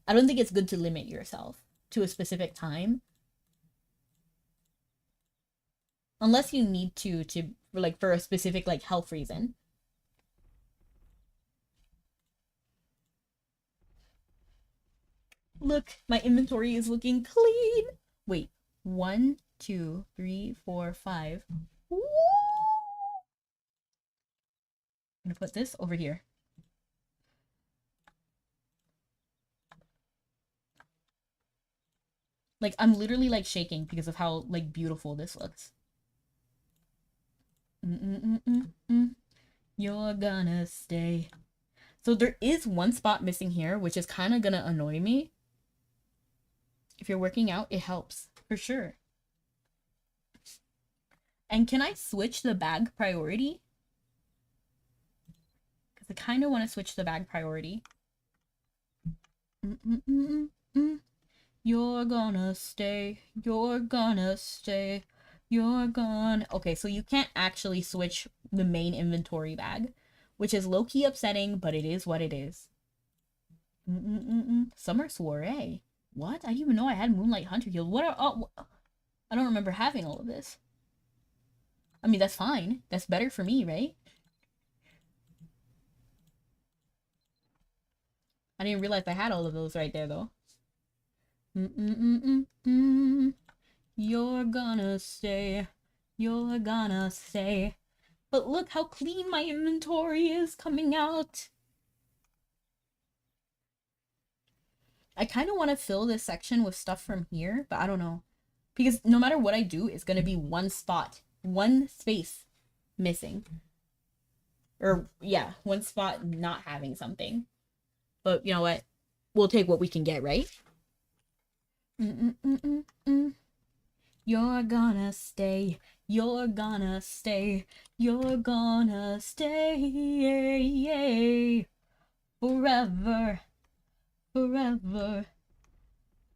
I don't think it's good to limit yourself to a specific time. Unless you need to like for a specific like health reason. Look, my inventory is looking clean. Wait, 1, 2, 3, 4, 5. Woo! I'm gonna put this over here. Like, I'm literally like shaking because of how like beautiful this looks. You're gonna stay. So there is one spot missing here, which is kind of gonna annoy me. If you're working out, it helps for sure. And can I switch the bag priority? Because I kind of want to switch the bag priority. You're gonna stay. You're gonna stay. You're gonna... Okay, so you can't actually switch the main inventory bag, which is low-key upsetting, but it is what it is. Summer soiree. What? I didn't even know I had Moonlight Hunter Heal. What are... Oh, I don't remember having all of this. I mean, that's fine. That's better for me, right? I didn't realize I had all of those right there, though. You're gonna stay. You're gonna stay. But look how clean my inventory is coming out. I kind of want to fill this section with stuff from here, but I don't know. Because no matter what I do, it's going to be one spot, one space missing. Or, yeah, one spot not having something. But you know what? We'll take what we can get, right? You're gonna stay. You're gonna stay. You're gonna stay. Forever. Forever.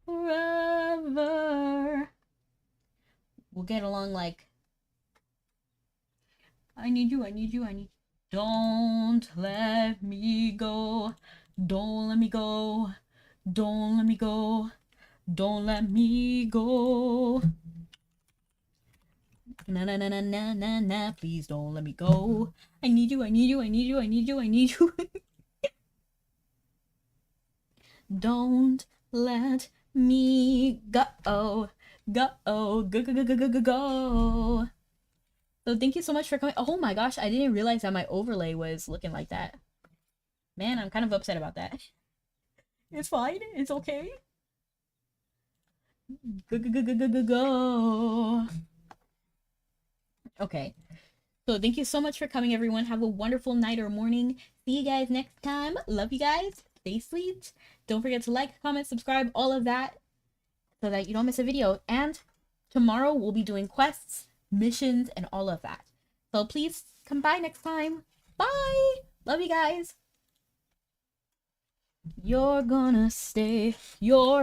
Forever. We'll get along like, I need you, I need you, I need. Don't let me go. Don't let me go. Don't let me go. Don't let me go. Na na na na na na na. Please don't let me go. I need you, I need you, I need you, I need you, I need you. Don't let me go. Go. Go, go, go, go, go, go, go. So thank you so much for coming. Oh my gosh, I didn't realize that my overlay was looking like that. Man, I'm kind of upset about that. It's fine. It's okay. Go, go, go, go, go, go, go. Okay. So thank you so much for coming, everyone. Have a wonderful night or morning. See you guys next time. Love you guys. Stay sweet. Don't forget to like, comment, subscribe, all of that, so that you don't miss a video. And tomorrow we'll be doing quests, missions, and all of that. So please come by next time. Bye. Love you guys. You're gonna stay. You're